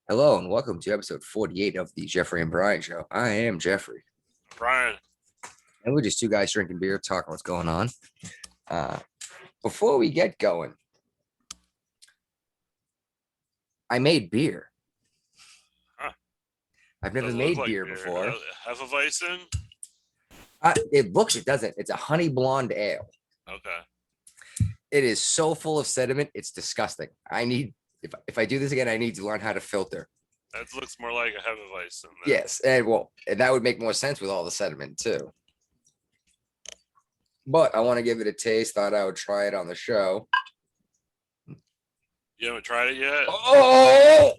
Hello and welcome to episode 48 of the Jeffrey and Brian Show. I am Jeffrey. Brian. And we're just two guys drinking beer, talking what's going on. Before we get going, I made beer. Huh. I've never made like beer before. Hefeweizen? It doesn't. It's a honey blonde ale. Okay. It is so full of sediment. It's disgusting. If I do this again, I need to learn how to filter. That looks more like a Hefeweizen. Yes, and that would make more sense with all the sediment too. But I want to give it a taste. Thought I would try it on the show. You haven't tried it yet? Oh!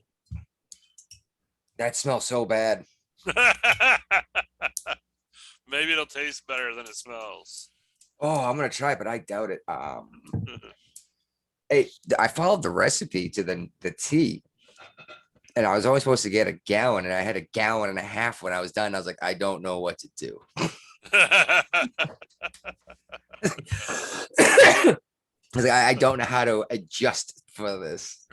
That smells so bad. Maybe it'll taste better than it smells. Oh, I'm gonna try it, but I doubt it. Hey, I followed the recipe to the tea, and I was only supposed to get a gallon, and I had a gallon and a half when I was done. I was like, I don't know what to do. I was like, I don't know how to adjust for this.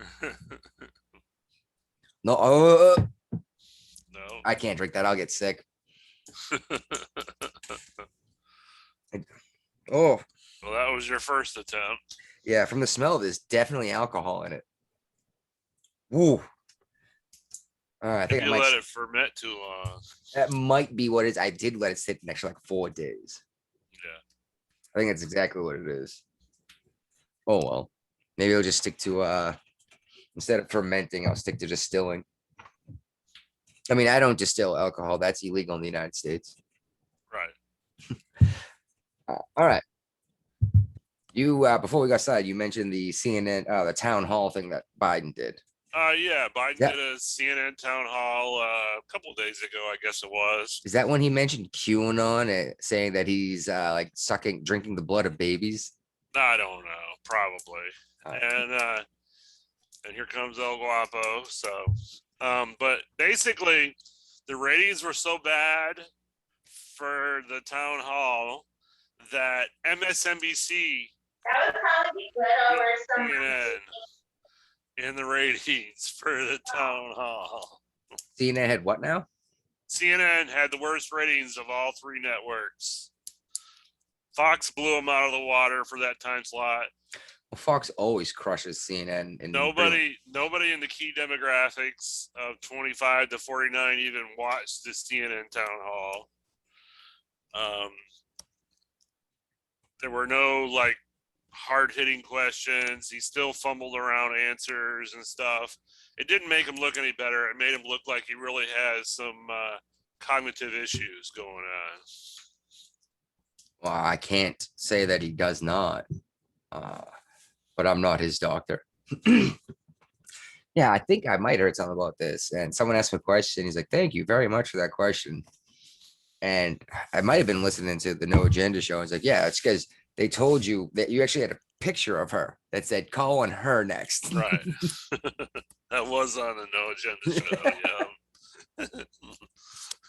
No, I can't drink that. I'll get sick. Oh, well, that was your first attempt. Yeah, from the smell, there's definitely alcohol in it. Woo. I think you let it ferment too long. That might be what it is. I did let it sit an extra like 4 days. Yeah. I think that's exactly what it is. Oh, well. Maybe I'll just stick to, instead of fermenting, I'll stick to distilling. I mean, I don't distill alcohol. That's illegal in the United States. Right. All right. You before we got started, you mentioned the CNN, the town hall thing that Biden did. Yeah, Biden did a CNN town hall a couple of days ago, I guess it was. Is that when he mentioned QAnon, saying that he's like drinking the blood of babies? I don't know, probably. And here comes El Guapo. So, but basically, the ratings were so bad for the town hall that MSNBC CNN in the ratings for the town hall. CNN had what now? CNN had the worst ratings of all three networks. Fox blew them out of the water for that time slot. Well, Fox always crushes CNN. And nobody in the key demographics of 25 to 49 even watched the CNN town hall. There were no like hard-hitting questions. He still fumbled around answers and stuff. It didn't make him look any better. It made him look like he really has some cognitive issues going on. Well, I can't say that he does not, but I'm not his doctor. Yeah, I think I might heard something about this. And someone asked me a question. He's like, thank you very much for that question. And I might have been listening to the No Agenda show. I was like, yeah, it's because they told you that you actually had a picture of her that said, call on her next. Right. That was on the No Agenda show,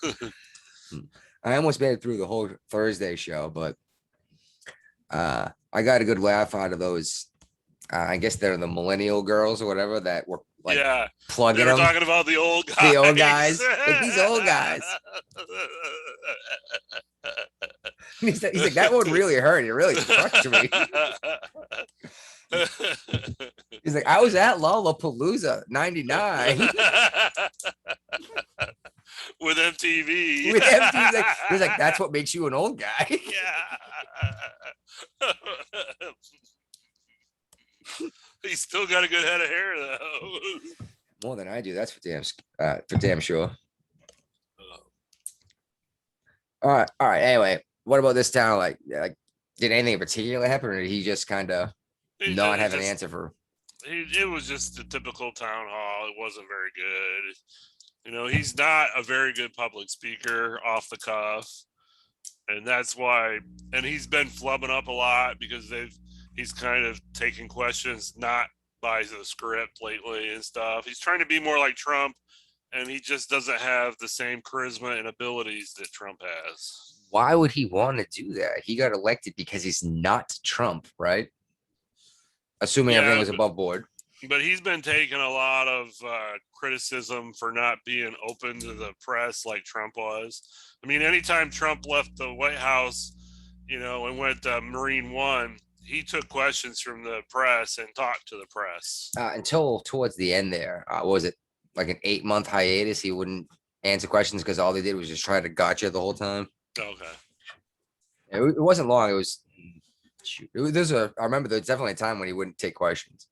yeah. I almost made it through the whole Thursday show, but I got a good laugh out of those. I guess they're the millennial girls or whatever that were like plugging them. Talking about the old guys. The old guys. Like these old guys. He's like, that one really hurt. It really crushed me. He's like, I was at Lollapalooza 99. With MTV. With MTV. He's like, that's what makes you an old guy. Yeah. He's still got a good head of hair, though. More than I do. That's for damn sure. All right. Anyway, what about this town? Like, did anything in particular happen, or did he just kind of not have an answer for? It was just a typical town hall. It wasn't very good. You know, he's not a very good public speaker off the cuff, and that's why. And he's been flubbing up a lot because he's kind of taking questions not by the script lately and stuff. He's trying to be more like Trump, and he just doesn't have the same charisma and abilities that Trump has. Why would he want to do that? He got elected because he's not Trump, right? Assuming everything was above board. But he's been taking a lot of criticism for not being open to the press like Trump was. I mean, anytime Trump left the White House, and went to Marine One, he took questions from the press and talked to the press. Until towards the end there. What was it like an 8-month hiatus? He wouldn't answer questions because all they did was just try to gotcha the whole time. Okay. It wasn't long. It was. Shoot, I remember there's definitely a time when he wouldn't take questions.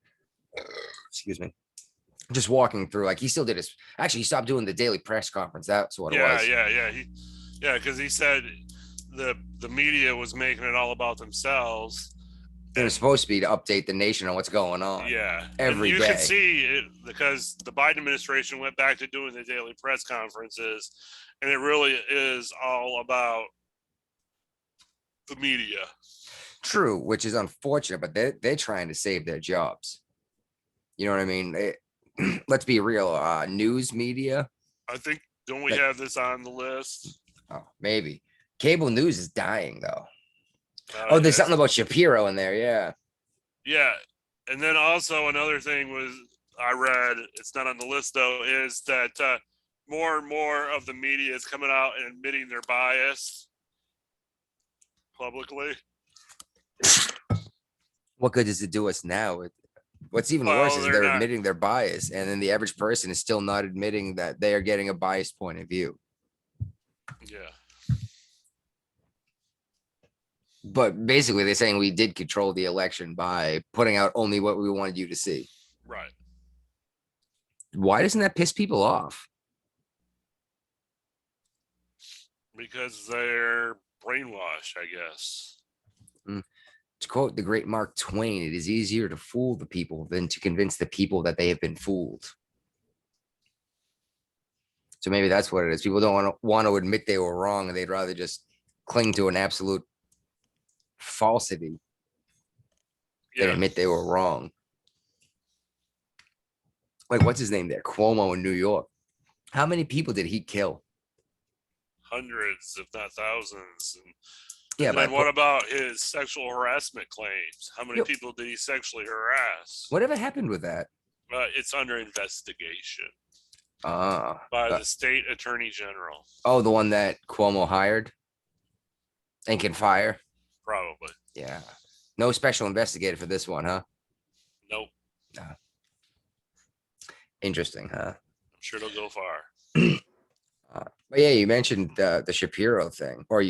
Excuse me. Just walking through, like he still did his. Actually, he stopped doing the daily press conference. That's what it was. Yeah. Because he said the media was making it all about themselves. It was supposed to be to update the nation on what's going on. Yeah, every and day. You can see it because the Biden administration went back to doing the daily press conferences, and it really is all about the media. True, which is unfortunate, but they're trying to save their jobs. You know what I mean? Let's be real. News media. I think don't we have this on the list? Oh, maybe. Cable news is dying though. There's something about Shapiro in there. Yeah. Yeah, and then also another thing was I read. It's not on the list though. Is that more and more of the media is coming out and admitting their bias publicly. What good does it do us now? What's even worse is they're admitting their bias, and then the average person is still not admitting that they are getting a biased point of view. Yeah. But basically, they're saying we did control the election by putting out only what we wanted you to see. Right. Why doesn't that piss people off? Because they're brainwashed, I guess. To quote the great Mark Twain, it is easier to fool the people than to convince the people that they have been fooled. So maybe that's what it is. People don't want to admit they were wrong, and they'd rather just cling to an absolute falsity than admit they were wrong. Like, what's his name there? Cuomo in New York. How many people did he kill? Hundreds, if not thousands. Yeah, but what about his sexual harassment claims? How many people did he sexually harass? Whatever happened with that? It's under investigation by the state attorney general. Oh, the one that Cuomo hired and can fire? Probably. Yeah. No special investigator for this one, huh? Nope. Interesting, huh? I'm sure it'll go far. But yeah, you mentioned the Shapiro thing, or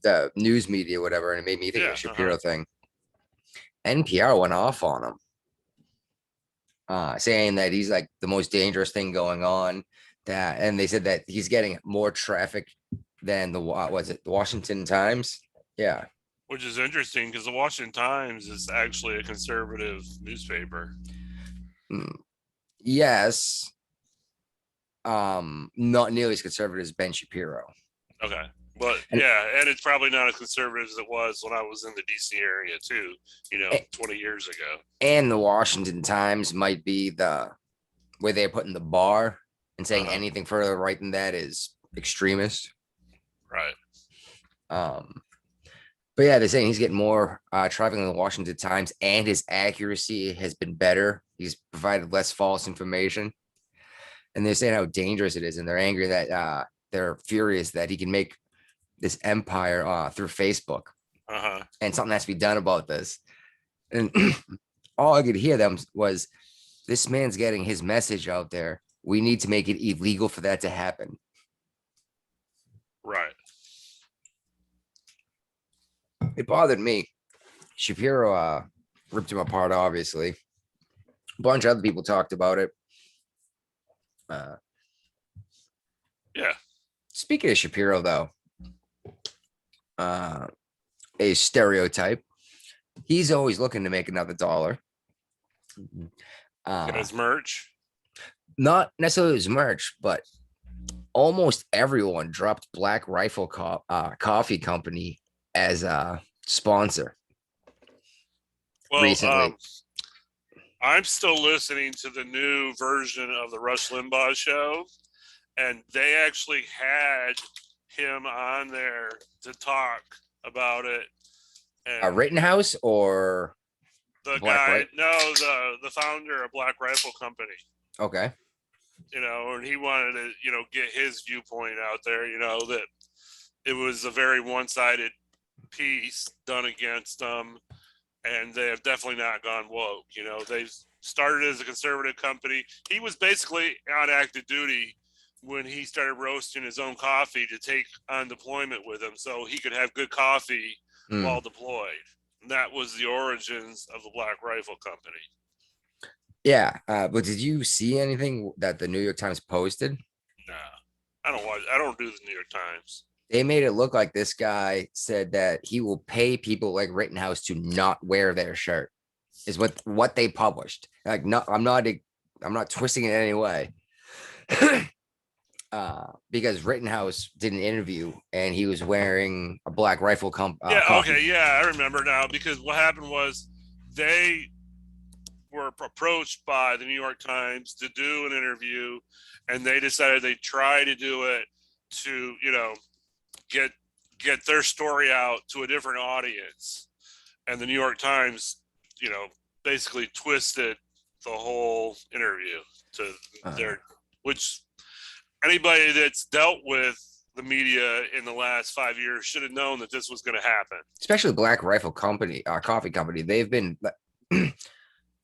the news media, whatever, and it made me think of the Shapiro thing. NPR went off on him, saying that he's like the most dangerous thing going on. And they said that he's getting more traffic than the Washington Times. Yeah. Which is interesting because the Washington Times is actually a conservative newspaper. Yes. Not nearly as conservative as Ben Shapiro. Okay. But and it's probably not as conservative as it was when I was in the DC area too, 20 years ago. And the Washington Times might be where they're putting the bar and saying anything further right than that is extremist. Right. But yeah, they're saying he's getting more traffic in the Washington Times, and his accuracy has been better. He's provided less false information. And they're saying how dangerous it is, and they're angry that they're furious that he can make this empire through Facebook. And something has to be done about this. And all I could hear them was, this man's getting his message out there. We need to make it illegal for that to happen. Right. It bothered me. Shapiro ripped him apart, obviously. A bunch of other people talked about it. Yeah. Speaking of Shapiro, though, a stereotype. He's always looking to make another dollar. His merch? Not necessarily his merch, but almost everyone dropped Black Rifle Coffee Company as a sponsor. Well, recently. I'm still listening to the new version of the Rush Limbaugh show, and they actually had him on there to talk about it. And Rittenhouse or The Black guy, Right. no, the founder of Black Rifle Company. Okay. And he wanted to, get his viewpoint out there. That it was a very one-sided piece done against them, and they have definitely not gone woke. They started as a conservative company. He was basically on active duty when he started roasting his own coffee to take on deployment with him, so he could have good coffee while deployed. And that was the origins of the Black Rifle Company. Yeah. But did you see anything that the New York Times posted? Nah, I don't do the New York Times. They made it look like this guy said that he will pay people like Rittenhouse to not wear their shirt. Is what they published. Like, no, I'm not twisting it in any way. Because Rittenhouse did an interview and he was wearing a Black Rifle Yeah, coffee. okay, yeah, I remember now, because what happened was they were approached by the New York Times to do an interview, and they decided they'd try to do it to, get their story out to a different audience. And the New York Times, basically twisted the whole interview to their, which anybody that's dealt with the media in the last 5 years should have known that this was going to happen. Especially Black Rifle Company, coffee company. They've been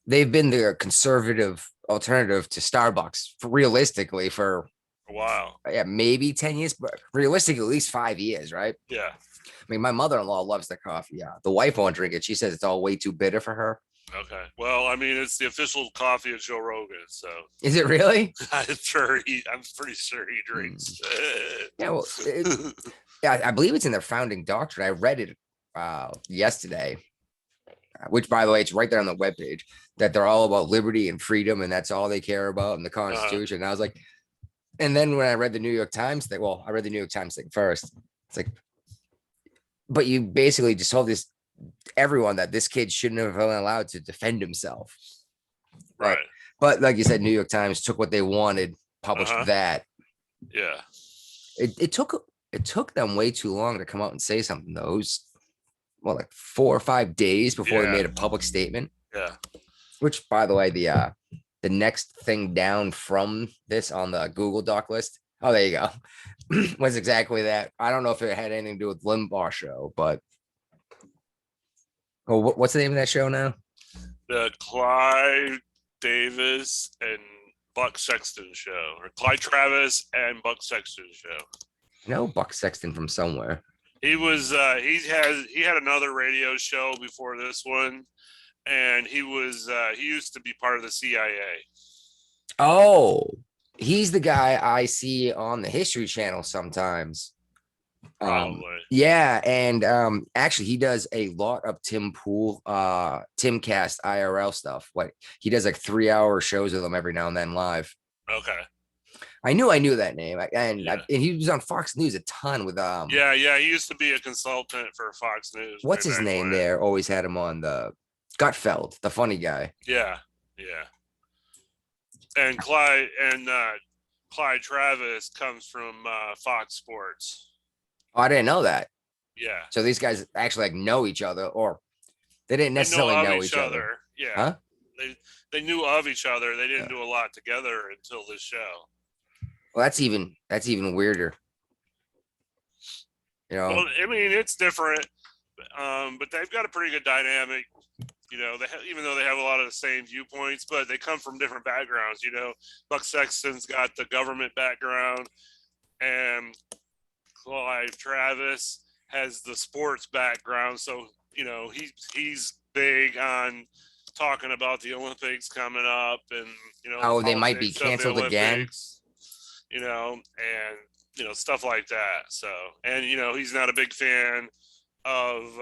the conservative alternative to Starbucks realistically for a while. Yeah, maybe 10 years, but realistically, at least 5 years, right? Yeah. I mean, my mother-in-law loves the coffee. Yeah. The wife won't drink it. She says it's all way too bitter for her. Okay. Well, I mean, it's the official coffee of Joe Rogan, so Is it really? I'm pretty sure he drinks. Yeah, well, yeah, I believe it's in their founding doctrine. I read it yesterday, which, by the way, it's right there on the webpage, that they're all about liberty and freedom, and that's all they care about in the Constitution. And I was like, and then when I read the New York Times thing, I read the New York Times thing first. It's like, but you basically just told everyone that this kid shouldn't have been allowed to defend himself. Right. But like you said, New York Times took what they wanted, published that. Yeah. It took them way too long to come out and say something, though. It was, like 4 or 5 days before they made a public statement. Yeah. Which, by the way, the next thing down from this on the Google Doc list, oh, there you go, was exactly that. I don't know if it had anything to do with Limbaugh show, but what's the name of that show now? The Clyde Davis and Buck Sexton show, or Clyde Travis and Buck Sexton show. No, Buck Sexton from somewhere. He was he had another radio show before this one, and he used to be part of the CIA. Oh, he's the guy I see on the History Channel sometimes. Probably. Yeah, and actually he does a lot of Tim Pool, Timcast IRL stuff. He does like 3-hour shows with them every now and then live. Okay. I knew that name, and he was on Fox News a ton with Yeah, he used to be a consultant for Fox News. What's his name there? Always had him on the Gutfeld, the funny guy. Yeah. And Clyde Travis comes from Fox Sports. Oh, I didn't know that. Yeah. So these guys actually know each other, or they didn't necessarily know each other. Yeah. Huh? They knew of each other. They didn't do a lot together until this show. Well, that's even weirder. Well, I mean, it's different, but they've got a pretty good dynamic. Even though they have a lot of the same viewpoints, but they come from different backgrounds. Buck Sexton's got the government background, and Clyde Travis has the sports background. So he's big on talking about the Olympics coming up, and they might be canceled again. And stuff like that. So, and he's not a big fan of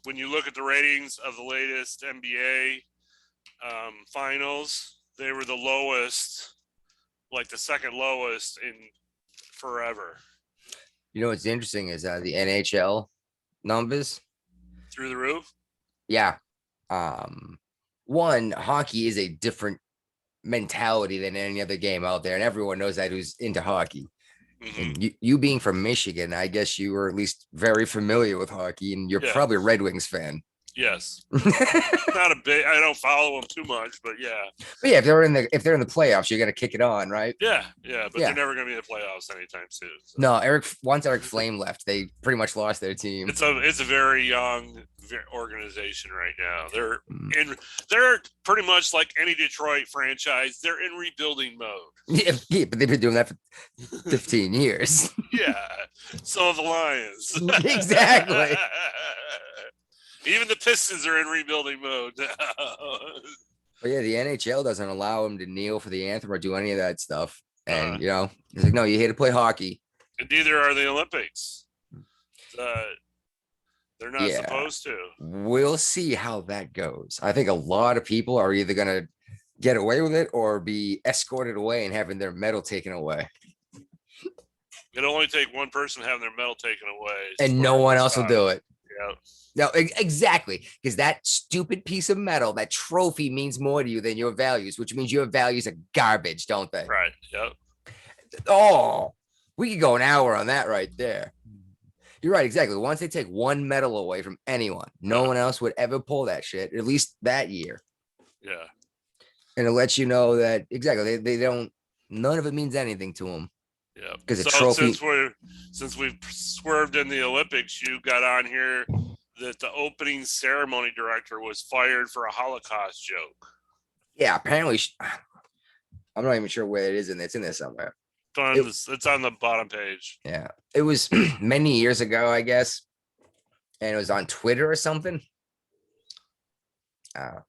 when you look at the ratings of the latest NBA finals, they were the lowest, like the second lowest in forever. What's interesting is the NHL numbers through the roof. Yeah. One, hockey is a different mentality than any other game out there, and everyone knows that who's into hockey. Mm-hmm. And you being from Michigan, I guess you were at least very familiar with hockey, and you're probably a Red Wings fan. Yes. Not a big. I don't follow them too much, but yeah. But yeah, if they're in the playoffs, you're gonna kick it on, right? Yeah, yeah, but Yeah. they're never going to be in the playoffs anytime soon. So. No, once Eric Flame left, they pretty much lost their team. It's a very young organization right now. They're pretty much like any Detroit franchise. They're in rebuilding mode. Yeah, but they've been doing that for 15 years. Yeah, so have the Lions. Exactly. Even the Pistons are in rebuilding mode now. But yeah, the NHL doesn't allow him to kneel for the anthem or do any of that stuff. And, you know, he's like, no, you're here to play hockey. And neither are the Olympics. They're not supposed to. We'll see how that goes. I think a lot of people are either going to get away with it or be escorted away and having their medal taken away. It'll only take one person having their medal taken away. And no one else will do it. Yeah. No, exactly. Because that stupid piece of metal, that trophy means more to you than your values, which means your values are garbage, don't they? Right. Yep. Oh, we could go an hour on that right there. You're right. Exactly. Once they take one medal away from anyone, no one else would ever pull that shit, at least that year. Yeah. And it lets you know that exactly they don't, none of it means anything to them. Yeah. Because so trophy. Since we've swerved in the Olympics, you got on here that the opening ceremony director was fired for a Holocaust joke. Yeah, apparently. I'm not even sure where it is, and it's in there somewhere. It's on the bottom page. Yeah, it was many years ago, I guess, and it was on Twitter or something. Well,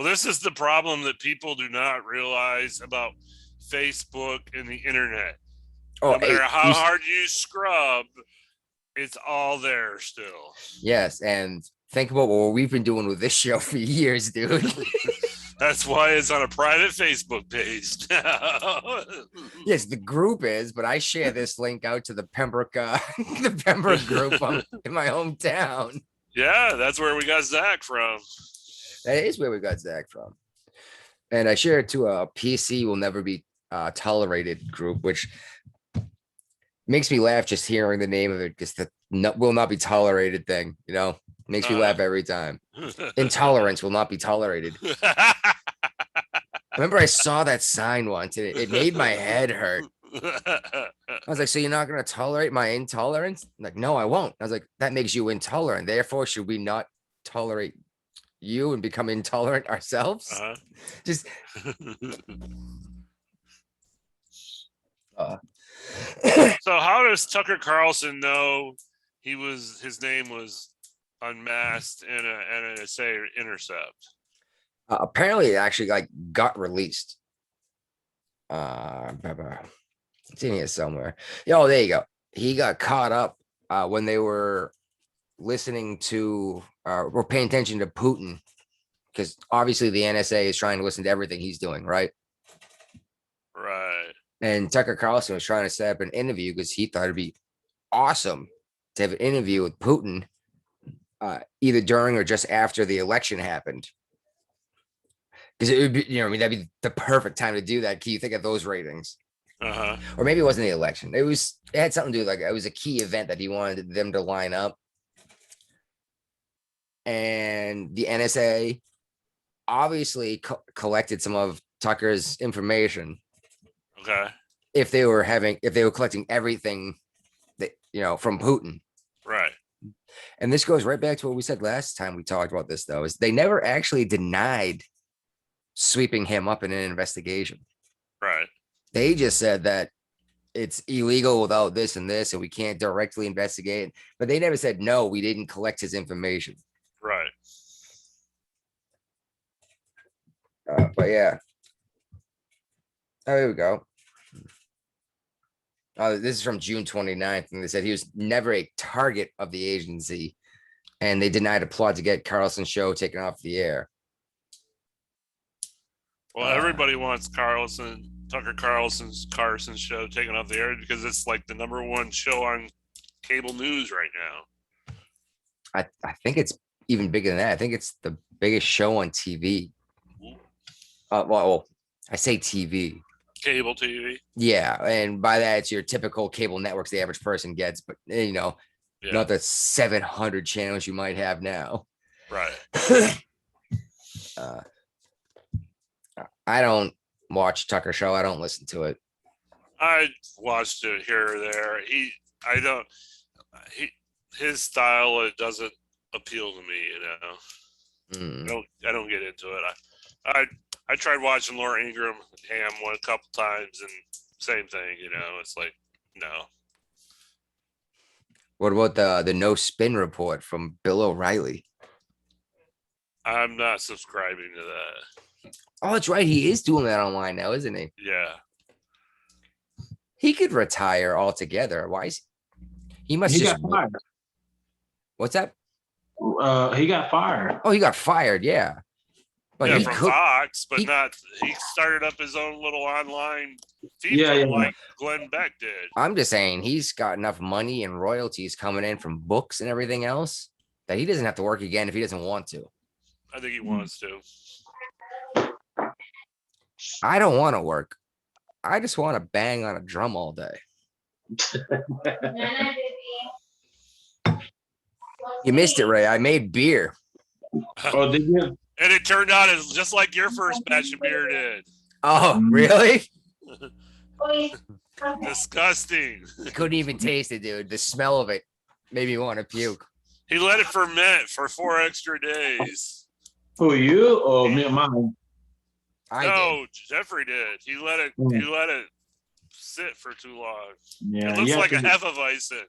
this is the problem that people do not realize about Facebook and the internet. No matter how hard you scrub, it's all there still. Yes, and think about what we've been doing with this show for years, dude. That's why it's on a private Facebook page now. Yes, the group is, but I share this link out to the Pembroke group in my hometown. Yeah, that's where we got Zach from. That is where we got Zach from. And I share it to a PC will never be tolerated group, which makes me laugh just hearing the name of it, because the will not be tolerated thing, you know, makes me laugh every time. Intolerance will not be tolerated. I remember I saw that sign once and it made my head hurt. I was like, so you're not going to tolerate my intolerance? I'm like, no, I won't. I was like, that makes you intolerant. Therefore, should we not tolerate you and become intolerant ourselves? Just so how does Tucker Carlson know his name was unmasked in an NSA intercept? Apparently it actually got released. It's in here somewhere. Oh, there you go. He got caught up when they were listening to or paying attention to Putin, because obviously the NSA is trying to listen to everything he's doing, right? Right. And Tucker Carlson was trying to set up an interview because he thought it'd be awesome to have an interview with Putin either during or just after the election happened. Because it would be, you know, I mean, that'd be the perfect time to do that. Can you think of those ratings? Or maybe it wasn't the election. It had something to do with, it was a key event that he wanted them to line up. And the NSA obviously collected some of Tucker's information. Okay. If they were collecting everything that, you know, from Putin. Right. And this goes right back to what we said last time we talked about this, though, is they never actually denied sweeping him up in an investigation. Right. They just said that it's illegal without this and this, and we can't directly investigate. But they never said, no, we didn't collect his information. Right. But yeah. Oh, here we go. This is from June 29th, and they said he was never a target of the agency, and they denied a plot to get Carlson Show taken off the air. Well, everybody wants Tucker Carlson's Carlson Show taken off the air because it's like the #1 show on cable news right now. I think it's even bigger than that. I think it's the biggest show on TV. Well, I say TV. Cable TV. Yeah, and by that it's your typical cable networks the average person gets, but you know, not the 700 channels you might have now. Right. I don't watch Tucker Show. I don't listen to it. I watched it here or there. I don't, he, his style, it doesn't appeal to me, you know. I don't get into it. I tried watching Laura Ingraham Ham one a couple times, and same thing, you know. It's like, no. What about the no spin report from Bill O'Reilly? I'm not subscribing to that. Oh, that's right. He is doing that online now, isn't he? Yeah. He could retire altogether. Why is he must He just got fired. What's that? He got fired. Oh, he got fired, yeah. But yeah, he from could Fox, but not. He started up his own little online feed Yeah. like Glenn Beck did. I'm just saying he's got enough money and royalties coming in from books and everything else that he doesn't have to work again if he doesn't want to. I think he wants to. I don't want to work. I just want to bang on a drum all day. You missed it, Ray. I made beer. Oh, did you? And it turned out it's just like your first batch of beer did. Oh, really? Disgusting. I couldn't even taste it, dude. The smell of it made me want to puke. He let it ferment for 4 extra days. Who, you or me? Mine. No, Jeffrey did. He let it sit for too long. Yeah, it looks like a Hefeweizen.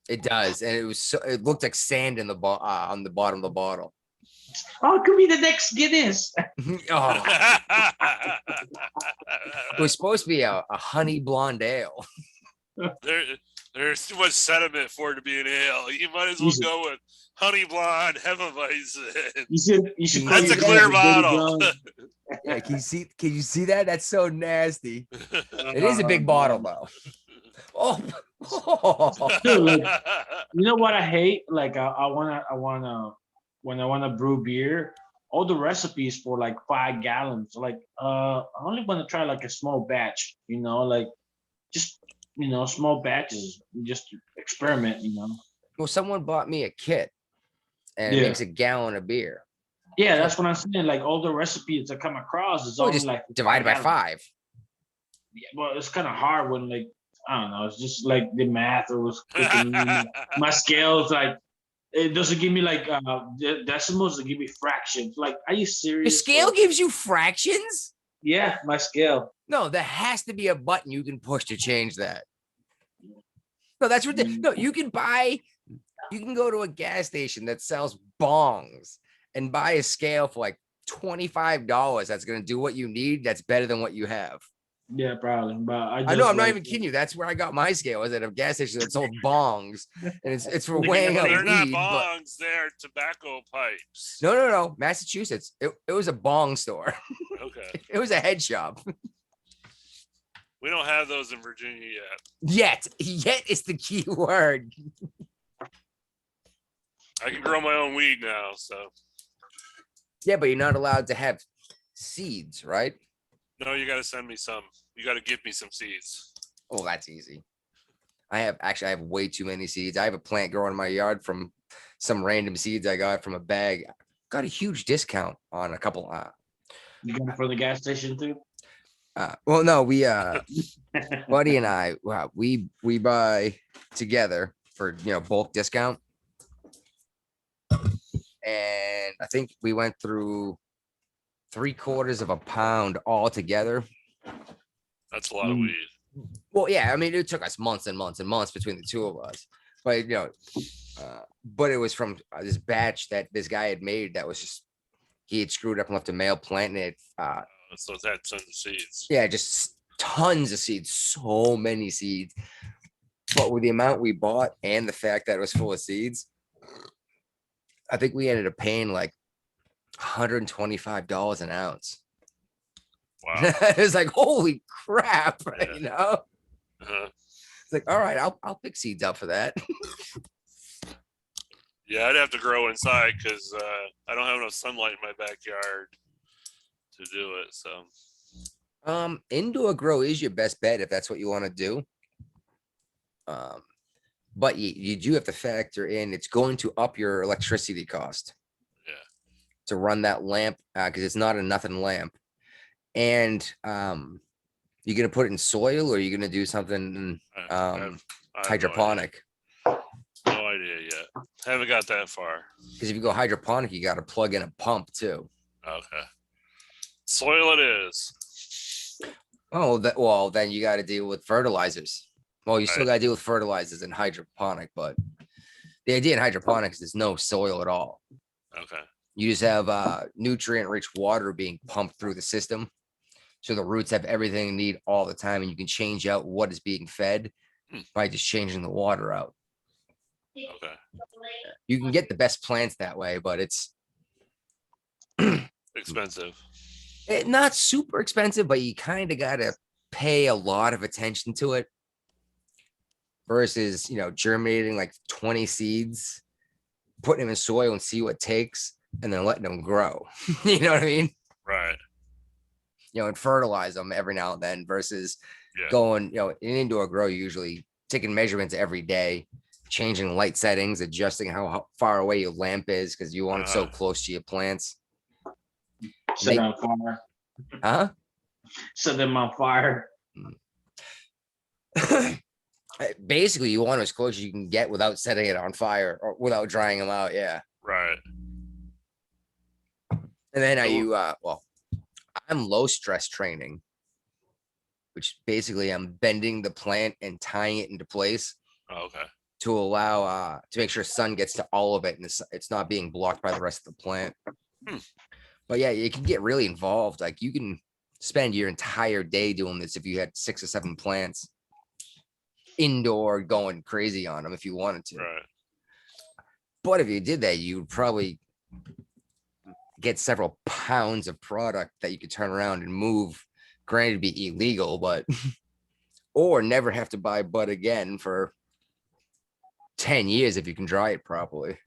It does, and it looked like sand in the on the bottom of the bottle. Oh, it could be the next Guinness. Oh. It was supposed to be a honey blonde ale. There's too much sediment for it to be an ale. You might as well go with honey blonde Hefeweizen. You should That's a clear bottle. Yeah, can you see that? That's so nasty. It is a big bottle though. Oh, Dude, like, you know what I hate? Like I wanna when I wanna brew beer, all the recipes for like 5 gallons. Like I only wanna try like a small batch, you know, like just small batches, just to experiment, you know. Well, someone bought me a kit and it makes a gallon of beer. Yeah, that's what I'm saying. Like all the recipes I come across is only just like divided by 5. Yeah, well, it's kind of hard when like I don't know. It's just like the math or was cooking. My scales like it doesn't give me like decimals. It give me fractions. Like, are you serious? The scale gives you fractions? Yeah, my scale. No, there has to be a button you can push to change that. No, that's ridiculous. No, you can go to a gas station that sells bongs and buy a scale for like $25. That's going to do what you need. That's better than what you have. Yeah, probably. But I know, I'm not even kidding you. That's where I got my scale. Was at a gas station that sold bongs, and it's for weighing out They're weed. not bongs. They're tobacco pipes. No. Massachusetts. It was a bong store. Okay. It was a head shop. We don't have those in Virginia yet. Yet is the key word. I can grow my own weed now, so. Yeah, but you're not allowed to have seeds, right? No, you got to send me some. You got to give me some seeds. Oh, that's easy. I have way too many seeds. I have a plant growing in my yard from some random seeds I got from a bag. Got a huge discount on a couple. You got it for the gas station too? Well, no, we Buddy and I, we buy together for bulk discount, and I think we went through 3/4 of a pound all together. That's a lot of weed. Well, yeah, I mean, it took us months and months and months between the two of us, but but it was from this batch that this guy had made that was just he had screwed up and left a male plant in it. So it had tons of seeds. Yeah, just tons of seeds, so many seeds. But with the amount we bought and the fact that it was full of seeds, I think we ended up paying like $125 an ounce. Wow. It was like, holy crap, Yeah. It's like, all right, I'll pick seeds up for that. Yeah, I'd have to grow inside because I don't have enough sunlight in my backyard to do it. So Indoor grow is your best bet if that's what you want to do. But you do have to factor in it's going to up your electricity cost. Yeah. to run that lamp because it's not a nothing lamp. And you're gonna put it in soil, or you're gonna do something I have no idea. hydroponic? No idea yet. Haven't got that far. Because if you go hydroponic, you got to plug in a pump too. Okay. Soil it is. Oh, well, then you got to deal with fertilizers. Well, you still Right. got to deal with fertilizers in hydroponic, but the idea in hydroponics is no soil at all. Okay. You just have nutrient-rich water being pumped through the system, so the roots have everything they need all the time, and you can change out what is being fed by just changing the water out. Okay. You can get the best plants that way, but it's Expensive. not super expensive, but you kind of got to pay a lot of attention to it versus, germinating like 20 seeds, putting them in soil and see what it takes, and then letting them grow. You know what I mean? Right. And fertilize them every now and then versus Yeah. going, in indoor grow, usually taking measurements every day, changing light settings, adjusting how far away your lamp is because you want it so close to your plants. Set on fire. Huh? Set them on fire. Basically, you want it as close as you can get without setting it on fire or without drying them out. Yeah. Right. And then I'm low stress training, which basically I'm bending the plant and tying it into place Okay. to allow to make sure sun gets to all of it and it's not being blocked by the rest of the plant. But yeah, it can get really involved. Like you can spend your entire day doing this if you had 6 or 7 plants indoor going crazy on them if you wanted to. Right. But if you did that, you would probably get several pounds of product that you could turn around and move. Granted, it'd be illegal, but or never have to buy bud again for 10 years if you can dry it properly.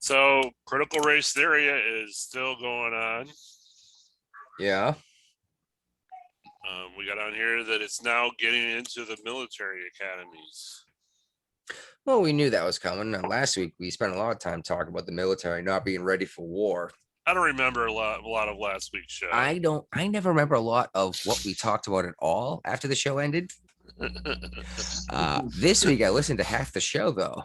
So critical race theory is still going on. Yeah. We got on here that it's now getting into the military academies. Well, we knew that was coming. And last week we spent a lot of time talking about the military not being ready for war. I don't remember a lot of last week's show. I never remember a lot of what we talked about at all after the show ended. This week I listened to half the show though.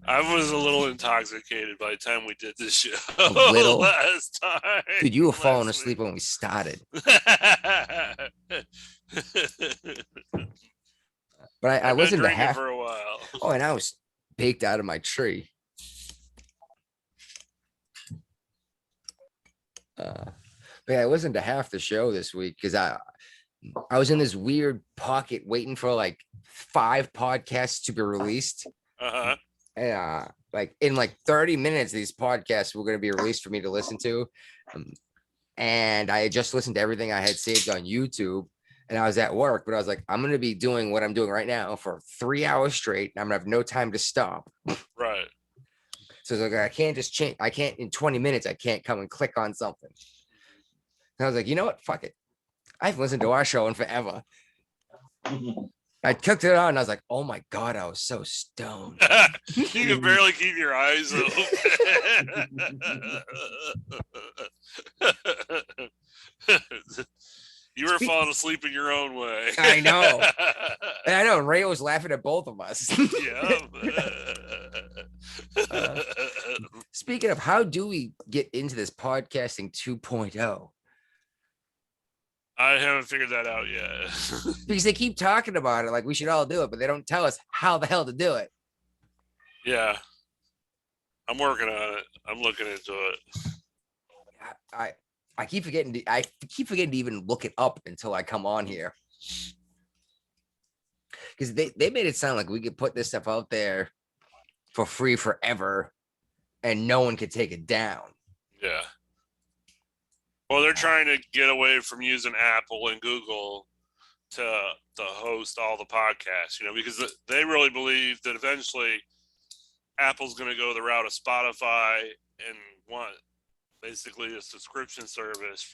I was a little intoxicated by the time we did this show. A little? Last time. Dude, you were falling asleep when we started. But I listened to half for a while. Oh, and I was baked out of my tree. But yeah, I listened to half the show this week because I was in this weird pocket waiting for like 5 podcasts to be released. Uh-huh. And like in like 30 minutes, these podcasts were going to be released for me to listen to. And I had just listened to everything I had saved on YouTube. And I was at work, but I was like, I'm going to be doing what I'm doing right now for 3 hours straight. And I'm going to have no time to stop. Right. So it's like, I can't just change. I can't in 20 minutes. I can't come and click on something. And I was like, you know what? Fuck it. I've listened to our show in forever. I clicked it on and I was like, oh my God, I was so stoned. You can barely keep your eyes open. You were falling asleep in your own way. I know. And I know Ray was laughing at both of us. Yeah. Speaking of, how do we get into this podcasting 2.0? I haven't figured that out yet. Because they keep talking about it like we should all do it, but they don't tell us how the hell to do it. Yeah. I'm working on it. I'm looking into it. I keep forgetting to even look it up until I come on here. Because they made it sound like we could put this stuff out there for free forever and no one could take it down. Yeah. Well, they're trying to get away from using Apple and Google to host all the podcasts, because they really believe that eventually Apple's going to go the route of Spotify and want basically a subscription service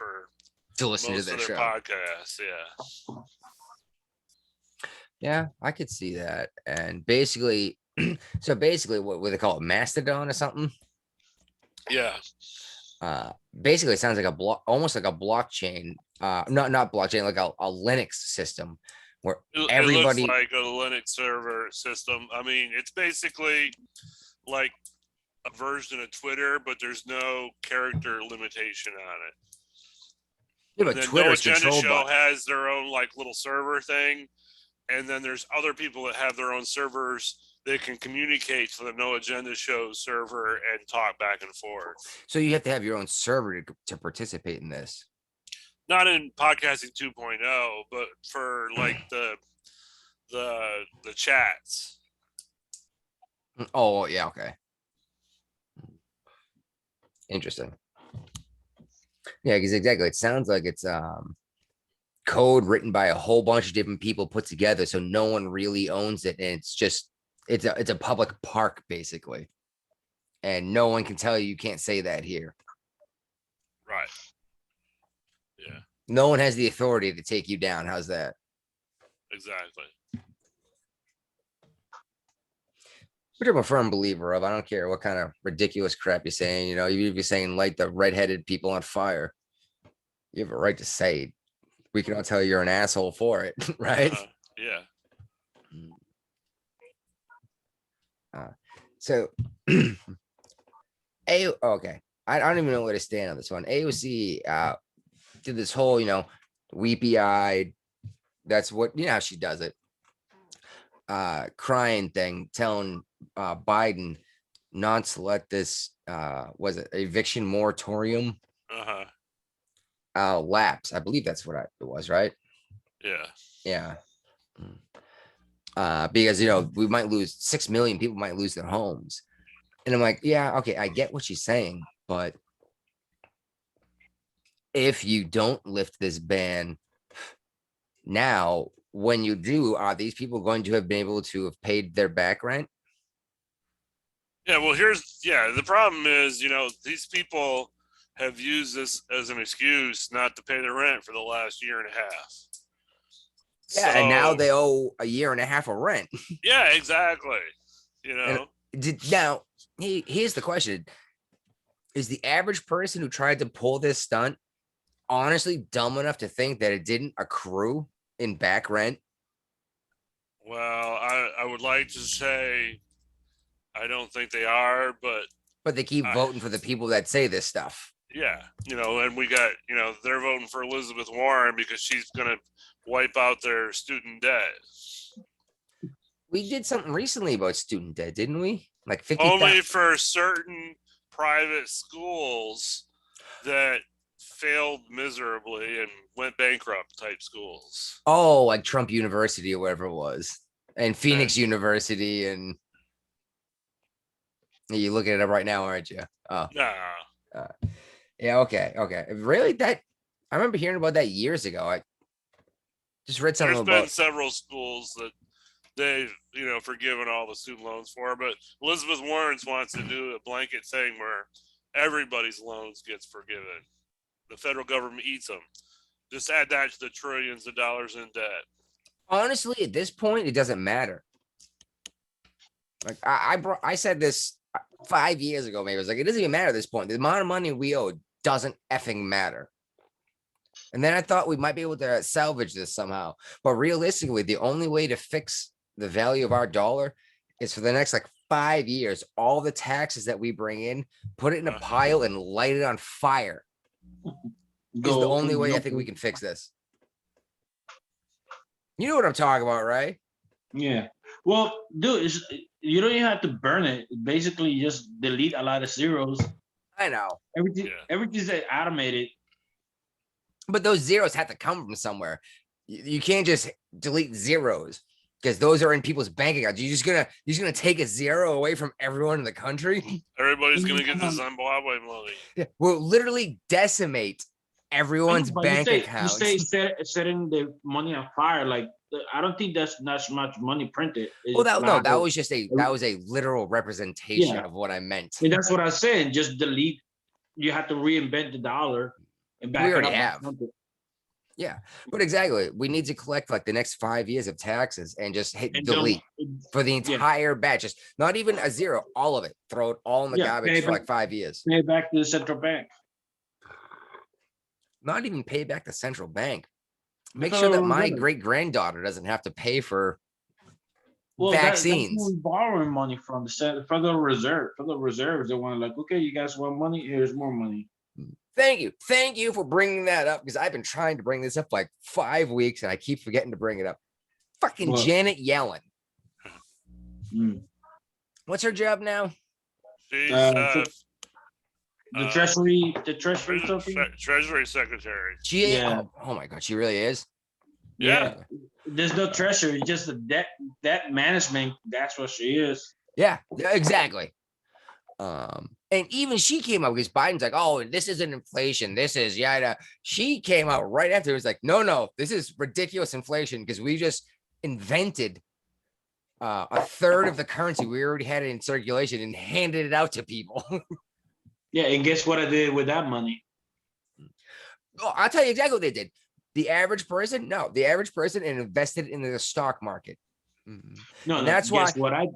to listen most to their of their show. podcasts. Yeah. Yeah, I could see that. And basically So basically, what would they call it? Mastodon or something? Yeah. Basically, it sounds like a block, almost like a blockchain. Not blockchain, like a Linux system where It looks everybody. like a Linux server system. I mean, it's basically like a version of Twitter, but there's no character limitation on it. Yeah, And but then Twitter No is Agenda controlled Show by. has their own like little server thing, and then there's other people that have their own servers that can communicate to the No Agenda Show server and talk back and forth. So you have to have your own server to participate in this. Not in podcasting 2.0, but for like the chats. Oh yeah, okay. Interesting. Yeah, because exactly. It sounds like it's code written by a whole bunch of different people put together, so no one really owns it, and it's a public park basically, and no one can tell you you can't say that here. Right. Yeah. No one has the authority to take you down. How's that? Exactly. Which I'm a firm believer of. I don't care what kind of ridiculous crap you're saying. You know, even if you're saying light the redheaded people on fire, you have a right to say it. We can all tell you're an asshole for it, right? Yeah. So, okay. I don't even know where to stand on this one. AOC did this whole, weepy eyed. That's what, how she does it. Crying thing, telling Biden not to let this, was it eviction moratorium lapse? I believe that's what it was, right? Yeah. Yeah. Because we might lose 6 million people might lose their homes. And I'm like, yeah, okay, I get what she's saying, but if you don't lift this ban now, when you do, are these people going to have been able to have paid their back rent? Yeah, well, the problem is, these people have used this as an excuse not to pay their rent for the last year and a half. Yeah, and now they owe a year and a half of rent. Yeah, exactly. Now, here's the question. Is the average person who tried to pull this stunt honestly dumb enough to think that it didn't accrue in back rent? Well, I would like to say I don't think they are, but they keep voting for the people that say this stuff. Yeah, and we got, they're voting for Elizabeth Warren because she's going to wipe out their student debt. We did something recently about student debt, didn't we? Like 50. Only for certain private schools that failed miserably and went bankrupt type schools. Oh, like Trump University or whatever it was, and Phoenix University, and you're looking at it right now, aren't you? Oh, nah. Yeah. Okay. Really? That I remember hearing about that years ago. I just read something about. There's been several schools that they've, forgiven all the student loans for, but Elizabeth Warren wants to do a blanket thing where everybody's loans gets forgiven. The federal government eats them. Just add that to the trillions of dollars in debt. Honestly, at this point, it doesn't matter. Like I said this 5 years ago, maybe. I was like, it doesn't even matter at this point. The amount of money we owe doesn't effing matter. And then I thought we might be able to salvage this somehow. But realistically, the only way to fix the value of our dollar is for the next 5 years, all the taxes that we bring in, put it in a pile and light it on fire. Is the only way I think we can fix this. You know what I'm talking about, right? Yeah. Well, dude, you don't even have to burn it. Basically, just delete a lot of zeros. I know. Everything's automated. But those zeros have to come from somewhere. You can't just delete zeros because those are in people's bank accounts. You're just gonna take a zero away from everyone in the country. Everybody's gonna get the Zimbabwe money. Yeah, we'll literally decimate everyone's bank accounts. You say setting the money on fire. I don't think that's not much money printed. That was just a literal representation of what I meant. And that's what I said. Just delete. You have to reinvent the dollar. And back we already have. Yeah, but exactly. We need to collect like the next 5 years of taxes and just hit And delete for the yeah. entire batch. Just not even a zero, all of it. Throw it all in the garbage for like 5 years. Pay back to the central bank. Not even pay back the central bank. Make Because sure that of my reserve. great granddaughter doesn't have to pay for Well, vaccines. that's who we're borrowing money from the Federal Reserve. Federal Reserves, they want to like, okay, you guys want money? Here's more money. Thank you for bringing that up because I've been trying to bring this up like 5 weeks and I keep forgetting to bring it up. Fucking What? Janet Yellen. Mm. What's her job now? She's The Treasury something. Treasury Secretary. She Yeah. oh my god, she really is. Yeah. There's no treasury, just the debt management. That's what she is. Yeah, exactly. And even she came out because Biden's like, oh, this isn't inflation. This is yada. She came out right after. It was like, no, this is ridiculous inflation because we just invented a third of the currency we already had in circulation and handed it out to people. Yeah, and guess what I did with that money? Oh, I'll tell you exactly what they did. The average person invested in the stock market. No, And that's guess why what I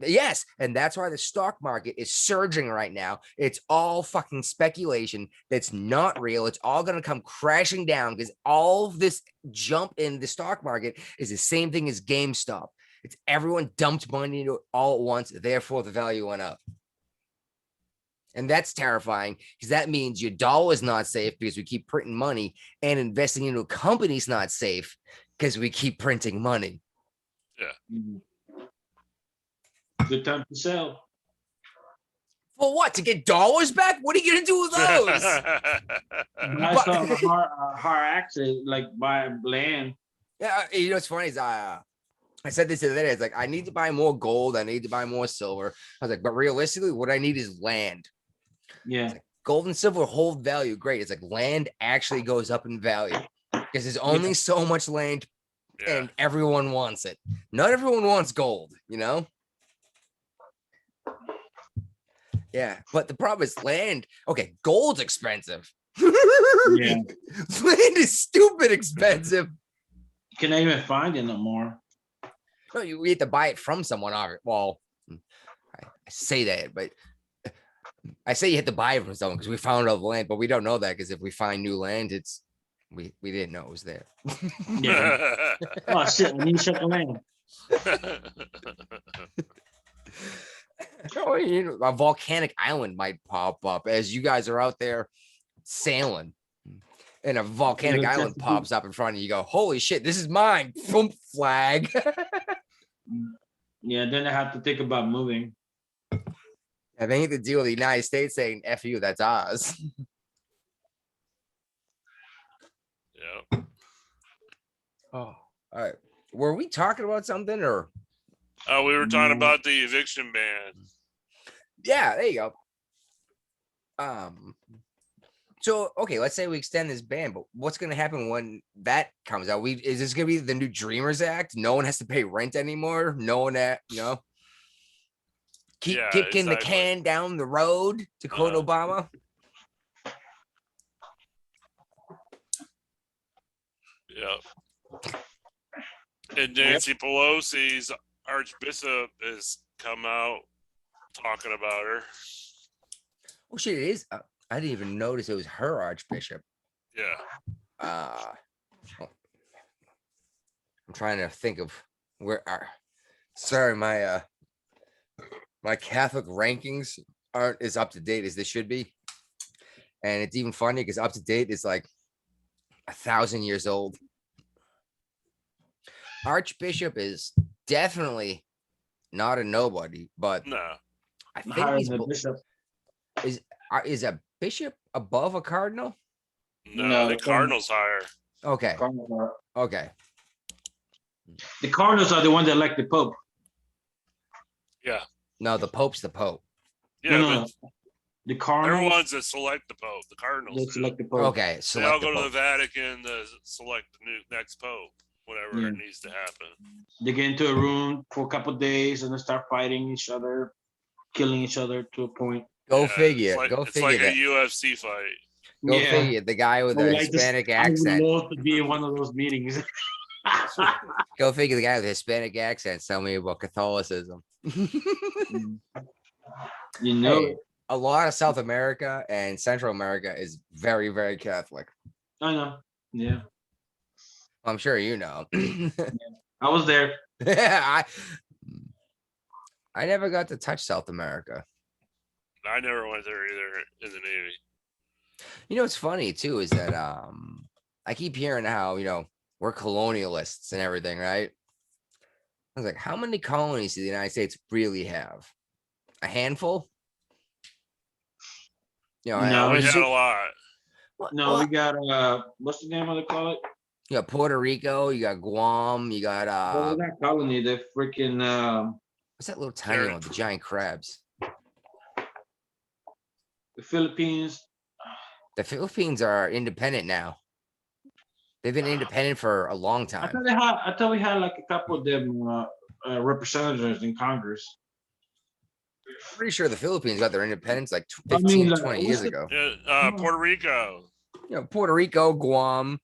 yes, and that's why the stock market is surging right now. It's all fucking speculation that's not real. It's all going to come crashing down because all of this jump in the stock market is the same thing as GameStop. It's everyone dumped money into it all at once, therefore the value went up. And that's terrifying because that means your dollar is not safe because we keep printing money, and investing into a company is not safe because we keep printing money. Mhm. Good time to sell. For what? To get dollars back? What are you gonna do with those? I saw a hard access, like buy land. Yeah, you know what's funny is I said this the other day. It's like I need to buy more gold. I need to buy more silver. I was like, but realistically, what I need is land. Yeah. Like, gold and silver hold value. Great. It's like land actually goes up in value because there's only so much land, and everyone wants it. Not everyone wants gold, you know. Yeah, but the problem is land. Okay, gold's expensive. Yeah. Land is stupid expensive. You cannot even find it no more. No, you have to buy it from someone. Well, I say that, but I say you have to buy it from someone because we found out the land, but we don't know that because if we find new land, it's we didn't know it was there. Yeah. Oh shit! We need to check the land. Oh, you know, a volcanic island might pop up as you guys are out there sailing, and a volcanic island pops up in front of you. You go, holy shit, this is mine. Boom, flag. Yeah, then I have to think about moving. I think the deal with the United States saying F you, that's ours. Yeah. Oh, all right. Were we talking about something or? Oh, we were talking about the eviction ban. Yeah, there you go. So okay, let's say we extend this ban, but what's gonna happen when that comes out? Is this gonna be the new Dreamers Act? No one has to pay rent anymore. No one keep kicking the can down the road to quote Obama. Yep. And Nancy Pelosi's Archbishop has come out talking about her. Oh shit, it is. I didn't even notice it was her Archbishop. Yeah. I'm trying to think of where sorry, my Catholic rankings aren't as up to date as they should be. And it's even funny because up to date is like 1,000 years old. Archbishop is definitely not a nobody, but No. I think Higher he's than the bishop. is a bishop above a cardinal? No, the Cardinals higher. Okay. Cardinals Okay. The Cardinals are the one that elect the Pope. Yeah. No, the Pope's the Pope. Yeah, No. The they're Cardinals. ones that select the Pope. The Cardinals. They do. select the Pope. Okay. They all Select the go to the Pope. Vatican to select the next Pope, whatever Yeah. needs to happen. They get into a room for a couple of days and they start fighting each other, killing each other to a point. Go figure. It's like, Go it's figure like that. a UFC fight. Go figure. The guy with I the would like to, Hispanic I would accent. love to be in one of those meetings. Go figure. The guy with the Hispanic accent tell me about Catholicism. You know, Hey, a lot of South America and Central America is very, very Catholic. I know. Yeah, I'm sure you know. I was there. I never got to touch South America. I never went there either in the Navy. You know what's funny too is that I keep hearing how we're colonialists and everything, right? I was like, how many colonies do the United States really have? A handful? No, I We was had a lot. No, we got what's the name of the call it? you got Puerto Rico, you got Guam, you got Well, that colony, the freaking what's that little tiny one with the giant crabs? the Philippines. The Philippines are independent now. They've been independent for a long time. I thought we had like a couple of them representatives in Congress. Pretty sure the Philippines got their independence like I 15, mean, like, 20 what's years the- ago. Yeah, Puerto Rico. Puerto Rico, Guam.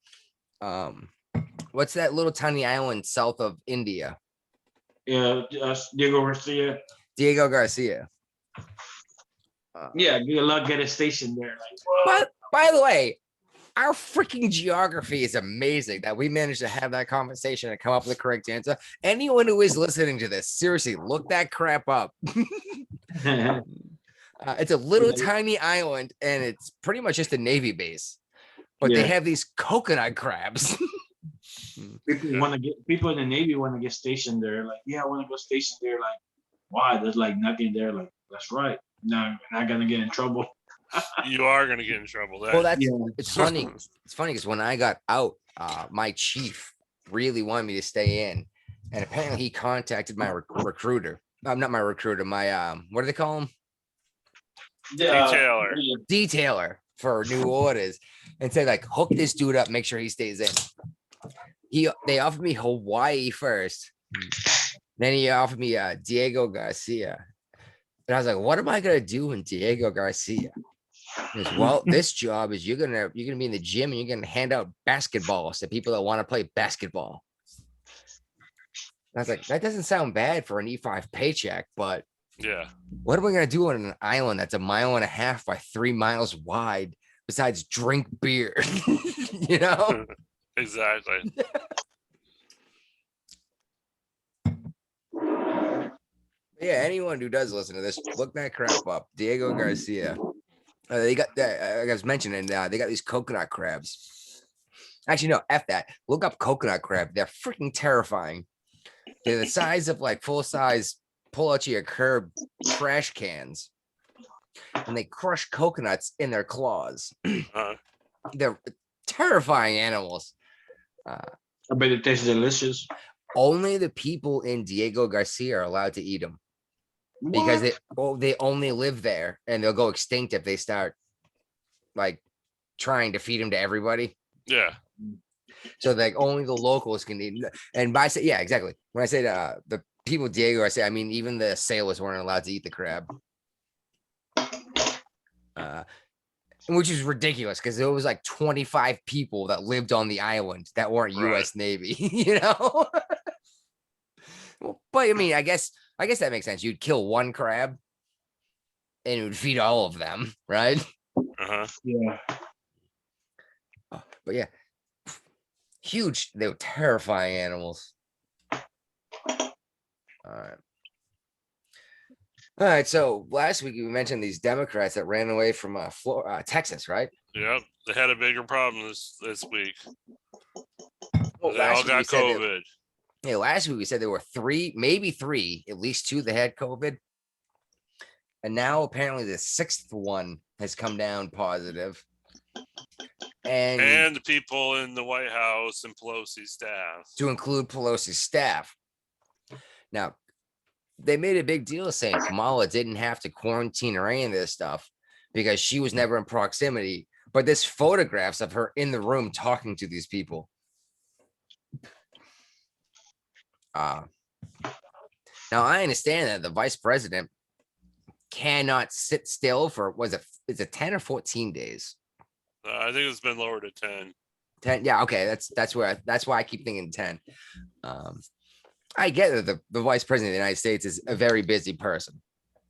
What's that little tiny island south of India? Yeah, Diego Garcia. Diego Garcia. Yeah, good luck get a station there. Like, By the way, our freaking geography is amazing that we managed to have that conversation and come up with the correct answer. Anyone who is listening to this, seriously, look that crap up. It's a little tiny island and it's pretty much just a Navy base, but they have these coconut crabs. people in the Navy want to get stationed there. Like, yeah, I want to go stationed there. Like, why? There's like nothing there. Like, that's right. No, I'm not gonna get in trouble. You are gonna get in trouble. Well, it's funny. It's funny because when I got out, my chief really wanted me to stay in, and apparently he contacted my recruiter. Not my recruiter. My what do they call him? Detailer. Detailer for new orders, and said like, hook this dude up, make sure he stays in. They offered me Hawaii first, then he offered me Diego Garcia, and I was like, what am I gonna do in Diego Garcia? He goes, well, this job is you're gonna be in the gym and you're gonna hand out basketballs to people that want to play basketball. I was like, that doesn't sound bad for an E5 paycheck, but yeah, what am I gonna do on an island that's 1.5 miles by 3 miles wide besides drink beer? exactly. Yeah, anyone who does listen to this, look that crap up. Diego Garcia. They got that. I was mentioning, they got these coconut crabs. Actually, no, F that. Look up coconut crab. They're freaking terrifying. They're the size of like full size, pull out your curb trash cans. And they crush coconuts in their claws. They're terrifying animals. I bet it tastes delicious. Only the people in Diego Garcia are allowed to eat them. Because they only live there and they'll go extinct if they start like trying to feed them to everybody. Yeah. So like only the locals can eat. And by say, yeah, exactly. When I say the people Diego, I say, I mean, even the sailors weren't allowed to eat the crab. Which is ridiculous because there was like 25 people that lived on the island that weren't US Navy, Well, but I mean, I guess that makes sense. You'd kill one crab and it would feed all of them, right? Yeah. But yeah, huge. They were terrifying animals. All right. So last week we mentioned these Democrats that ran away from Texas, right? Yep. They had a bigger problem this week. Well, They all got COVID. Last week we said there were maybe three, at least two that had COVID. And now apparently the sixth one has come down positive. And the people in the White House and Pelosi's staff. To include Pelosi's staff. Now, they made a big deal saying Kamala didn't have to quarantine or any of this stuff because she was never in proximity. But there's photographs of her in the room talking to these people. Now, I understand that the vice president cannot sit still for, is it 10 or 14 days? I think it's been lowered to 10. 10. Yeah, okay. That's why I keep thinking 10. I get that the vice president of the United States is a very busy person.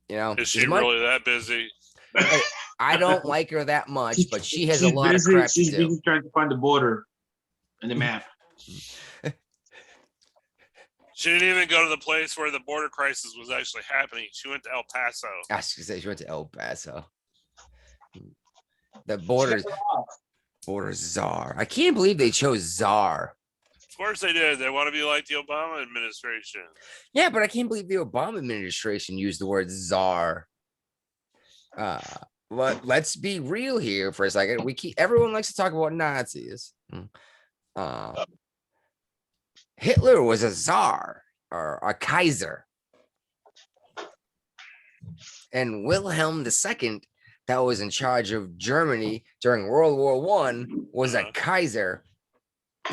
You know, Is she really that busy? Hey, I don't like her that much, but she has a lot busy, of crap to she's do. busy trying to find the border and the map. She didn't even go to the place where the border crisis was actually happening. She went to El Paso. I was gonna say she went to El Paso. The border czar. I can't believe they chose czar. Of course they did. They want to be like the Obama administration. Yeah, but I can't believe the Obama administration used the word czar. But let's be real here for a second. Everyone likes to talk about Nazis. Hitler was a czar or a Kaiser. And Wilhelm II, that was in charge of Germany during World War I, was a Kaiser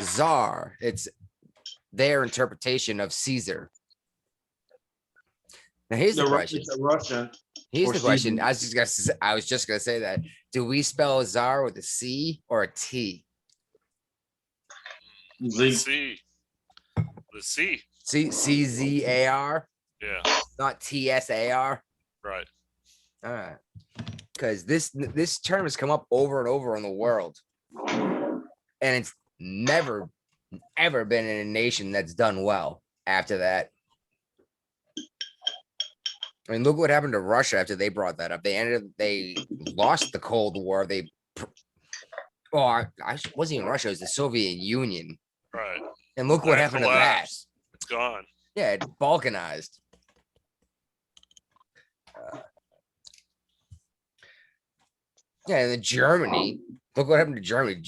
czar. It's their interpretation of Caesar. Now here's the question. Russian. Here's the question. I was just gonna say that. Do we spell czar with a C or a T? The C. The C. CZAR. Yeah. Not TSAR. Right. All right. Because this term has come up over and over in the world, and it's never ever been in a nation that's done well after that. I mean, look what happened to Russia after they brought that up. They lost the Cold War. I wasn't even Russia, it was the Soviet Union. Right. And look what happened collapsed. to that. It's gone. Yeah, it balkanized. Yeah, and then Germany. Look what happened to Germany.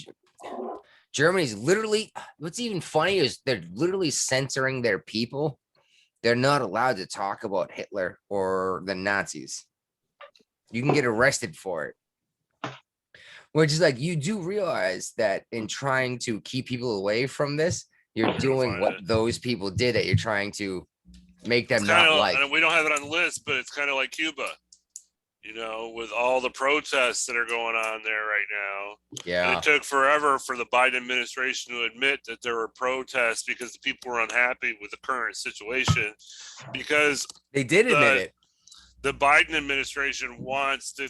Germany's literally, what's even funny is they're literally censoring their people. They're not allowed to talk about Hitler or the Nazis. You can get arrested for it. Which is like, you do realize that in trying to keep people away from this, you're doing what those people did, that you're trying to make them not like. And we don't have it on the list, but it's kind of like Cuba, you know, with all the protests that are going on there right now. Yeah. And it took forever for the Biden administration to admit that there were protests because the people were unhappy with the current situation, because they did admit it. The Biden administration wants to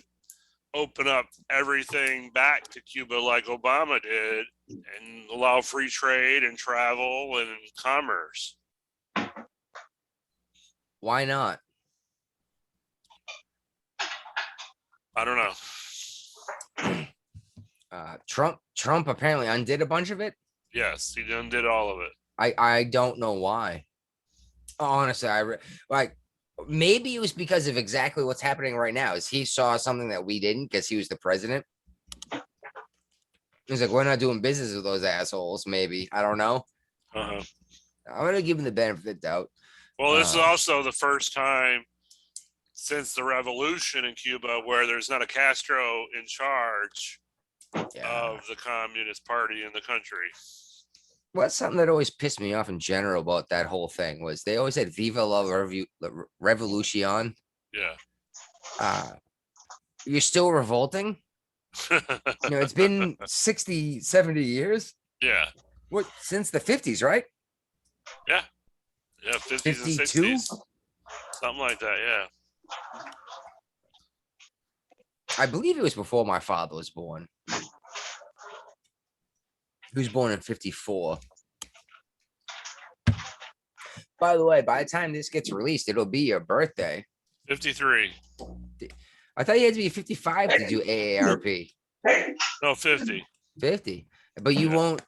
open up everything back to Cuba like Obama did and allow free trade and travel and commerce. Why not? I don't know. Trump apparently undid a bunch of it. Yes, he undid all of it. I don't know why. Honestly, maybe it was because of exactly what's happening right now. Is he saw something that we didn't because he was the president? He's like, we're not doing business with those assholes. Maybe, I don't know. Uh-huh. I'm gonna give him the benefit of the doubt. Well, this is also the first time since the revolution in Cuba where there's not a Castro in charge of the Communist Party in the country. Well, that's something that always pissed me off in general about that whole thing was they always said Viva la Revolution. Yeah. You're still revolting? It's been 60, 70 years. Yeah. What, since the 50s, right? Yeah. Yeah, 50s 52? And 60s. Something like that, yeah. I believe it was before my father was born. He was born in 54. By the way, by the time this gets released, it'll be your birthday. 53. I thought you had to be 55 to do AARP. No, 50. 50. But you won't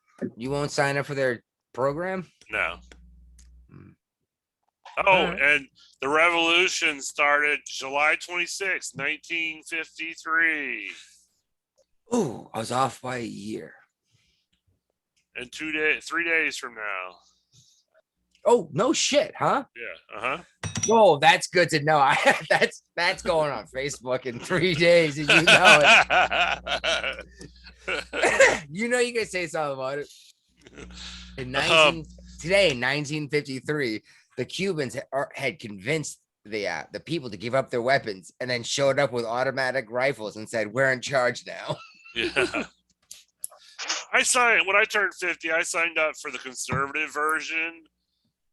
sign up for their program? No. Oh, and the revolution started July 26, 1953. Oh, I was off by a year. And 3 days from now. Oh, no shit, huh? Yeah. Uh-huh. Oh, that's good to know. That's going on Facebook in 3 days, and you know it. You know you can say something about it. Today, in 1953, the Cubans had convinced the people to give up their weapons, and then showed up with automatic rifles and said, "We're in charge now." Yeah. when I turned 50, I signed up for the conservative version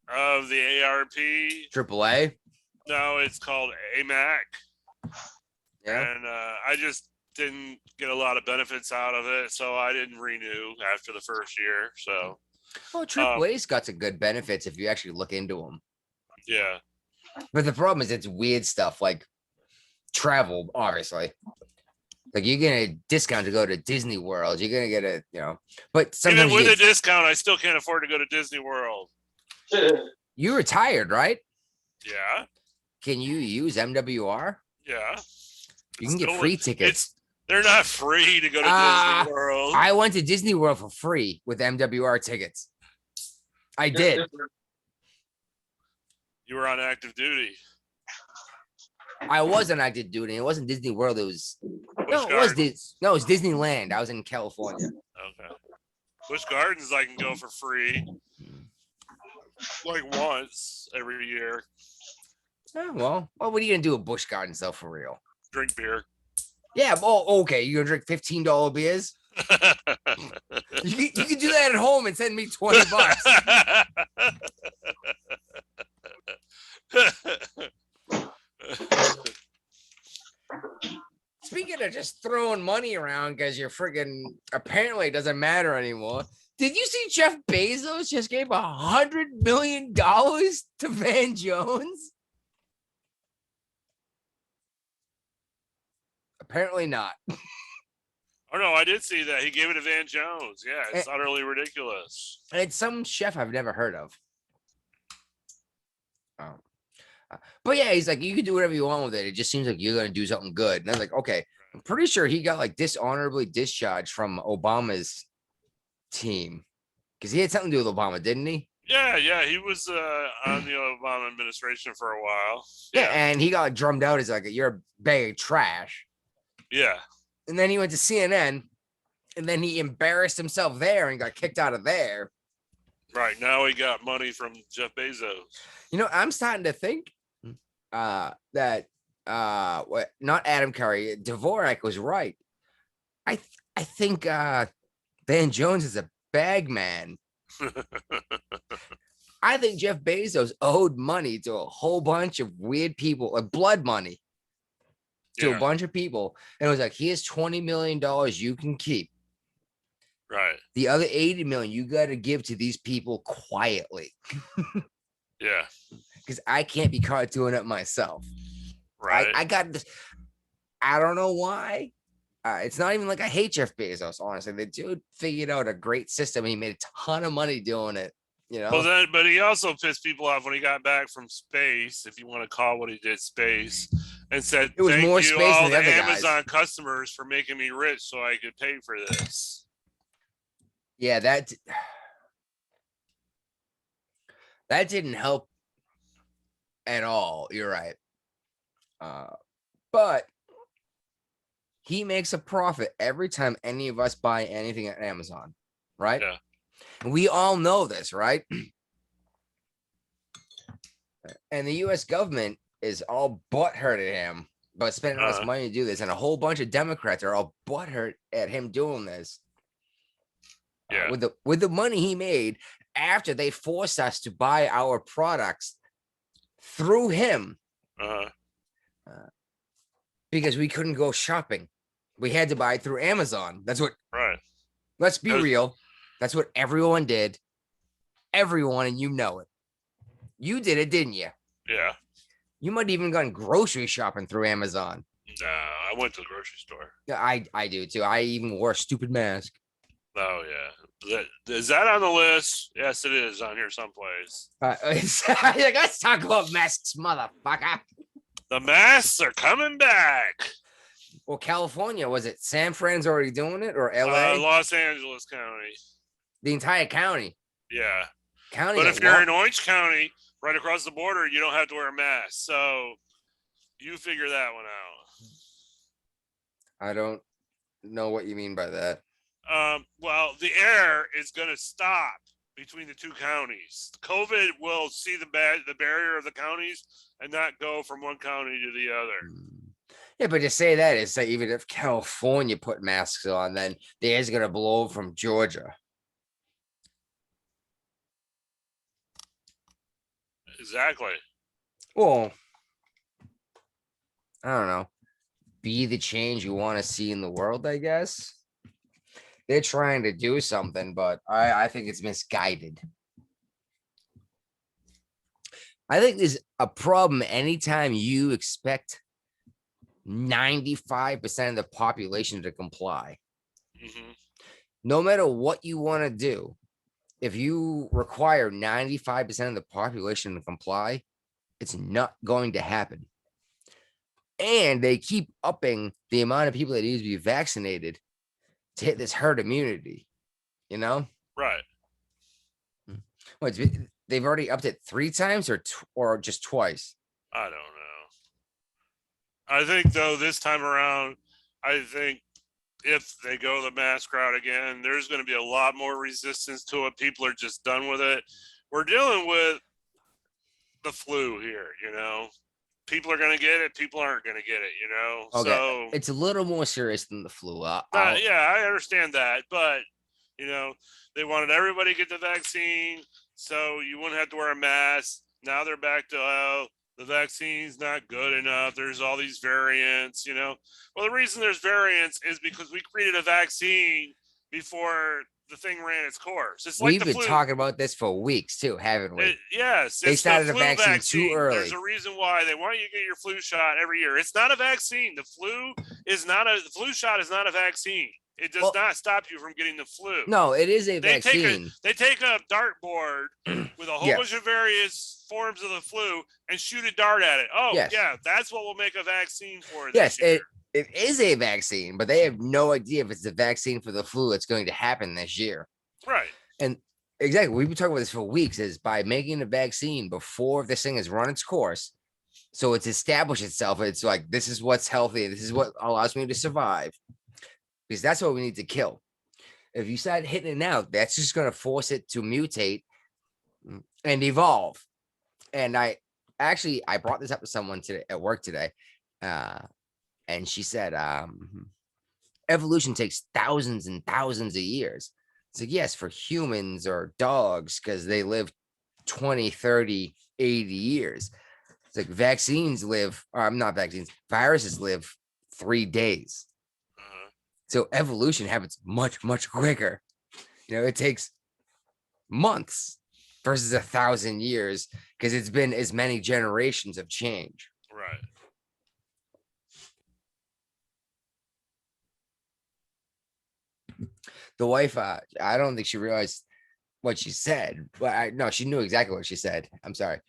of the ARP. AAA. No, it's called AMAC. Yeah. And I just didn't get a lot of benefits out of it, so I didn't renew after the first year. So, Well, AAA's got some good benefits if you actually look into them. yeah. But the problem is it's weird stuff like travel, obviously. Like you're gonna discount to go to Disney World. You're gonna get but sometimes Even with a discount, I still can't afford to go to Disney World. you're retired, right? Yeah. Can you use MWR? Yeah. You can get free tickets. They're not free to go to Disney World. I went to Disney World for free with MWR tickets. I did. You were on active duty. I was on active duty. It wasn't Disney World. It was Busch it was Disneyland. I was in California. Okay. Busch Gardens, I can go for free, like once every year. Oh, well, what are you gonna do at Busch Gardens though, for real? Drink beer. Yeah. Oh, okay. You gonna drink $15 beers? You can do that at home and send me $20. Speaking of just throwing money around because you're friggin' apparently it doesn't matter anymore. Did you see Jeff Bezos just gave $100 million to Van Jones? Apparently not. Oh no, I did see that. He gave it to Van Jones. Yeah, it's utterly ridiculous. And it's some chef I've never heard of. But yeah, he's like, you can do whatever you want with it. It just seems like you're gonna do something good. And I was like, okay, I'm pretty sure he got like dishonorably discharged from Obama's team because he had something to do with Obama, didn't he? Yeah, he was on the Obama administration for a while. Yeah, and he got drummed out as like, you're a bag of trash. Yeah. And then he went to CNN, and then he embarrassed himself there and got kicked out of there. Right, now he got money from Jeff Bezos. You know, I'm starting to think that not Adam Curry, Dvorak was right. I think Van Jones is a bag man. I think Jeff Bezos owed money to a whole bunch of weird people, like blood money to a bunch of people. And it was like, here's $20 million you can keep. Right. The other 80 million you got to give to these people quietly. Yeah. Because I can't be caught doing it myself. Right. I got this. I don't know why. It's not even like I hate Jeff Bezos, honestly. The dude figured out a great system. He made a ton of money doing it. You know? Well, but he also pissed people off when he got back from space, if you want to call what he did space, and said, it was thank more you space all than the the other Amazon guys. customers for making me rich so I could pay for this. Yeah, that didn't help at all. You're right. But he makes a profit every time any of us buy anything at Amazon, right? Yeah. And we all know this, right? And the US government is all butthurt at him, but spending all this money to do this. And a whole bunch of Democrats are all butthurt at him doing this. Yeah. With the money he made after they forced us to buy our products through him. Because we couldn't go shopping. We had to buy it through Amazon. That's what, right. Let's be real. That's what everyone did. Everyone, and you know it. You did it, didn't you? Yeah. You might have even gone grocery shopping through Amazon. No, I went to the grocery store. Yeah, I do too. I even wore a stupid mask. Oh, yeah. Is that on the list? Yes, it is on here someplace. Let's talk about masks, motherfucker. The masks are coming back. Well, California, was it San Fran's already doing it, or LA? Los Angeles County. The entire county. Yeah. County. But if you're in Orange County, right across the border, you don't have to wear a mask. So you figure that one out. I don't know what you mean by that. Well, the air is going to stop between the two counties. COVID will see the barrier of the counties and not go from one county to the other. Yeah, but to say that is like even if California put masks on, then the air's gonna blow from Georgia. Exactly. Well, I don't know. Be the change you want to see in the world, I guess. They're trying to do something, but I think it's misguided. I think there's a problem anytime you expect 95% of the population to comply. Hmm. No matter what you want to do, if you require 95% of the population to comply, it's not going to happen. And they keep upping the amount of people that need to be vaccinated to hit this herd immunity, you know? Right. They've already upped it 3 times or just twice. I don't know. I think though this time around, I think if they go the mask route again, there's going to be a lot more resistance to it. People are just done with it. We're dealing with the flu here, you know. People are going to get it. People aren't going to get it, you know. Okay, So, it's a little more serious than the flu. yeah, I understand that, but you know, they wanted everybody to get the vaccine, so you wouldn't have to wear a mask. Now they're back to the vaccine's not good enough. There's all these variants, you know. Well, the reason there's variants is because we created a vaccine before the thing ran its course. It's like We've the been flu. talking about this for weeks too, haven't we? Yes, They it's started the a flu vaccine too early. There's a reason why they want you to get your flu shot every year. It's not a vaccine. The flu shot is not a vaccine. It does not stop you from getting the flu. No, it is a vaccine. They take a dartboard with a whole Yes. bunch of various forms of the flu and shoot a dart at it. Oh, Yes. yeah, that's what we'll make a vaccine for. Yes, this year. it is a vaccine, but they have no idea if it's a vaccine for the flu that's going to happen this year. Right. And exactly, we've been talking about this for weeks, is by making a vaccine before this thing has run its course. So it's established itself. It's like, this is what's healthy. This is what allows me to survive. Because that's what we need to kill. If you start hitting it now, that's just going to force it to mutate and evolve. And I brought this up to someone today at work today. And she said, evolution takes thousands and thousands of years. It's like, yes, for humans or dogs, because they live 20, 30, 80 years. It's like viruses live 3 days. Uh-huh. So evolution happens much, much quicker. You know, it takes months versus 1,000 years because it's been as many generations of change. Right. The wife, I don't think she realized what she said, but no, she knew exactly what she said. I'm sorry.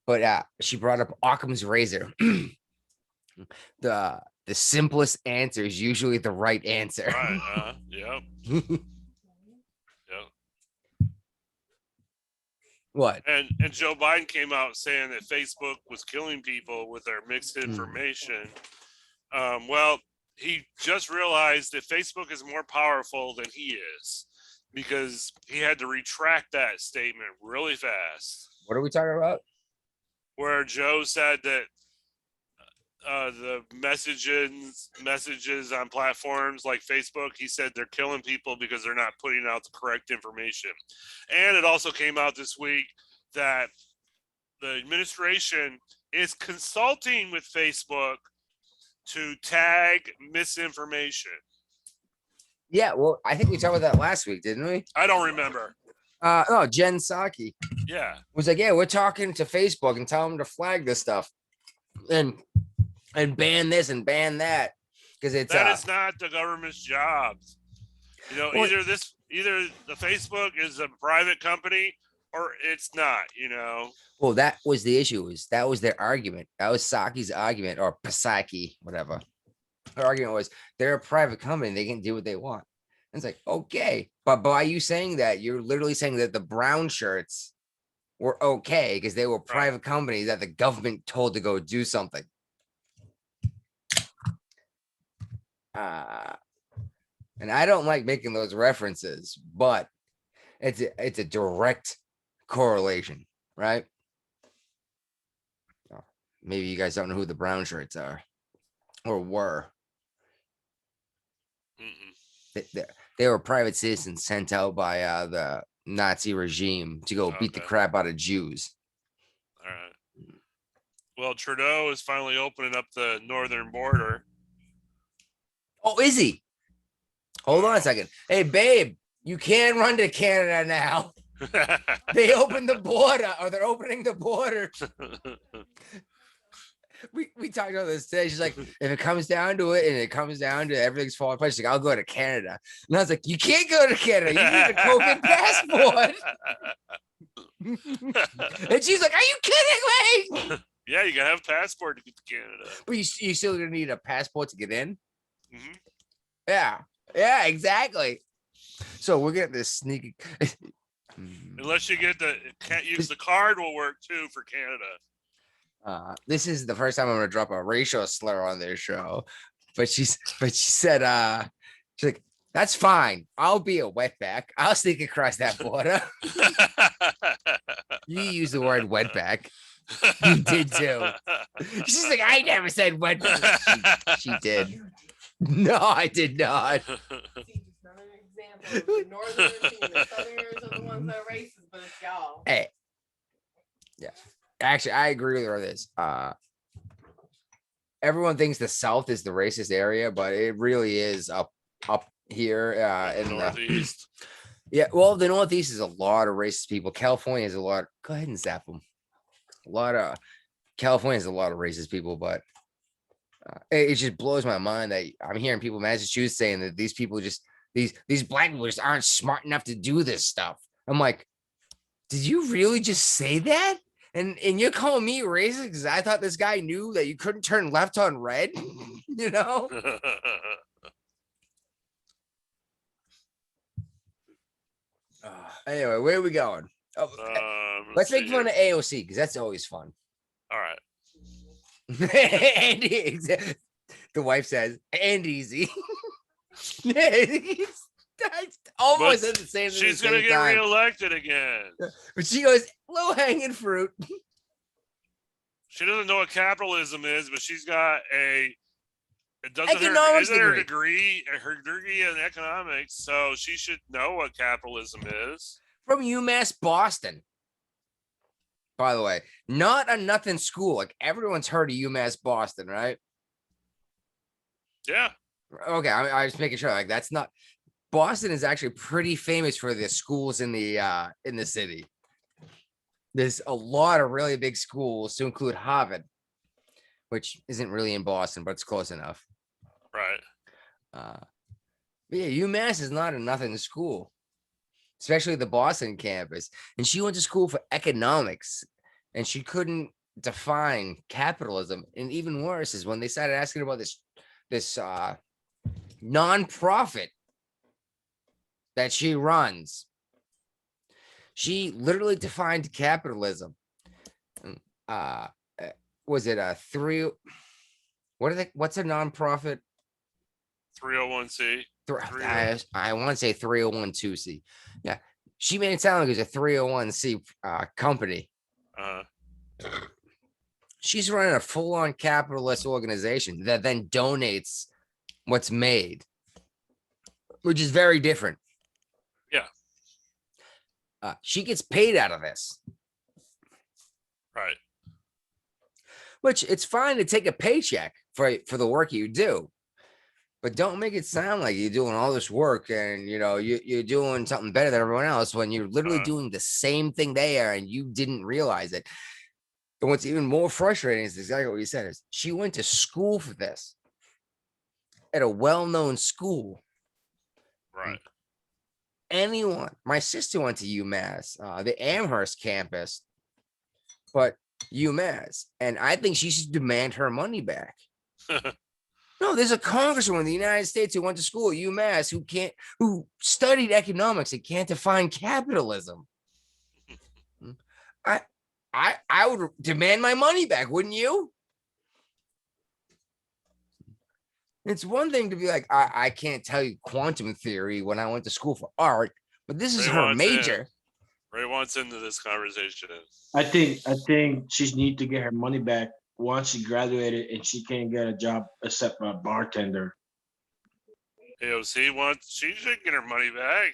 But she brought up Occam's razor. The simplest answer is usually the right answer. Right. Yep. Yep. What? And Joe Biden came out saying that Facebook was killing people with their mixed information. Well, he just realized that Facebook is more powerful than he is, because he had to retract that statement really fast. What are we talking about? Where Joe said that the messages on platforms like Facebook, he said they're killing people because they're not putting out the correct information. And it also came out this week that the administration is consulting with Facebook to tag misinformation. Yeah, well, I think we talked about that last week, didn't we? I don't remember. No, Jen Psaki Yeah. was like, yeah, we're talking to Facebook and tell them to flag this stuff and ban this and ban that, because it's that is not the government's job. You know, well, either the Facebook is a private company or it's not, you know. Well, that was the issue. That was their argument. That was Saki's argument, or Psaki, whatever. Her argument was they're a private company. They can do what they want. And it's like, okay. But by you saying that, you're literally saying that the brown shirts were okay because they were private companies that the government told to go do something. And I don't like making those references, but it's a direct correlation, right? Maybe you guys don't know who the brown shirts are. or were. Mm-mm. They were private citizens sent out by the Nazi regime to go beat the Okay. crap out of Jews. All right. Well, Trudeau is finally opening up the northern border. Oh, is he? Hold on a second. Hey, babe, you can run to Canada now. They opened the border, or they're opening the border. We talked about this today. She's like, if it comes down to it and it comes down to everything's falling apart, she's like, I'll go to Canada. And I was like, you can't go to Canada. You need a COVID passport. And she's like, are you kidding me? Yeah, you gotta have a passport to get to Canada. But you still gonna need a passport to get in. Mm-hmm. Yeah, exactly. So we're getting this sneaky. Unless you can't use the card, will work too for Canada. This is the first time I'm gonna drop a racial slur on this show, but she said, she's like, that's fine. I'll be a wetback. I'll sneak across that border. You use the word wetback. You did too. She's like, I never said wetback. She did. No, I did not. See, just another example. The northerners and the southerners are the ones that are racist, but it's y'all. Hey, yeah. Actually, I agree with her on this. Everyone thinks the South is the racist area, but it really is up here in the Northeast. Yeah, well, the Northeast is a lot of racist people. California is a lot. Go ahead and zap them. California has a lot of racist people, but it just blows my mind that I'm hearing people in Massachusetts saying that these people these black people just aren't smart enough to do this stuff. I'm like, did you really just say that? And you're calling me racist because I thought this guy knew that you couldn't turn left on red, you know? Anyway, where are we going? Let's make fun of AOC because that's always fun. All right. Andy, the wife says, and easy. Almost But at the same. She's gonna get reelected again. But she goes low hanging fruit. She doesn't know what capitalism is, but she's got a. It doesn't Economics her degree in economics, so she should know what capitalism is. From UMass Boston. By the way, not a nothing school. Like everyone's heard of UMass Boston, right? Yeah. Okay, I was making sure. Like that's not. Boston is actually pretty famous for the schools in the city. There's a lot of really big schools to include Harvard, which isn't really in Boston, but it's close enough. Right. But yeah, UMass is not a nothing school, especially the Boston campus. And she went to school for economics, and she couldn't define capitalism. And even worse is when they started asking about this nonprofit that she runs. She literally defined capitalism. Was it a three? What's a nonprofit? 301c. I want to say 301(c). Yeah, she made it sound like it was a 301c company. She's running a full-on capitalist organization that then donates what's made, which is very different. Yeah. She gets paid out of this. Right. Which it's fine to take a paycheck for the work you do, but don't make it sound like you're doing all this work and you're doing something better than everyone else when you're literally doing the same thing they are and you didn't realize it. And what's even more frustrating is exactly what you said is she went to school for this at a well-known school. Right. My sister went to UMass, the Amherst campus, but UMass, and I think she should demand her money back. No, there's a congresswoman in the United States who went to school at UMass who studied economics and can't define capitalism. I would demand my money back, wouldn't you? It's one thing to be like, I can't tell you quantum theory when I went to school for art, but this is her major. Ray wants into this conversation. I think she needs to get her money back once she graduated and she can't get a job except a bartender. AOC she should get her money back.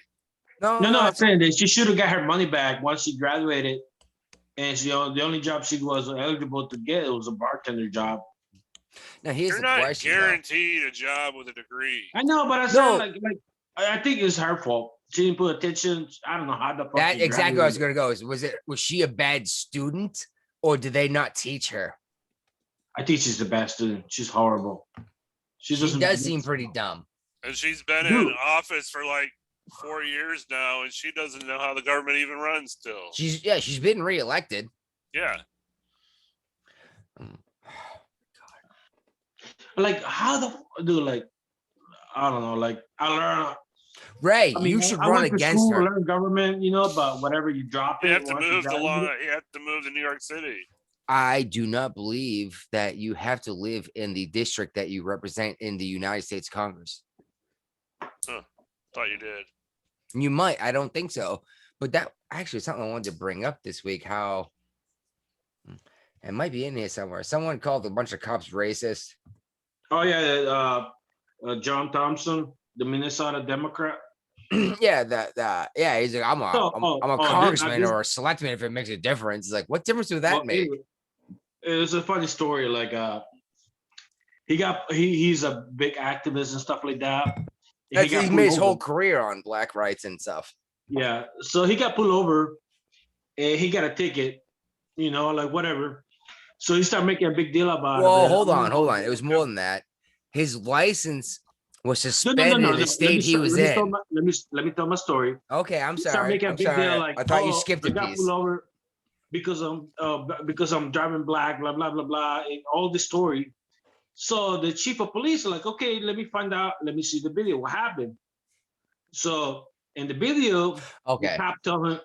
No, No, no, I'm saying that she should have got her money back once she graduated, and the only job she was eligible to get was a bartender job. now here's You're the not question. Though. guaranteed a job with a degree. I know, but I said No. like I think it's her fault. She didn't put attention. I don't know how the fuck. That she exactly what I was graduated. gonna go. Was she a bad student, or did they not teach her? I think she's the bad student. She's horrible. She does seem pretty dumb. And she's been Dude. in office for like 4 years now, and she doesn't know how the government even runs still. She's been reelected. Yeah. Like how the dude like I don't know. Like I learned. Ray, I mean, you should I run went to against school, her. learn government, but whatever you drop You it. have to once move to graduate- You have to move to New York City. I do not believe that you have to live in the district that you represent in the United States Congress. Thought you did. You might. I don't think so. But that actually is something I wanted to bring up this week. How it might be in here somewhere. Someone called a bunch of cops racist. Oh yeah, John Thompson, the Minnesota Democrat. Yeah, yeah. He's like, I'm a congressman or a selectman if it makes a difference. It's like, what difference would that make? It was a funny story. Like he's a big activist and stuff like that. He's made his whole career on black rights and stuff. Yeah, so he got pulled over, and he got a ticket. Like whatever. So he started making a big deal about it. Well, hold on. It was more than that. His license was suspended in the state he was in. Let me tell my story. Okay, I'm Start sorry. making a I'm big sorry. deal, like, I thought you skipped a I got piece. pulled over because I'm driving black, blah blah blah blah, and all the story. So the chief of police are like, okay, let me find out. Let me see the video. What happened? So in the video, Okay. the cop tell him,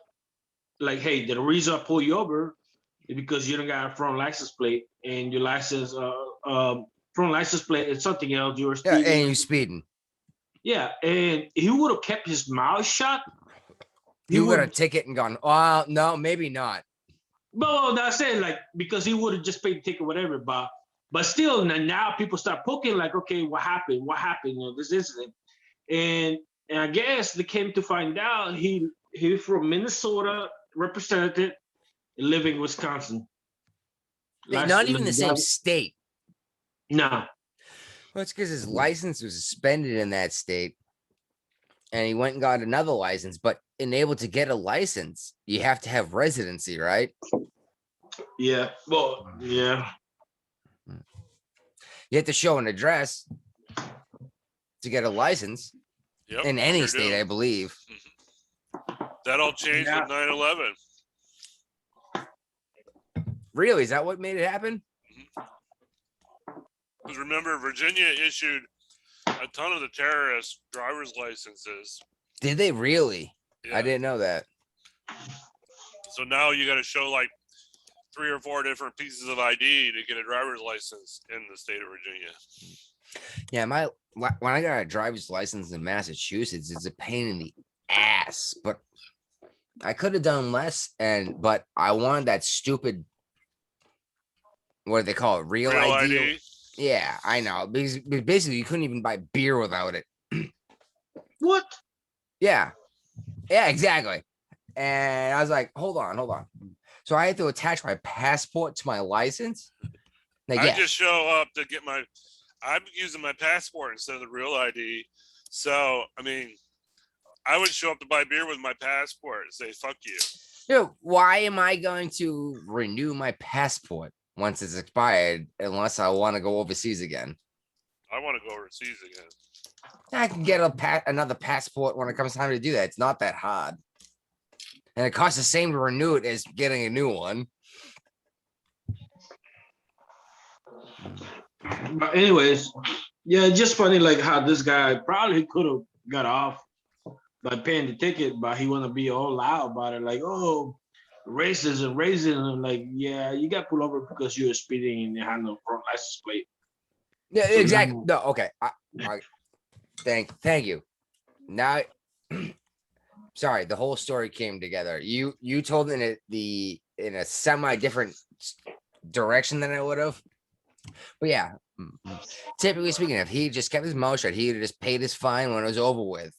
like, hey, the reason I pull you over is because you don't got a front license plate, and your license, front license plate is something else. You were Yeah, speeding. and you speeding. Yeah, and he would have kept his mouth shut. He would have ticket and gone, oh, no, maybe not. Well, that's it. Like, because he would have just paid the ticket, whatever. But still, now people start poking, like, okay, what happened? What happened? This incident, and I guess they came to find out he from Minnesota, representative, living in Wisconsin. Not even the same state. No. Well, it's because his license was suspended in that state, and he went and got another license. But able to get a license, you have to have residency, right? Yeah. Well, yeah. You have to show an address to get a license Yep, in any sure state, do. I believe. That all changed Yeah. with 9/11. Really? Is that what made it happen? Because remember, Virginia issued a ton of the terrorists driver's licenses. Did they really? Yeah. I didn't know that. So now you got to show like 3 or 4 different pieces of ID to get a driver's license in the state of Virginia. Yeah, when I got a driver's license in Massachusetts, it's a pain in the ass. But I could have done less, but I wanted that stupid, what do they call it? Real ID. Yeah, I know. Because basically you couldn't even buy beer without it. What? Yeah. Yeah, exactly. And I was like, hold on. So I had to attach my passport to my license. Like, I yeah. just show up to get I'm using my passport instead of the real ID. So, I mean, I would show up to buy beer with my passport and say, fuck you. Dude, why am I going to renew my passport once it's expired unless I want to go overseas again? I want to go overseas again. I can get another passport when it comes time to do that. It's not that hard. And it costs the same to renew it as getting a new one. But anyways, yeah, it's just funny like how this guy probably could have got off by paying the ticket, but he want to be all loud about it, like, oh, racism. Like, yeah, you got pulled over because you were speeding and you had no front license plate. Yeah, So exactly. now- No, okay. Thank you. Now, sorry, the whole story came together. You told in a semi different direction than I would have. But yeah, typically speaking, if he just kept his mouth shut, he'd have just paid his fine when it was over with.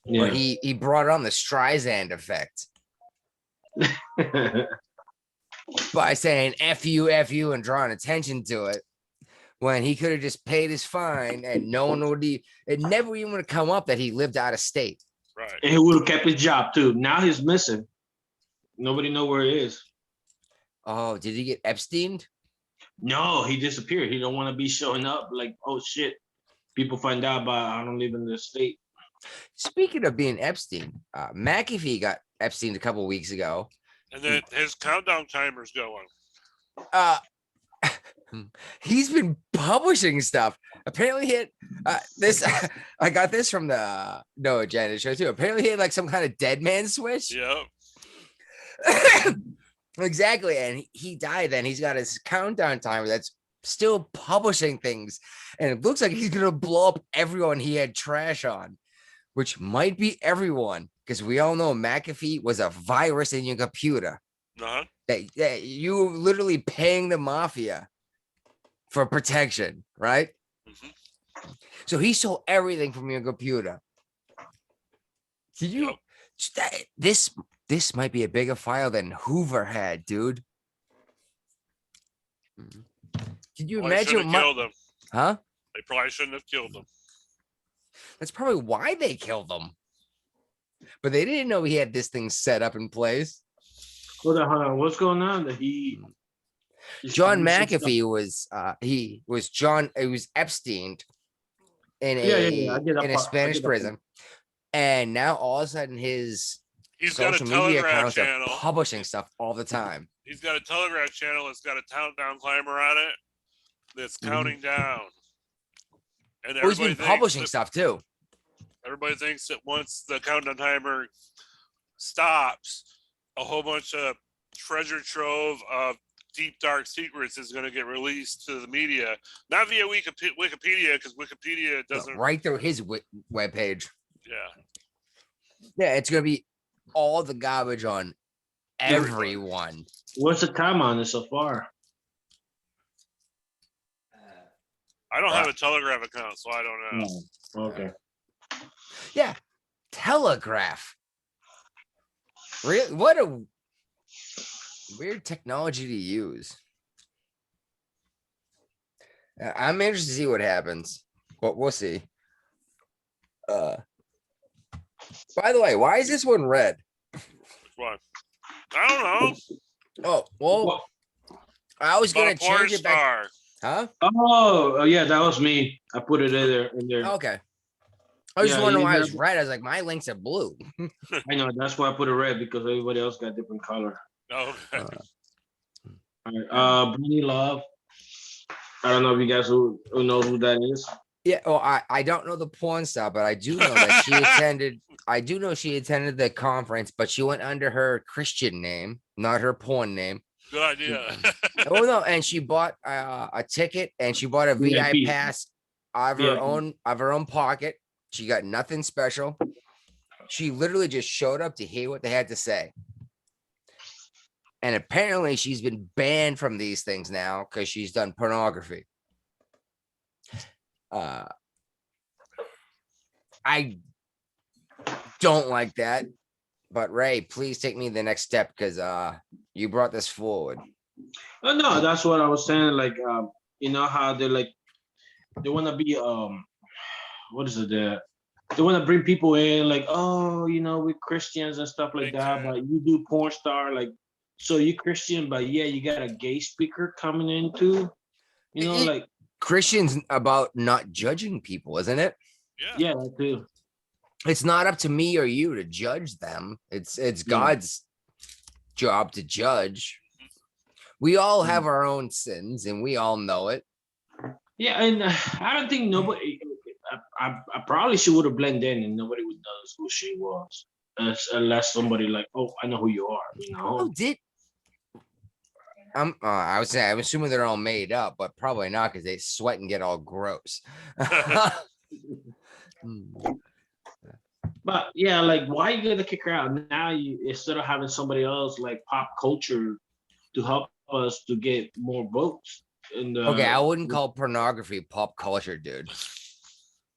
But he brought on the Streisand effect by saying F you, and drawing attention to it, when he could have just paid his fine and no one would it never even would have come up that he lived out of state. Right. And he would have kept his job too. Now he's missing. Nobody know where he is. Oh, did he get Epsteined? No, he disappeared. He don't want to be showing up like, oh shit. People find out about I don't live in the state. Speaking of being Epstein, McAfee got Epstein a couple of weeks ago. And then his countdown timer's going. He's been publishing stuff. Apparently, he had this. I got this from the No Agenda show too. Apparently, he had like some kind of dead man switch. Yep. Exactly, and he died. Then he's got his countdown timer that's still publishing things, and it looks like he's gonna blow up everyone he had trash on, which might be everyone, because we all know McAfee was a virus in your computer. Uh-huh. That you were literally paying the mafia for protection, right? Mm-hmm. So he stole everything from your computer. Can you? This might be a bigger file than Hoover had, dude. Can you imagine? Killed him. Huh? They probably shouldn't have killed him. That's probably why they killed him. But they didn't know he had this thing set up in place. Hold on. What's going on? John McAfee was Epstein in a Spanish prison, and now all of a sudden his social media accounts are publishing stuff all the time. He's got a Telegraph channel that's got a countdown timer on it that's counting down. And he's been publishing stuff too. Everybody thinks that once the countdown timer stops, a whole bunch of treasure trove of deep dark secrets is going to get released to the media, not via Wikipedia, because Wikipedia doesn't. Right through his webpage. Yeah, it's going to be all the garbage on everyone. What's the time on it so far? I don't have a Telegraph account, so I don't know. Okay. Yeah, Telegraph. Really? What a weird technology to use. I'm interested to see what happens, but we'll see. By the way, why is this one red? Which one? I don't know. Oh, well, I was going to change it back. Huh? Oh, yeah, that was me. I put it in there. Okay. I was just wondering why it was red. I was like, my links are blue. I know, that's why I put it red, because everybody else got different color. Okay. All right. Brittany Love. I don't know if you guys who know who that is. Yeah, I don't know the porn star, but I do know that she attended. I do know she attended the conference, but she went under her Christian name, not her porn name. Good idea. Oh no, and she bought a ticket, and she bought a VIP pass out of her own pocket. She got nothing special. She literally just showed up to hear what they had to say. And apparently she's been banned from these things now because she's done pornography. I don't like that. But Ray, please take me the next step, because you brought this forward. Oh no, that's what I was saying. Like, you know how they want to be what is it? They want to bring people in, like, oh, you know, we're Christians and stuff like that. But you do porn star, like, so you Christian, but yeah, you got a gay speaker coming in too. You know, like Christians about not judging people, isn't it? Yeah, that too. It's not up to me or you to judge them. It's God's job to judge. We all have our own sins, and we all know it. Yeah, and I don't think nobody. I probably she would have blended in, and nobody would know who she was, unless somebody like, oh, I know who you are. You know? I would say I'm assuming they're all made up, but probably not, because they sweat and get all gross. But yeah, like, why you gonna kick her out now? You, instead of having somebody else like pop culture to help us to get more votes. Okay, I wouldn't call pornography pop culture, dude.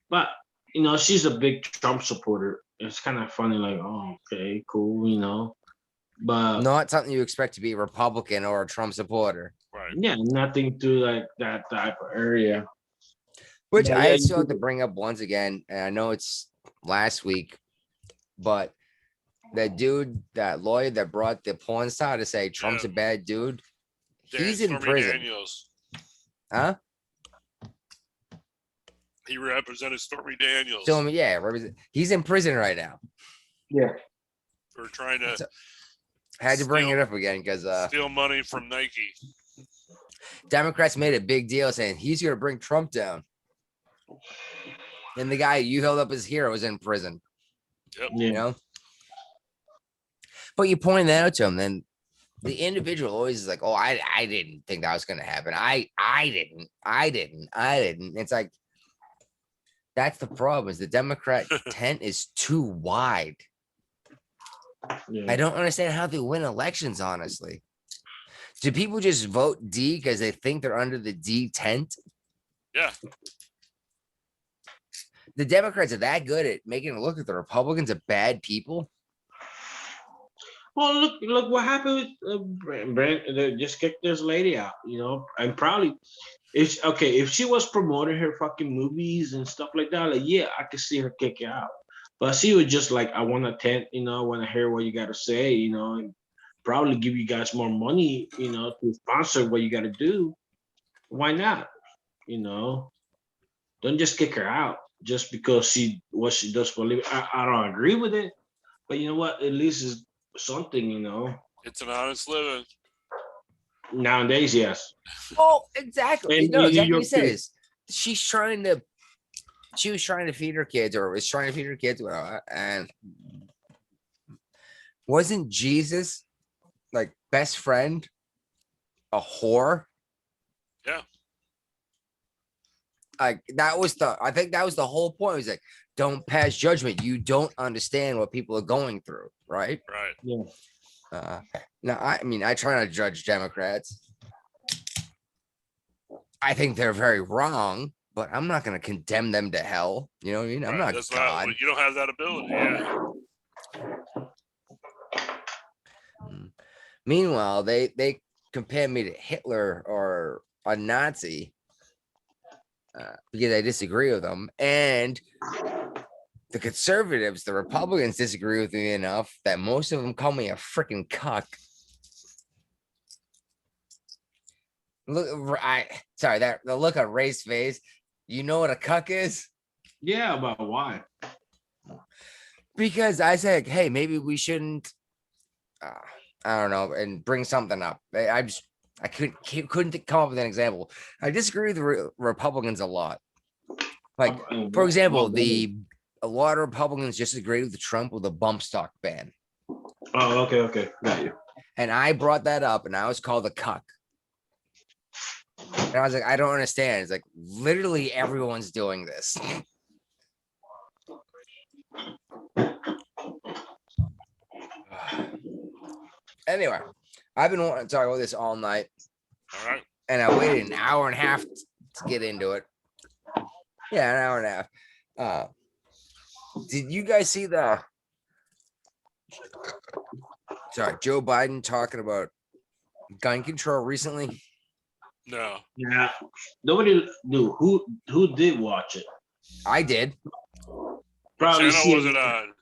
But you know, she's a big Trump supporter. It's kind of funny, like, oh, okay, cool, you know. But Not something you expect to be a Republican or a Trump supporter. Right. yeah, nothing to like that type of area. Which But I yeah, still have to bring up once again, and I know it's last week, but that dude, that lawyer that brought the porn star to say Trump's a bad dude, he's in Stormy prison. Daniels. Huh? He represented Stormy Daniels So, yeah, he's in prison right now. yeah. for trying to Had to bring it up again because steal money from Nike. Democrats made a big deal saying he's going to bring Trump down. And the guy you held up as hero is in prison. Yep. Yeah. You know? But you point that out to him, then the individual always is like, oh, I didn't think that was going to happen. I didn't. It's like, that's the problem, is the Democrat tent is too wide. Yeah. I don't understand how they win elections, honestly. Do people just vote D because they think they're under the D tent? Yeah. The Democrats are that good at making it look like the Republicans are bad people. Well, look what happened with Brent. They just kicked this lady out, you know, and probably if she was promoting her fucking movies and stuff like that, like yeah, I could see her kick it out. But she was just like, I want to tent, you know, I want to hear what you got to say, you know, and probably give you guys more money, you know, to sponsor what you got to do. Why not? You know, don't just kick her out just because what she does for a living. I don't agree with it, but you know what? At least it's something, you know. It's an honest living. Nowadays, yes. Oh, exactly. And No, New exactly what York you said too. is she was trying to feed her kids, or was trying to feed her kids, and wasn't Jesus like best friend a whore? Yeah. Like I think that was the whole point. It was like, don't pass judgment. You don't understand what people are going through, right? Right. Yeah. Now, I mean, I try not to judge Democrats. I think they're very wrong, but I'm not going to condemn them to hell. You know what I mean? I'm Right. not That's God. not, you don't have that ability. Yeah. Meanwhile, they compare me to Hitler or a Nazi because I disagree with them, and the conservatives, the Republicans, disagree with me enough that most of them call me a freaking cuck. Look, the look on Ray's face. You know what a cuck is? Yeah, but why? Because I said, hey, maybe we shouldn't. I don't know, and bring something up. I couldn't come up with an example. I disagree with the Republicans a lot. Like, for example, a lot of Republicans disagree with Trump with the bump stock ban. Oh, okay, got you. And I brought that up, and I was called a cuck. And I was like, I don't understand. It's like literally everyone's doing this. Anyway, I've been wanting to talk about this all night. All right. And I waited an hour and a half to get into it. Yeah, an hour and a half. Did you guys see Joe Biden talking about gun control recently? No. Yeah, nobody knew who did watch it. I did. Probably What channel was CNN. it on?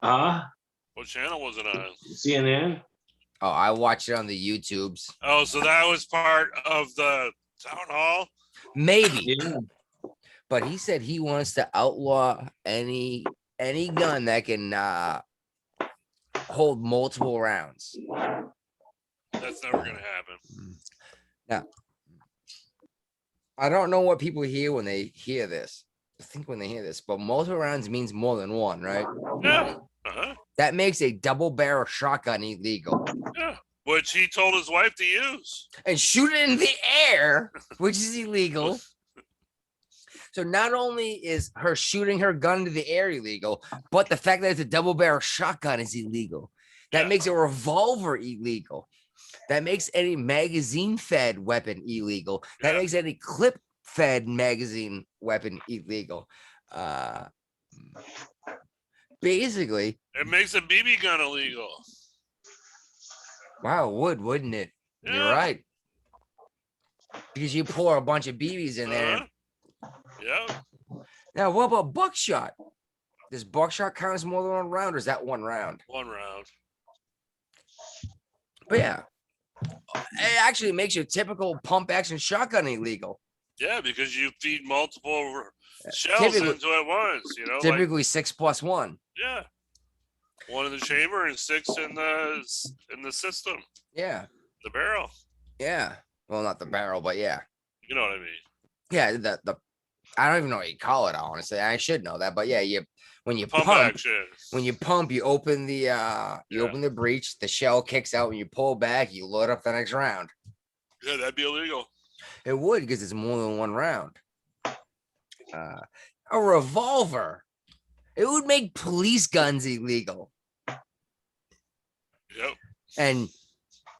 Huh? What channel was it on? CNN. Oh, I watched it on the YouTubes. Oh, so that was part of the town hall? Maybe. Yeah. But he said he wants to outlaw any gun that can hold multiple rounds. That's never gonna happen. Now, I don't know what people hear when they hear this. I think when they hear this, but multiple rounds means more than one, right? Yeah. Uh-huh. That makes a double barrel shotgun illegal. Yeah. Which he told his wife to use. And shoot it in the air, which is illegal. So not only is her shooting her gun into the air illegal, but the fact that it's a double barrel shotgun is illegal. That makes a revolver illegal. That makes any magazine-fed weapon illegal. That Yeah. makes any clip-fed magazine weapon illegal. Basically, It makes a BB gun illegal. wow, it would, wouldn't it? Yeah. You're right. Because you pour a bunch of BBs in there. Yeah. Now, what about buckshot? Does buckshot count as more than one round, or is that one round? One round. But yeah, it actually makes your typical pump action shotgun illegal. Yeah, because you feed multiple shells Typically- into it at once. You know, like Typically 6+1. yeah, one in the chamber and 6 in the system, Yeah, the barrel. yeah. Well, not the barrel, but yeah. You know what I mean? Yeah, the I don't even know what you call it, honestly. I should know that, but yeah, when you Pump pump, action. when you pump, you open the Yeah. open the breech, the shell kicks out, when you pull back, you load up the next round. Yeah, that'd be illegal. It would, because it's more than one round. A revolver. It would make police guns illegal. Yep. And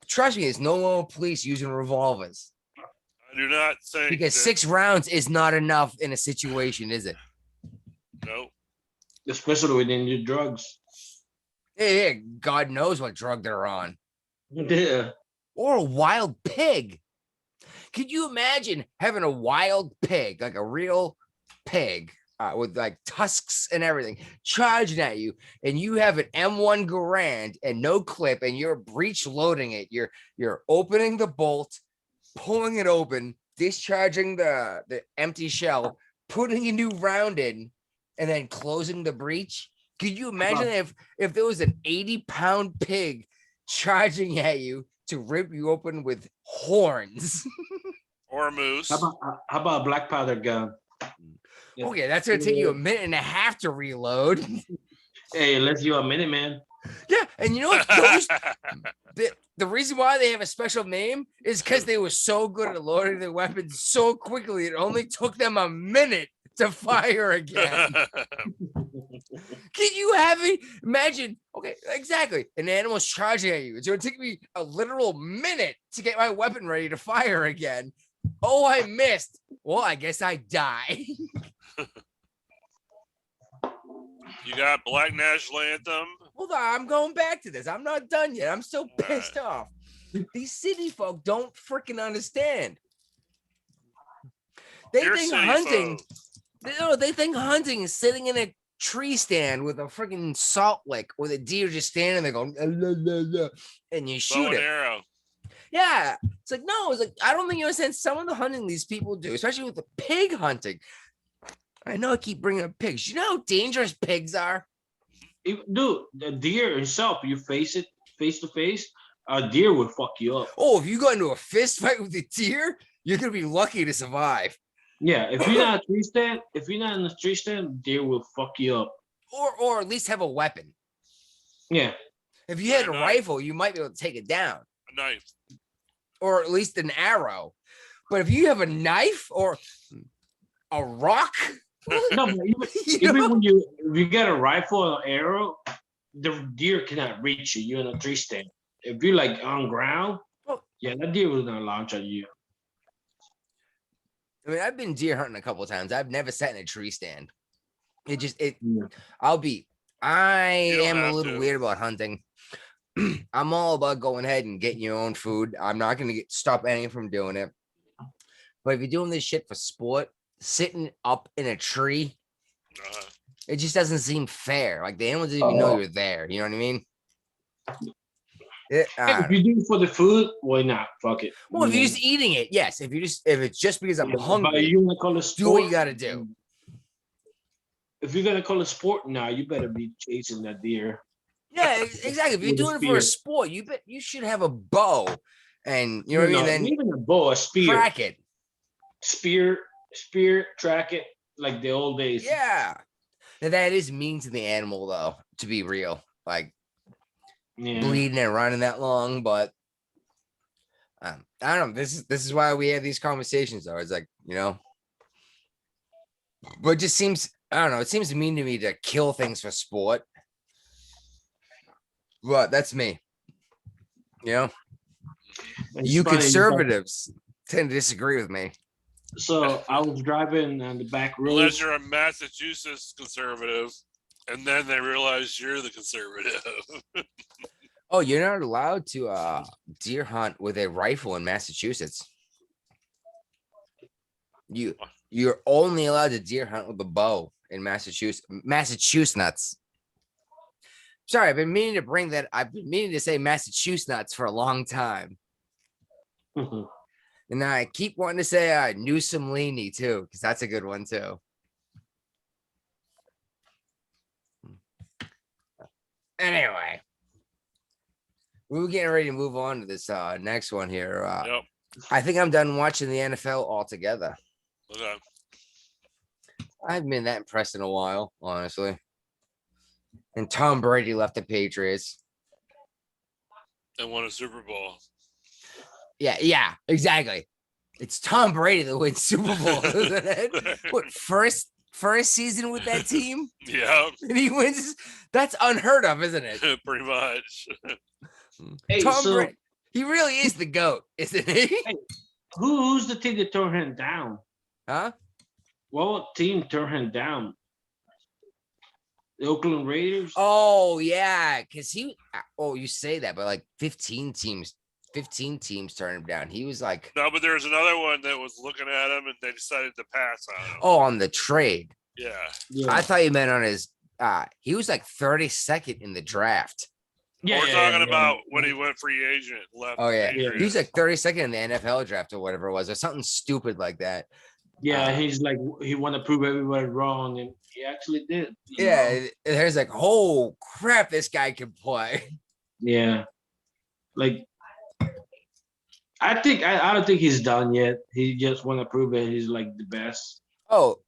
trust me, there's no more police using revolvers. I do not think Because that, 6 rounds is not enough in a situation, is it? no. Especially with new drugs. Yeah, God knows what drug they're on. Yeah. Or a wild pig. Could you imagine having a wild pig, like a real pig, with like tusks and everything, charging at you, and you have an M1 Garand and no clip, and you're breech loading it. You're opening the bolt, pulling it open, discharging the empty shell, putting a new round in, and then closing the breech. Could you imagine if there was an 80-pound pig charging at you to rip you open with horns? Or a moose. How about a black powder gun? Yeah. Okay, that's gonna take you a minute and a half to reload. Hey, let's do a minute, man. Yeah, and you know what? Those, the reason why they have a special name is because they were so good at loading their weapons so quickly, it only took them a minute to fire again. Can you have it? Imagine, okay, exactly. An animal's charging at you. It's gonna take me a literal minute to get my weapon ready to fire again. Oh, I missed. Well, I guess I die. You got Black National Anthem. Hold on, I'm going back to this. I'm not done yet. I'm still pissed off. These city folk don't freaking understand. They Your think city hunting. folk. They think hunting is sitting in a tree stand with a freaking salt lick, with a deer just standing there going, "La, la, la," and you Bow shoot and it. arrow. Yeah, it's like no, it's like I don't think you understand some of the hunting these people do, especially with the pig hunting. I know I keep bringing up pigs. You know how dangerous pigs are. Dude, the deer itself, you face it face to face, a deer would fuck you up. Oh, if you got into a fist fight with a deer, you're gonna be lucky to survive. Yeah, if you're not a tree stand, if you're not in a tree stand, deer will fuck you up. Or at least have a weapon. Yeah. If you had a Knife. rifle, you might be able to take it down, A knife. or at least an arrow. But if you have a knife or a rock, No, but you even know? when if you get a rifle or an arrow, the deer cannot reach you. You're in a tree stand. If you're like on ground, Well- yeah, that deer was gonna launch at you. I mean, I've been deer hunting a couple of times. I've never sat in a tree stand. It Yeah. I don't am a have little to. weird about hunting. I'm all about going ahead and getting your own food. I'm not going to stop anyone from doing it. But if you're doing this shit for sport, sitting up in a tree, it just doesn't seem fair. Like the animals didn't even know you're there. You know what I mean? Hey, if you do it for the food, why not? Fuck it. Well, if You you're know? just eating it, yes. If it's just because I'm But hungry, you wanna call it do what sport? you got to do. If you're gonna call it sport now, you better be chasing that deer. Yeah, exactly. If you're With a doing it for a spear. sport, you should have a bow, and you know what I mean. Then even a bow, a spear, track it. spear, track it like the old days. Yeah. Now that is mean to the animal, though. To be real, like Yeah. bleeding and running that long, but I don't know. This is why we have these conversations, though. It's like, you know, but it just seems, I don't know. It seems mean to me to kill things for sport. But that's me. You know, It's You funny, conservatives tend to disagree with me. So I was driving on the back road. Unless you're a Massachusetts conservative, and then they realize you're the conservative. Oh, you're not allowed to deer hunt with a rifle in Massachusetts. You're only allowed to deer hunt with a bow in Massachusetts. Sorry, I've been meaning to bring that. I've been meaning to say Massachusetts for a long time. And I keep wanting to say Newsom Leaney too, because that's a good one too. Anyway, we were getting ready to move on to this next one here. Yep. I think I'm done watching the NFL altogether. Okay. I haven't been that impressed in a while, honestly. And Tom Brady left the Patriots. And won a Super Bowl. Yeah, exactly. It's Tom Brady that wins Super Bowl, isn't it? What, first season with that team? Yeah. And he wins. That's unheard of, isn't it? Pretty much. Hey, Tom so Brady. He really is the GOAT, isn't he? who's the team that turned him down? Huh? What team turned him down? The Oakland Raiders? Oh, yeah. Because you say that, but like 15 teams turned him down. He was like, No, but there was another one that was looking at him and they decided to pass on him. oh, on the trade. Yeah. I thought you meant on his, he was like 32nd in the draft. Yeah, We're talking about when he went free agent, left. Oh, yeah. Patriots. He was like 32nd in the NFL draft or whatever it was, or something stupid like that. Yeah, he's like, he want to prove everybody wrong, and he actually did. Yeah, there's like, oh crap, this guy can play. Yeah. Like, I don't think he's done yet. He just want to prove that he's like the best. Oh,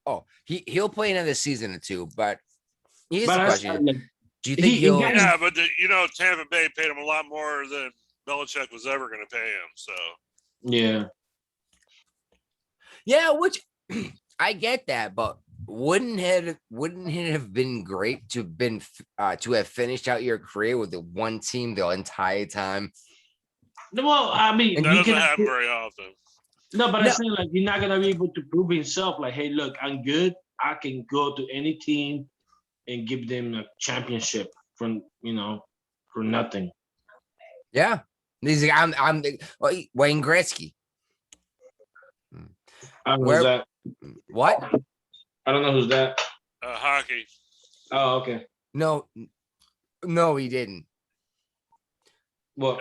he'll play another season or two, but here's the question. Like, Do you think he'll? Yeah, but Tampa Bay paid him a lot more than Belichick was ever going to pay him. So yeah. Yeah, which I get that, but wouldn't it have been great to have finished out your career with the one team the entire time? Well, I mean, that doesn't happen very often. No, but I'm saying like he's not gonna be able to prove himself. Like, hey, look, I'm good. I can go to any team and give them a championship for nothing. Yeah, I'm Wayne Gretzky. I don't know who's that. What? I don't know who's that. Hockey. Oh, okay. No, he didn't. Well,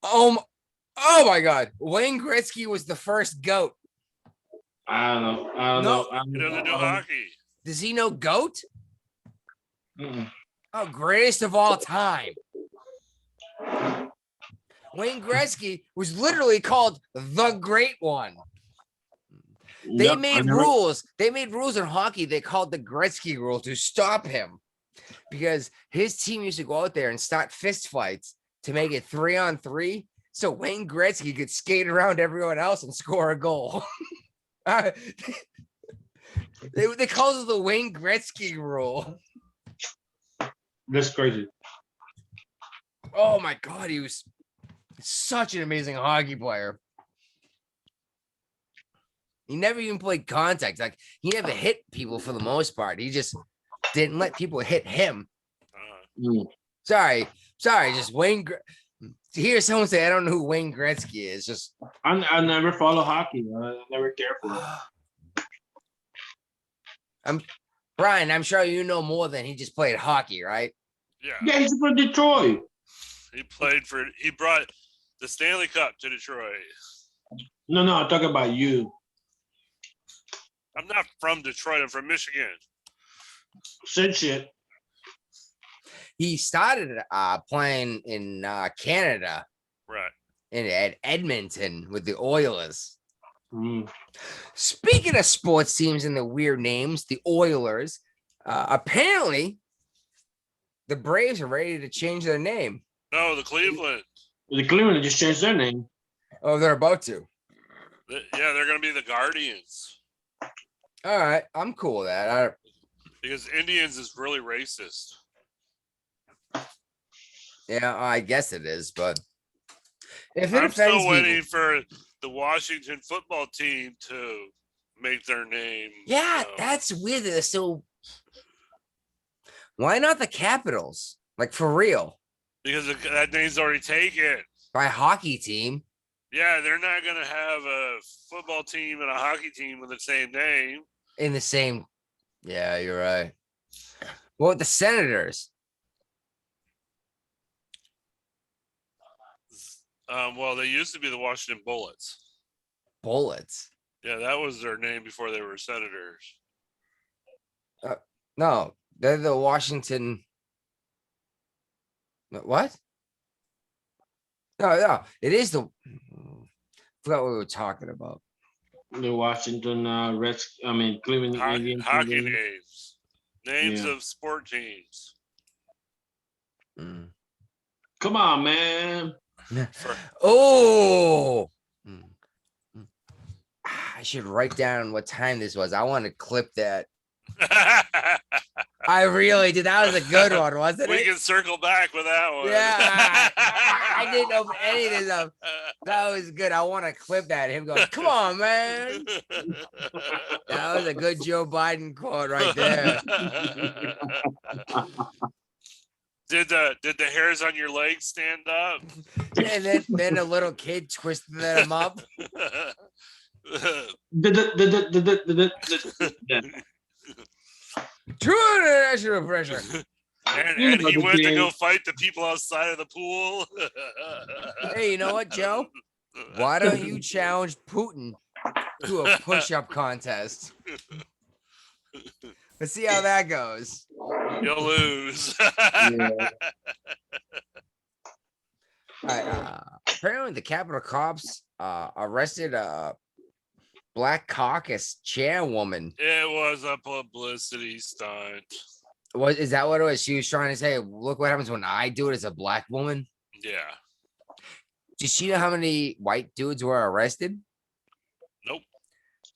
Oh my God, Wayne Gretzky was the first GOAT. I don't know. He doesn't do hockey. Does he know GOAT? Mm-mm. Oh, greatest of all time. Wayne Gretzky was literally called the Great One. They made rules. They made rules in hockey. They called the Gretzky rule to stop him because his team used to go out there and start fist fights to make it 3-on-3. So Wayne Gretzky could skate around everyone else and score a goal. They called it the Wayne Gretzky rule. That's crazy. Oh my God, he was such an amazing hockey player. He never even played contact. Like, he never hit people for the most part. He just didn't let people hit him. Sorry. Just Wayne. To hear someone say, I don't know who Wayne Gretzky is, just. I never follow hockey. I never care for it. Brian, I'm sure you know more than he just played hockey, right? Yeah. Yeah, he's from Detroit. He brought the Stanley Cup to Detroit. No, I'm talking about you. I'm not from Detroit. I'm from Michigan. Said shit. He started playing in Canada. Right. At Edmonton with the Oilers. Mm. Speaking of sports teams and the weird names, the Oilers, apparently the Braves are ready to change their name. No, the Cleveland. The Cleveland just changed their name. Oh, they're about to. Yeah, they're going to be the Guardians. All right, I'm cool with that. Because Indians is really racist. Yeah, I guess it is, but If it I'm offends still waiting people, for the Washington football team to make their name. yeah, that's weird. So why not the Capitals? Like for real, because that name's already taken. by hockey team Yeah, they're not going to have a football team and a hockey team with the same name. in the same. Yeah, you're right. Well, the Senators. Well, they used to be the Washington Bullets. Bullets. Yeah, that was their name before they were Senators. No, they're the Washington. What? No, it is the. Forgot what we were talking about. The Washington Reds. I mean, Cleveland Indians. Hockey names Yeah. of sport teams. Mm. Come on, man. Oh, I should write down what time this was. I want to clip that. I really did. That was a good one, wasn't We it? can circle back with that one. Yeah, I didn't know any of this stuff. That was good. I want to clip that. Him going, "Come on, man." That was a good Joe Biden quote right there. Did the hairs on your legs stand up? And then a little kid twisted them up. True international pressure. And he went to go fight the people outside of the pool. Hey, you know what, Joe? Why don't you challenge Putin to a push-up contest? Let's see how that goes. You'll lose. Apparently, the Capitol cops arrested a Black Caucus chairwoman. It was a publicity stunt. Is that what it was? She was trying to say, "Look what happens when I do it as a black woman." Yeah. Did she know how many white dudes were arrested? Nope.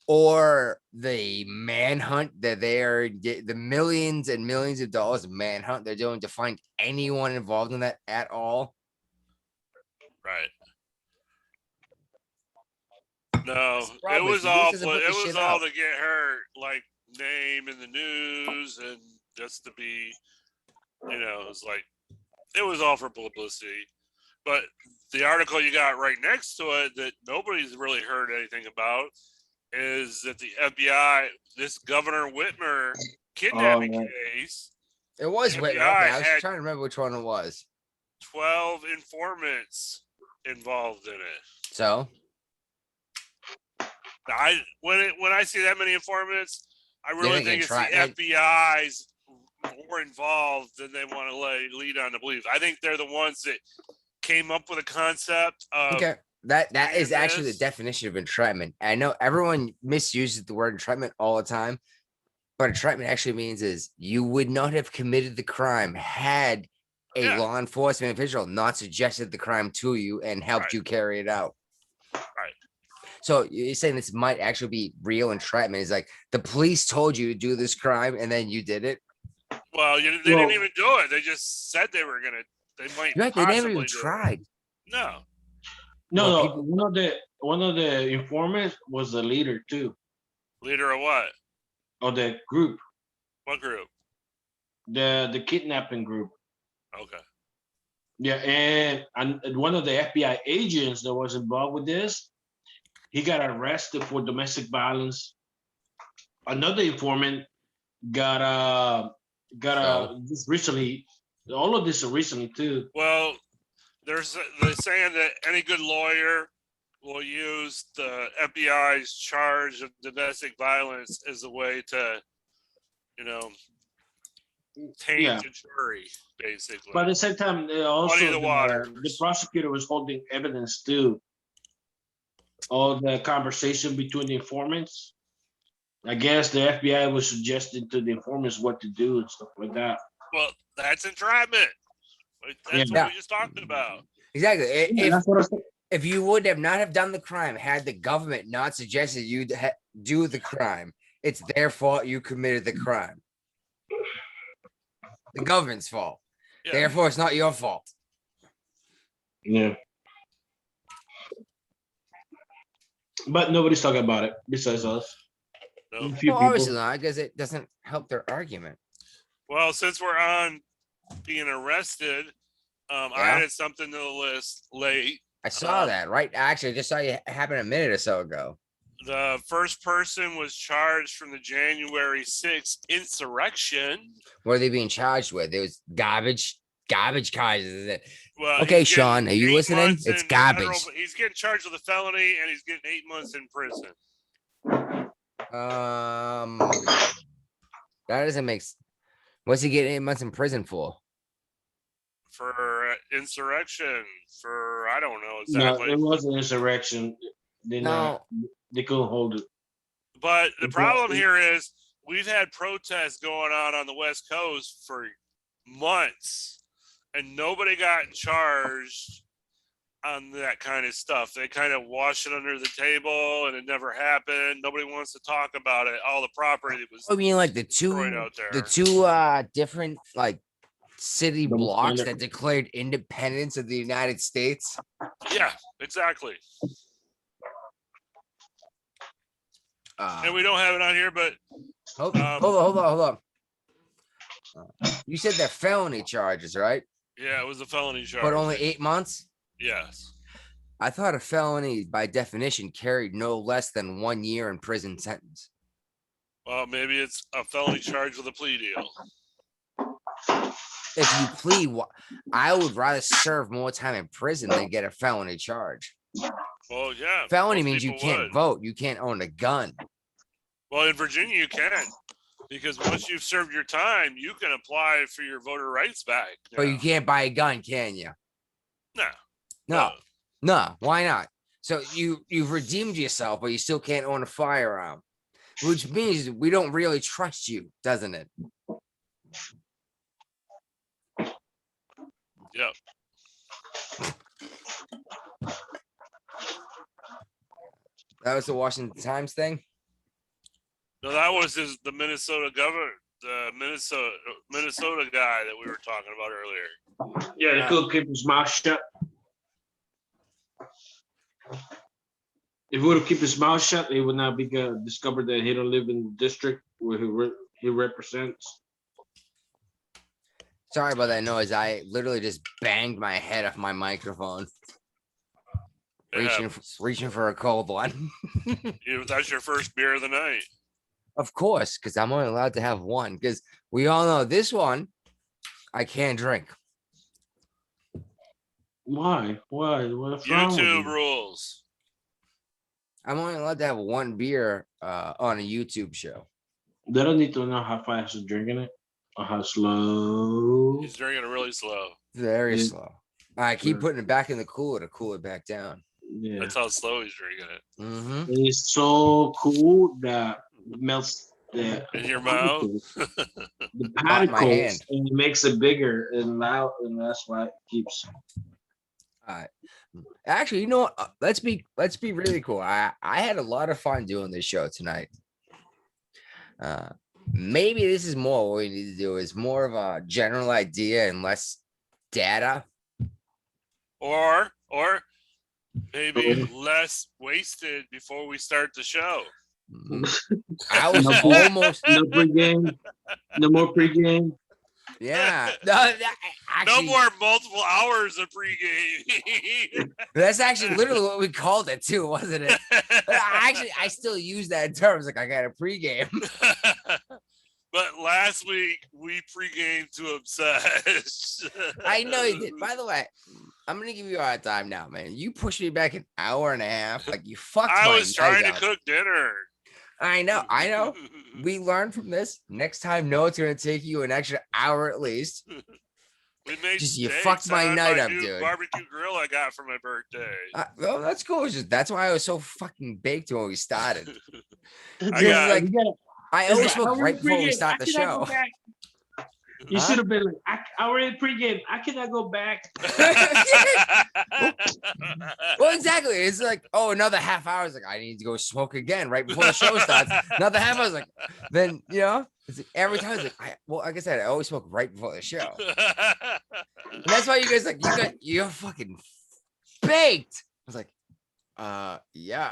Or the manhunt that the millions and millions of dollars of manhunt they're doing to find anyone involved in that at all? Right. No, it problem is was the all news doesn't put this shit out. to get her like name in the news and just to be, it's like it was all for publicity. But the article you got right next to it that nobody's really heard anything about is that the FBI, this Governor Whitmer kidnapping case, It was Whitmer. Okay, I was trying to remember which one it was. 12 informants involved in it. So when I see that many informants, I really think it's the FBI's more involved than they want to lead on to believe. I think they're the ones that came up with a concept of that is actually the definition of entrapment. I know everyone misuses the word entrapment all the time, but entrapment actually means is you would not have committed the crime had a law enforcement official not suggested the crime to you and helped you carry it out. Right. So you're saying this might actually be real entrapment? Is like the police told you to do this crime and then you did it. Well, they didn't even do it. They just said they were gonna. They might. Right, they never even tried. No. One of the informants was the leader too. Leader of what? Of the group. What group? The kidnapping group. Okay. Yeah, and one of the FBI agents that was involved with this, he got arrested for domestic violence. Another informant got just recently. All of this are recently too. Well, they're saying that any good lawyer will use the FBI's charge of domestic violence as a way to, taint the jury, basically. But at the same time, also the prosecutor was holding evidence too. All the conversation between the informants. I guess the FBI was suggesting to the informants what to do and stuff like that. Well, that's entrapment. That's what we just talked about. Exactly. If you would have not have done the crime, had the government not suggested you do the crime, it's their fault you committed the crime. The government's fault. Yeah. Therefore, it's not your fault. Yeah. But nobody's talking about it besides us. No. A few Well, people. obviously not, because it doesn't help their argument. Well, since we're on being arrested, I Yeah. added something to the list late. I saw that, right? Actually, I just saw it happen a minute or so ago. The first person was charged from the January 6th insurrection. What are they being charged with? It was garbage charges, is it? Well, Okay, he's getting Sean, are you 8 listening? months It's in garbage. he's getting charged with a felony, and he's getting 8 months in prison. That doesn't make. What's he getting 8 months in prison for? For insurrection, for I don't know No, exactly. it was an insurrection. They couldn't hold it. But the problem here is we've had protests going on the West Coast for months, and nobody got charged on that kind of stuff. They kind of wash it under the table, and it never happened. Nobody wants to talk about it. All the property that was I mean, like the destroyed out there. two different like city The blocks Senate. that declared independence of the United States. Yeah, exactly. And we don't have it on here, but Hold on. You said they're felony charges, right? yeah, it was a felony charge. But only 8 months? Yes. I thought a felony by definition carried no less than 1 year in prison sentence. Well, maybe it's a felony charge with a plea deal. If you plead, I would rather serve more time in prison than get a felony charge. Well, yeah. Felony most means you people can't would. vote. You can't own a gun. Well, in Virginia, you can. Because once you've served your time, you can apply for your voter rights back. But you can't buy a gun, can you? No. No. Why not? So you've redeemed yourself, but you still can't own a firearm, which means we don't really trust you, doesn't it? Yep. That was the Washington Times thing. No, that was the Minnesota governor, the Minnesota guy that we were talking about earlier. Yeah, they could keep his mouth shut. If he would have kept his mouth shut, it would not be discovered that he don't live in the district where he represents. Sorry about that noise. I literally just banged my head off my microphone. Reaching for a cold one. That's your first beer of the night. Of course, because I'm only allowed to have one. Because we all know this one, I can't drink. Why? What's wrong with YouTube you? rules. I'm only allowed to have one beer on a YouTube show. They don't need to know how fast you're drinking it or how slow. He's drinking it really slow. Very Yeah. slow. I keep Yeah. putting it back in the cooler to cool it back down. Yeah, That's how slow he's drinking it. Mm-hmm. it's so cool that it melts the In your mouth? the my particles, hand. and it makes it bigger and loud, and that's why it keeps. All right. Actually, you know what? Let's be really cool. I had a lot of fun doing this show tonight. Maybe this is more what we need to do is more of a general idea and less data. Or maybe less wasted before we start the show. I was almost No pregame, no more pregame. yeah. Actually, No more multiple hours of pregame. that's actually literally what we called it too, wasn't it? Actually, I still use that in terms like I got a pregame. But last week we pregame to obsess. I know you did. By the way, I'm gonna give you a hard time now, man. You pushed me back an hour and a half. Like you fucked I my was trying night to up. cook dinner. I know. We learned from this. Next time, no, it's gonna take you an extra hour at least. We made Just you steaks fucked my on night up, new dude. barbecue grill I got for my birthday. Well, that's cool. It's just that's why I was so fucking baked when we started. I Because, got- like, You gotta- I it's always like, smoke already right before we pregame. start the I cannot go show. back. You Huh? should have been like, I already pregame. I cannot go back. Well, exactly. It's like, oh, another half hour. It's like I need to go smoke again right before the show starts. Another half hour. Like, then it's like, every time it's like, like I said, I always smoke right before the show. And that's why you guys you're fucking baked. I was like, Yeah.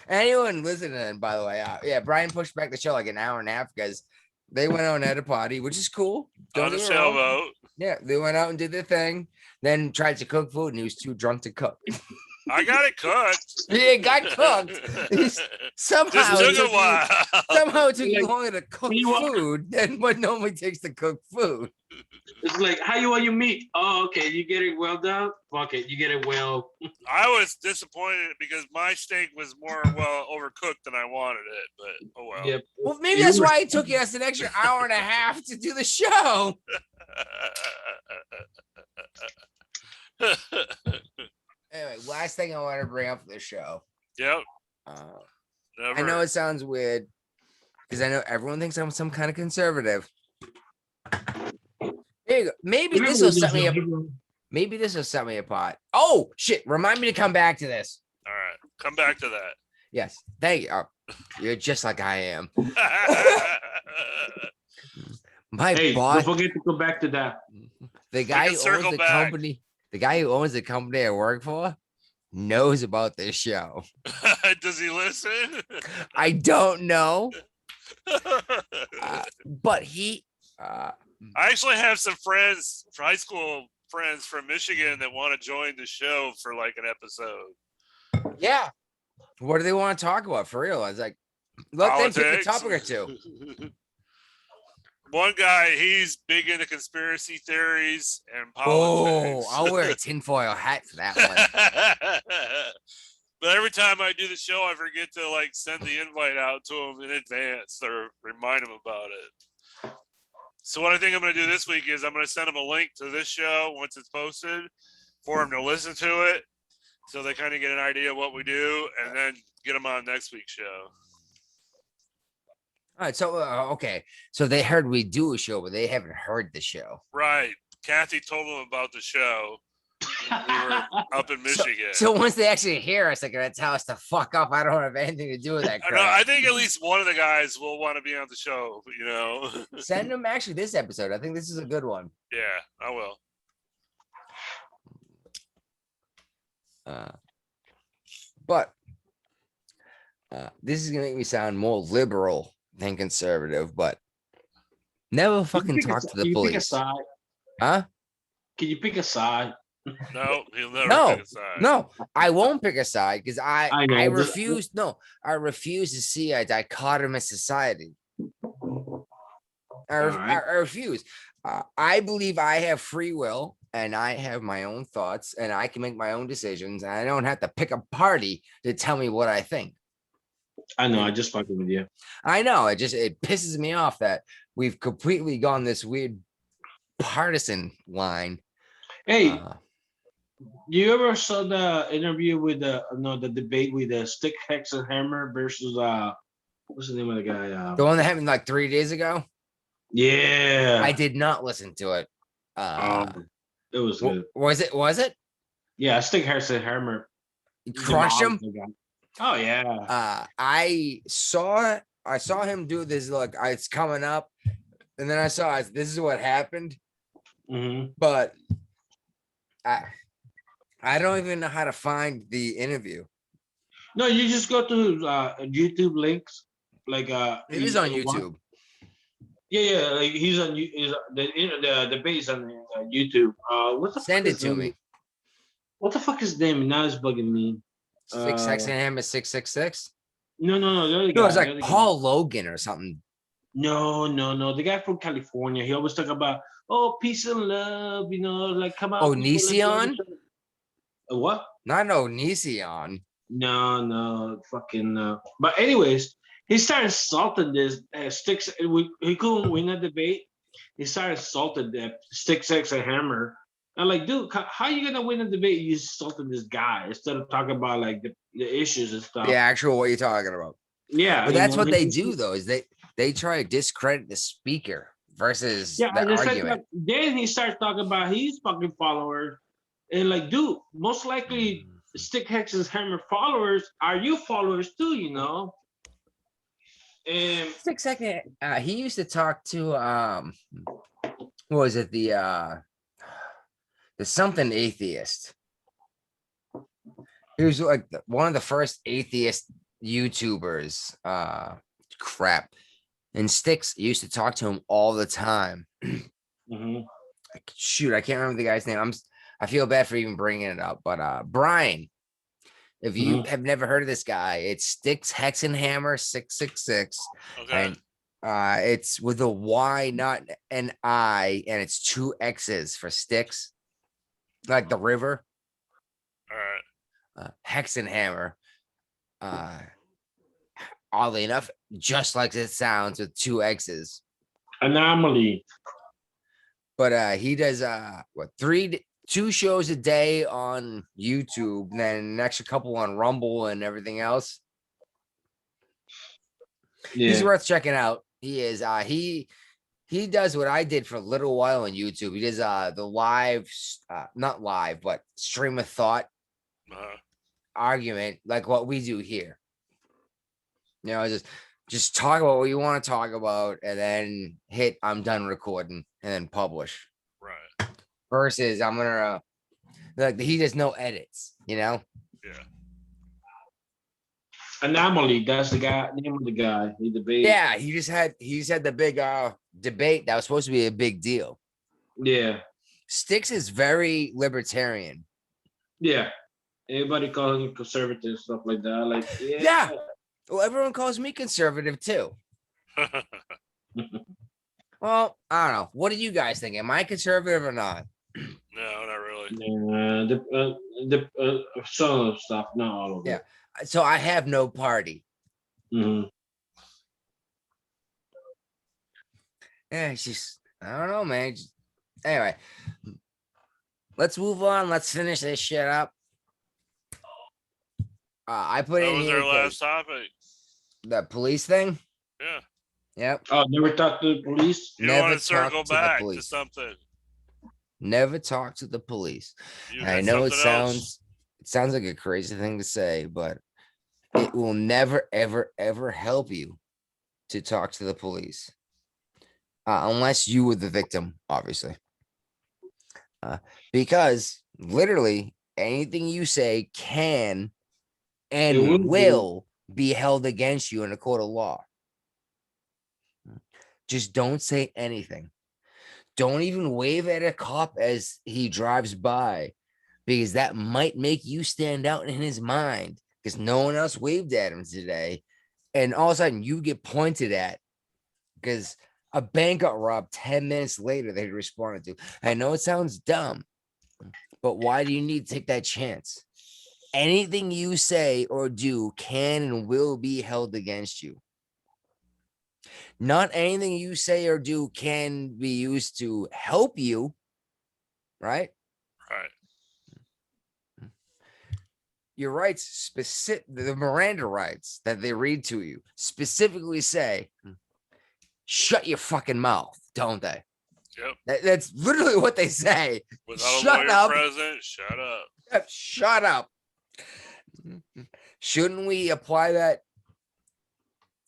Anyone listening, by the way, yeah, Brian pushed back the show like an hour and a half because they went out and had a party, which is cool. Don't On the get me wrong. sailboat. Yeah, they went out and did their thing, then tried to cook food, and he was too drunk to cook. I got it cooked. It got cooked. Somehow, Just it took took a while. somehow it took you Like, longer to cook you want- food than what normally takes to cook food. It's like, how you want your meat? Oh, okay. You get it well done? Fuck it. You get it well. I was disappointed because my steak was more well overcooked than I wanted it, but oh well. Yep. Well, maybe You that's were- why it took us an extra hour and a half to do the show. Anyway, last thing I want to bring up for the show. Yep. I know it sounds weird because I know everyone thinks I'm some kind of conservative. There you go. Maybe this will set me up. Maybe this will set me apart. Oh shit! Remind me to come back to this. All right. Come back to that. Yes, thank you. Oh, you're just like I am. My Hey, boss, don't forget to go back to that. the guy can who owns circle the back. company, the guy who owns the company I work for, knows about this show. Does he listen? I don't know, but he. I actually have some friends, high school friends from Michigan that want to join the show for like an episode. Yeah. What do they want to talk about for real? I was like, let them pick a Politics. topic or two. One guy, he's big into conspiracy theories and Oh, politics. I'll wear a tinfoil hat for that one. But every time I do the show, I forget to like send the invite out to him in advance or remind him about it. So what I think I'm going to do this week is I'm going to send him a link to this show once it's posted for him to listen to it, so they kind of get an idea of what we do, and then get them on next week's show. All right, so okay, so they heard we do a show, but they haven't heard the show. Right. Kathy told them about the show. We were up in Michigan. So once they actually hear us, they're gonna tell us to fuck up. I don't have anything to do with that I know, crap. I think at least one of the guys will want to be on the show, you know. Send them actually this episode. I think this is a good one. Yeah, I will. But this is gonna make me sound more liberal than conservative, but never fucking talk to the Can you pick a police. side? Huh? Can you pick a side? No, he'll never No, pick a side. No, I won't pick a side because I know, I this- refuse. No, I refuse to see a dichotomous society. Alright. I refuse. I believe I have free will and I have my own thoughts and I can make my own decisions. And I don't have to pick a party to tell me what I think. I know. I just fucking with you. I know it pisses me off that we've completely gone this weird partisan line. Hey, you ever saw the interview with the debate with the Stick Hex and Hammer versus what's the name of the guy? The one that happened like 3 days ago. Yeah, I did not listen to it. it was good. Was it? Yeah, Stick Hex and Hammer. Crushed him. Oh yeah. I saw him do this. Look, it's coming up, and then I saw this is what happened. Mm-hmm. But I don't even know how to find the interview. No, you just go to YouTube links. Like It is on YouTube. Yeah, like he's on. The debate's on YouTube. What the Send fuck it is to his me. name? What the fuck is his name? Now it's bugging me. 6 a.m. is 666. No. The other No, guy, it's the like other guy. Paul Logan or something. No. The guy from California. He always talk about peace and love. You know, like come out. Oh, people, let's do Onision? it. What? Not Onision. No, fucking. But anyways, he started insulting this sticks. He couldn't win a debate. He started insulting the Stick Sex and Hammer. I'm like, dude, how you gonna win a debate? You insulting this guy instead of talking about like the issues and stuff. The actual what you're talking about. Yeah, But you that's know, what they he's- do though, is they try to discredit the speaker versus Yeah, the and it's like, argument. then he starts talking about his fucking followers, and like, dude, most likely Stick Hex's Hammer followers are you followers too, you know. And 6 second. He used to talk to what was it, the something atheist. He was like one of the first atheist YouTubers. Crap. And Sticks used to talk to him all the time. Mhm. Shoot, I can't remember the guy's name. I feel bad for even bringing it up, but Brian, if you have never heard of this guy, it's Sticks Hexenhammer 666, Okay. and it's with a Y, not an I, and it's 2 X's for Sticks, like the river. All right. Hexenhammer. Oddly enough, just like it sounds with 2 X's. Anomaly. But he does what 2 shows a day on YouTube, and then an extra couple on Rumble and everything else. Yeah. He's worth checking out. He is he does what I did for a little while on YouTube. He does the live not live, but stream of thought argument, like what we do here. You know, just talk about what you want to talk about and then hit I'm done recording and then publish. Right. Versus I'm gonna like he does no edits, you know? Yeah. Anomaly. That's the guy. Name of the guy. He debated. Yeah, he just had the big debate that was supposed to be a big deal. Yeah. Sticks is very libertarian. Yeah. Everybody calling him conservative, stuff like that. Like, Yeah. Well, everyone calls me conservative too. Well, I don't know. What do you guys think? Am I conservative or not? No, not really. Some of the stuff, not all of it. Yeah. So I have no party. Mhm. Yeah, it's just I don't know, man. Anyway, let's move on. Let's finish this shit up. I put That in was here our last topic. the police thing. Yeah. Yep. Oh, never talked to the police? You Never want to circle talked to the back to police. something. Never talk to the police. You And I had know it something else? sounds like a crazy thing to say, but it will never, ever, ever help you to talk to the police. Unless you were the victim, obviously. Because literally anything you say can It and will will be held against you in a court of law. Just don't say anything. Don't even wave at a cop as he drives by, because that might make you stand out in his mind because no one else waved at him today. And all of a sudden you get pointed at because a bank got robbed 10 minutes later they responded to. I know it sounds dumb, but why do you need to take that chance? Anything you say or do can and will be held against you. Not anything you say or do can be used to help you, right? Right. Your rights, the Miranda rights that they read to you specifically say, shut your fucking mouth, don't they? Yep. That's literally what they say. Without Shut a lawyer up. present, shut up. Shut up. Shouldn't we apply that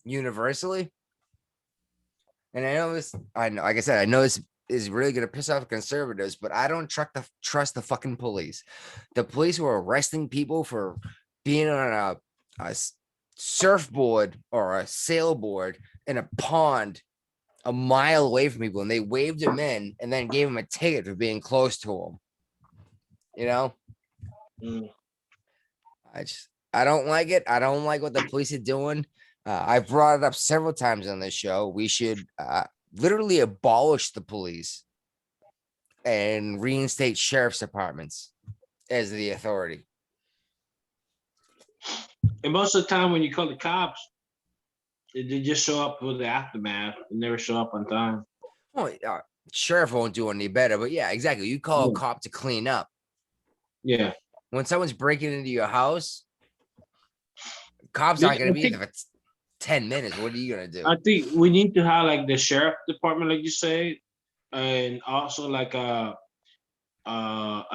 universally? And I know this, like I said, I know this is really going to piss off conservatives, but I don't trust the fucking police. The police who are arresting people for being on a surfboard or a sailboard in a pond a mile away from people, and they waved him in and then gave him a ticket for being close to him. You know? I don't like it. I don't like what the police are doing. I've brought it up several times on this show. We should literally abolish the police and reinstate sheriff's departments as the authority. And most of the time when you call the cops, they just show up with the aftermath and never show up on time. Well, sheriff won't do any better, but yeah, exactly. You call a cop to clean up. Yeah. When someone's breaking into your house, cops aren't going to be there for 10 minutes. What are you going to do? I think we need to have like the sheriff department, like you say, and also like a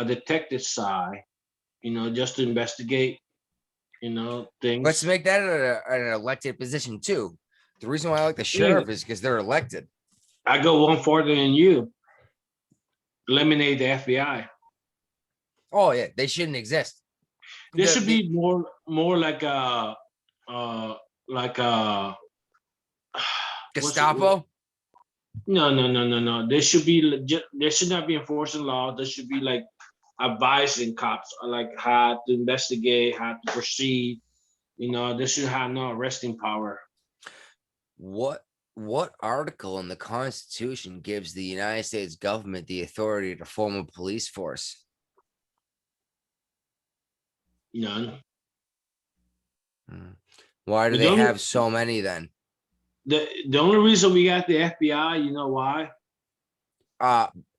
detective side, just to investigate, things. Let's make that an elected position too. The reason why I like the sheriff is because they're elected. I go one further than you. Eliminate the FBI. Oh yeah, they shouldn't exist. There should be more like a like a Gestapo. No. There should be there should not be enforcing law. There should be like advising cops like how to investigate, how to proceed. They should have no arresting power. What article in the Constitution gives the United States government the authority to form a police force? None. Why do they have so many then? The only reason we got the FBI, you know why?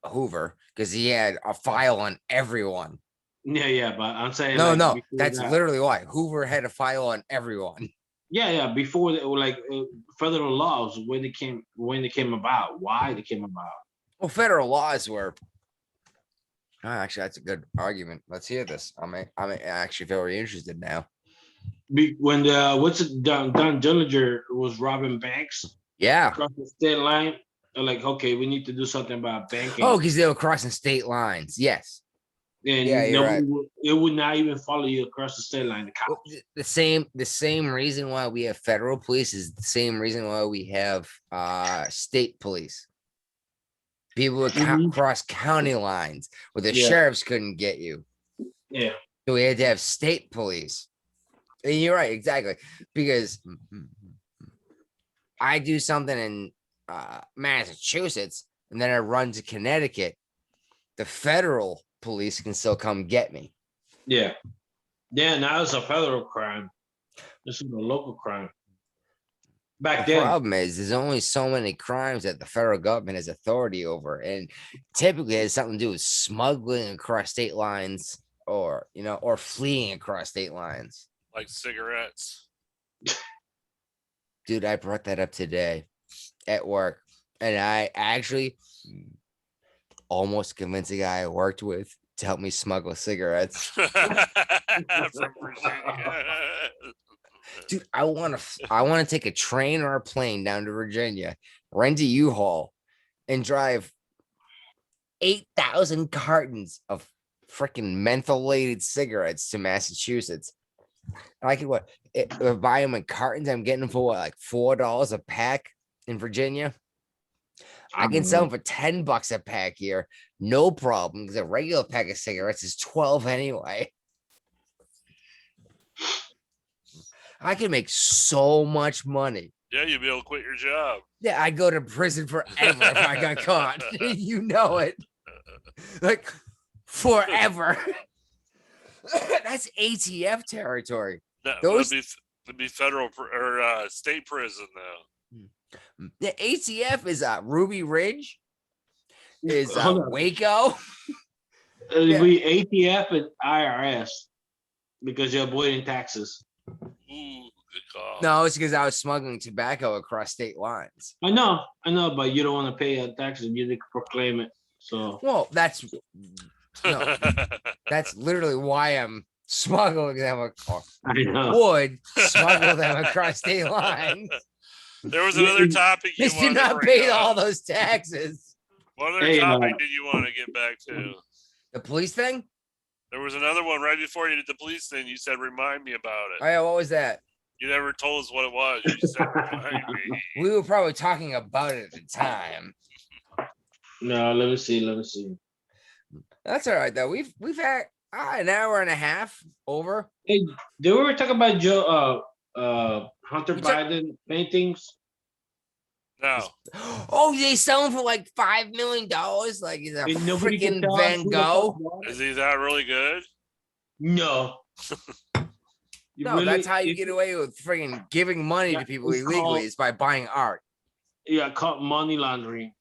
Hoover, because he had a file on everyone. Yeah, but I'm saying No, that's literally why Hoover had a file on everyone. Yeah, before federal laws when they came about, why they came about. Well, federal laws were. Oh, actually, that's a good argument. Let's hear this. I'm actually very interested now. When Don Dillinger was robbing banks, Yeah. across the state line, they're like, okay, we need to do something about banking. Oh, because they were crossing state lines. Yes. And yeah, you're right. It would not even follow you across the state line. The same reason why we have federal police is the same reason why we have state police. People would cross county lines where the sheriffs couldn't get you. Yeah. So we had to have state police. And you're right, exactly. Because I do something in Massachusetts and then I run to Connecticut, the federal police can still come get me. Yeah. Now it's a federal crime. This is a local crime. Back then. The problem is there's only so many crimes that the federal government has authority over. And typically it has something to do with smuggling across state lines or fleeing across state lines. Like cigarettes. Dude, I brought that up today at work. And I actually almost convinced a guy I worked with to help me smuggle cigarettes. From Virginia. Dude, I want to take a train or a plane down to Virginia, rent a U-Haul, and drive 8,000 cartons of freaking mentholated cigarettes to Massachusetts. And I could buy them in cartons. I'm getting them for like $4 a pack in Virginia. I can sell them for $10 a pack here, no problem. Because a regular pack of cigarettes is $12 anyway. I can make so much money. Yeah, you'll be able to quit your job. Yeah, I'd go to prison forever if I got caught. You know it. Like forever. That's ATF territory. No, Those it'd be federal or state prison though. The ATF is Ruby Ridge. Is Waco. It'd be ATF and IRS because you're avoiding taxes. Ooh, good call. No, it's because I was smuggling tobacco across state lines. I know, but you don't want to pay taxes. You need to proclaim it. So that's literally why I'm smuggling them. Would smuggle them across state lines. There was another topic you do not pay all those taxes. What other topic did you want to get back to? The police thing? There was another one right before you did the police thing. You said, remind me about it. Oh, yeah, what was that? You never told us what it was. You just said, remind me. We were probably talking about it at the time. No, let me see. That's all right, though. We've had an hour and a half over. Hey, did we ever talk about Hunter Biden paintings? No. Oh, they sell them for like $5 million. Like he's a freaking Van Gogh. Is he that really good? No. That's how you get away with freaking giving money to people illegally is by buying art. Yeah, called money laundering.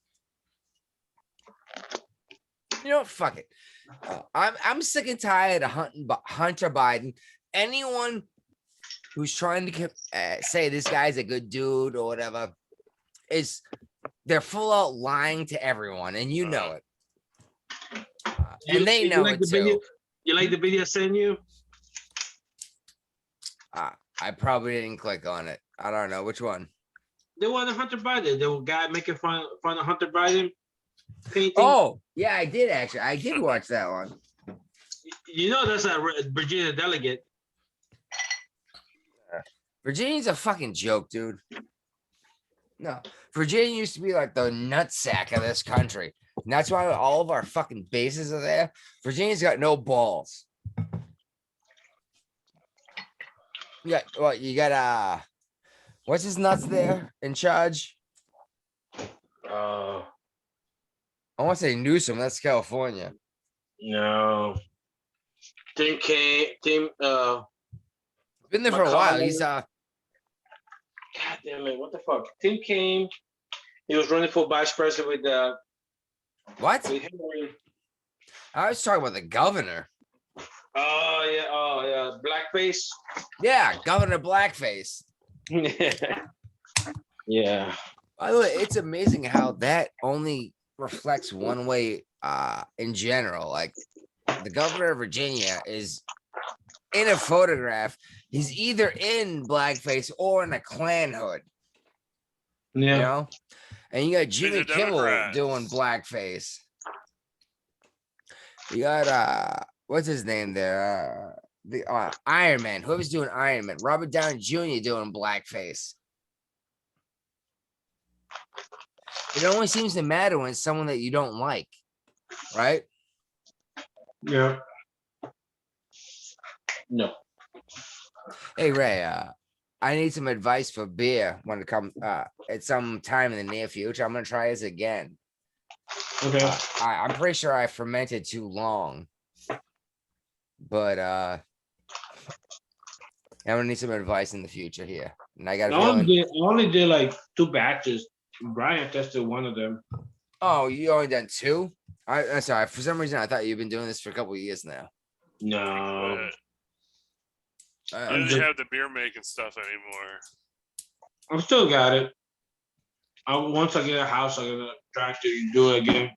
You know what? Fuck it. I'm sick and tired of Hunter Biden. Anyone who's trying to say this guy's a good dude or whatever they're full out lying to everyone, and you know it. And they know it too. You like the video I sent you? I probably didn't click on it. I don't know which one. They were the Hunter Biden. There was a guy making fun of Hunter Biden painting. Oh, yeah, I did actually. I did watch that one. You know, that's a Virginia delegate. Virginia's a fucking joke, dude. No, Virginia used to be like the nutsack of this country. And that's why all of our fucking bases are there. Virginia's got no balls. You got what's his nuts there in charge? I want to say Newsom, that's California. No. Tim Kaine, Been there for a while. He's God damn it, what the fuck? Tim Kaine, he was running for vice president with what? Hillary. I was talking about the governor. Oh yeah, blackface. Yeah, Governor Blackface. Yeah. By the way, it's amazing how that only reflects one way in general. Like the governor of Virginia is in a photograph. He's either in blackface or in a Klan hood. Yeah. You know? And you got Jimmy a Kimmel Democrat. doing blackface. You got what's his name there? The Iron Man. Whoever's doing Iron Man. Robert Downey Jr. doing blackface. It only seems to matter when it's someone that you don't like, right? Yeah. No. Hey Ray, I need some advice for beer when it comes at some time in the near future. I'm gonna try this again. Okay. I'm pretty sure I fermented too long, but I'm gonna need some advice in the future here. And I got I only did like 2 batches. Brian tested one of them. Oh, you only done 2? I'm sorry. For some reason, I thought you've been doing this for a couple of years now. No. I didn't have the beer making stuff anymore. I still got it. Once I get a house, I'm gonna try to do it again.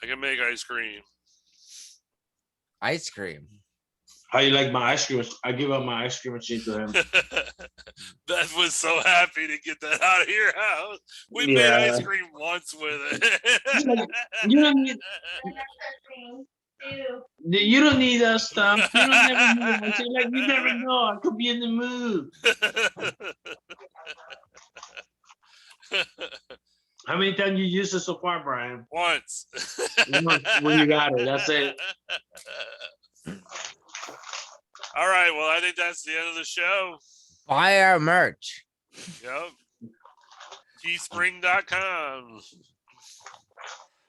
I can make ice cream. Ice cream. How you like my ice cream? I give up my ice cream machine to him. Beth was so happy to get that out of your house. We made Yeah. ice cream once with it. You don't need. I got that thing too. You don't need that stuff. You don't never need it. Like you never know. I could be in the mood. How many times you used it so far, Brian? Once. When you got it, that's it. All right. Well, I think that's the end of the show. Buy our merch. Yep. Teespring.com.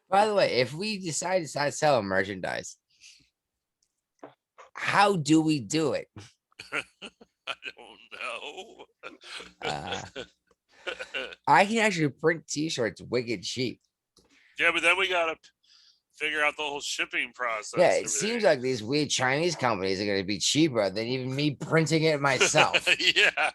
By the way, if we decide to start selling merchandise, how do we do it? I don't know. I can actually print t-shirts wicked cheap. Yeah, but then we gotta figure out the whole shipping process. Yeah, it seems like these weird Chinese companies are going to be cheaper than even me printing it myself. Yeah.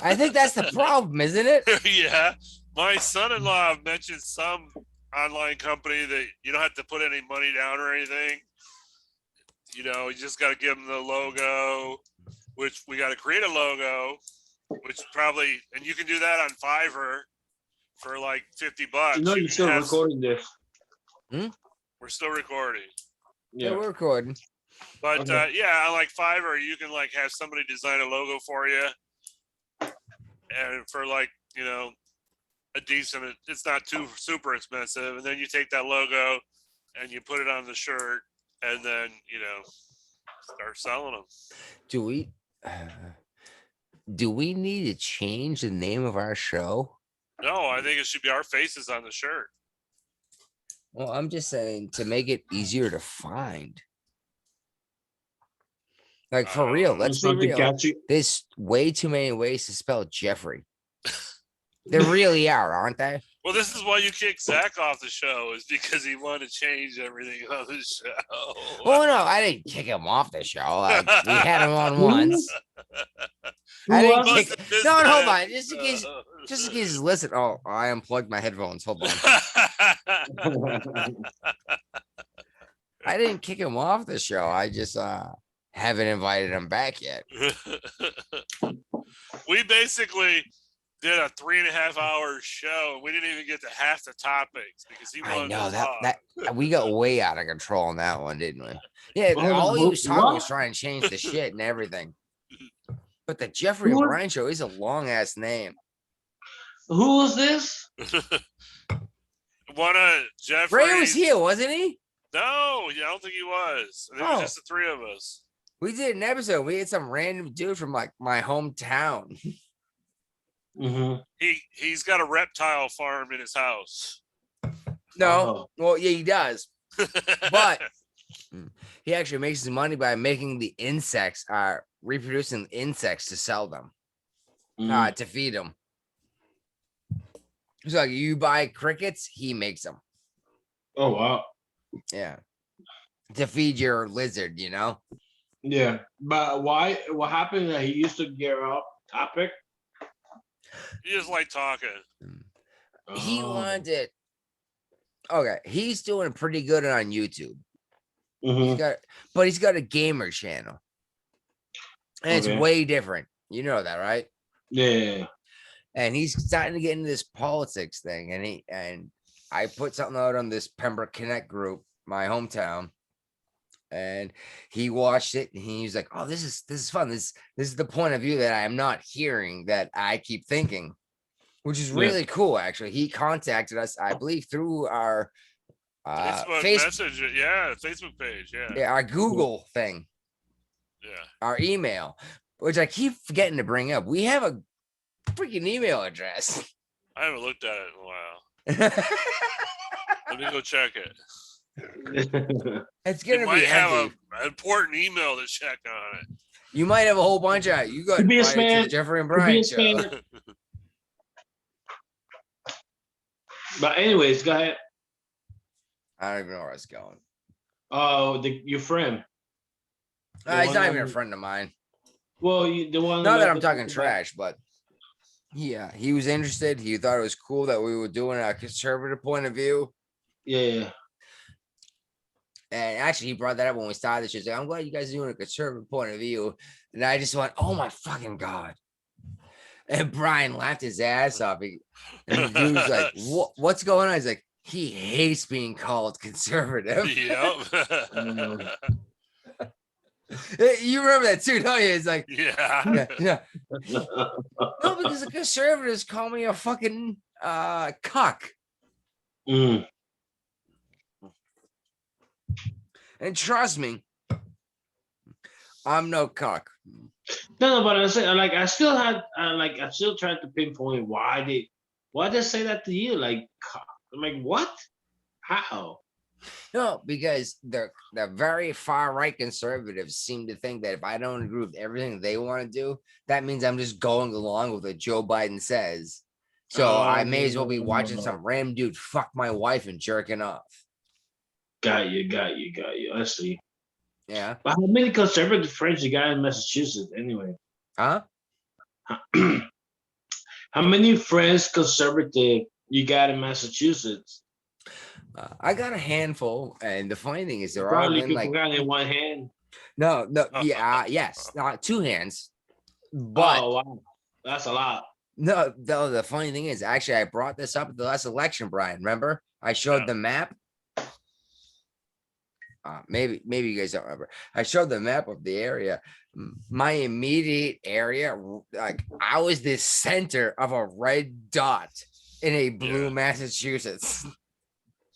I think that's the problem, isn't it? Yeah. My son-in-law mentioned some online company that you don't have to put any money down or anything. You know, you just got to give them the logo, which we got to create a logo, which probably, and you can do that on Fiverr for like $50. You know you're still recording this. We're still recording. Yeah, we're recording. But Okay. yeah, on like Fiverr, you can like have somebody design a logo for you, and for like, you know, a decent, it's not too super expensive, and then you take that logo and you put it on the shirt, and then, you know, start selling them. Do we need to change the name of our show? No, I think it should be our faces on the shirt. Well, I'm just saying to make it easier to find. Like for real, let's be Something real. catchy. There's way too many ways to spell Jeffrey. There really are, aren't they? Well, this is why you kicked Zach off the show, is because he wanted to change everything on the show. Oh no, I didn't kick him off the show. Like, we had him on once. I didn't Who kick. Must have No, missed hold that on. Just in case. Listen. Oh, I unplugged my headphones. Hold on. I didn't kick him off the show. I just haven't invited him back yet. We basically did a 3.5-hour show. And we didn't even get to half the topics because he I wanted know to talk. that we got way out of control on that one, didn't we? Yeah, Hold all on, he was talking was what? trying to change the shit and everything. But the Jeffrey Who and was- Brian show is a long ass name. Who was this? One of Jeffrey. Ray was here, wasn't he? No, I don't think he was. I think it was Oh. just the three of us. We did an episode. We had some random dude from like my hometown. Mm-hmm. He's got a reptile farm in his house. No, well, yeah, he does. But Oh. he actually makes his money by making the insects, reproducing insects to sell them, to feed them. So like, you buy crickets, he makes them. Oh wow. Yeah, to feed your lizard, you know. Yeah, but why? What happened? That he used to get off topic. He just like talking. He Oh. wanted. Okay, he's doing pretty good on YouTube. Mhm. He's got a gamer channel, and it's Okay. way different. You know that, right? Yeah. And he's starting to get into this politics thing. And I put something out on this Pembroke Connect group, my hometown, and he watched it and he was like, "Oh, this is fun. This is the point of view that I am not hearing that I keep thinking," which is really cool. Actually, he contacted us, I believe, through our Facebook Facebook, message. Yeah, Facebook page. Yeah. our Google thing, Yeah. our email, which I keep forgetting to bring up. We have a freaking email address. I haven't looked at it in a while. Let me go check it. It's You gonna might be have empty. an important email to check on it. You might have a whole bunch of you got Could be a invited to spam. the Jeffrey and Could be Brian a show. spam. But anyways, go ahead. I don't even know where I was going. Oh, your friend. The He's one not even a that- friend of mine. Well, the one. Not that I'm talking trash, but yeah, he was interested. He thought it was cool that we were doing a conservative point of view. Yeah. And actually, he brought that up when we started this. He's like, "I'm glad you guys are doing a conservative point of view." And I just went, "Oh my fucking god!" And Brian laughed his ass off. And the dude's like, "What's going on?" He's like, "He hates being called conservative." Yep. You remember that too, don't you? It's like, Yeah. yeah. No, because the conservatives call me a fucking cuck. Mm. And trust me, I'm no cuck. No, but I say like I still had I still tried to pinpoint why they say that to you. Like I'm like, what? How? No, because the very far right conservatives seem to think that if I don't agree with everything they want to do, that means I'm just going along with what Joe Biden says. So I may as well be watching some random dude fuck my wife and jerking off. Got you. I see. Yeah. But how many conservative friends you got in Massachusetts anyway? Huh? How many friends conservative you got in Massachusetts? I got a handful, and the funny thing is, they're all Probably in people like got in one hand. no, yes, two hands, but Oh wow, that's a lot. no, the funny thing is, actually, I brought this up at the last election, Brian. Remember, I showed the map. Maybe you guys don't remember. I showed the map of the area. My immediate area, like I was the center of a red dot in a blue Massachusetts.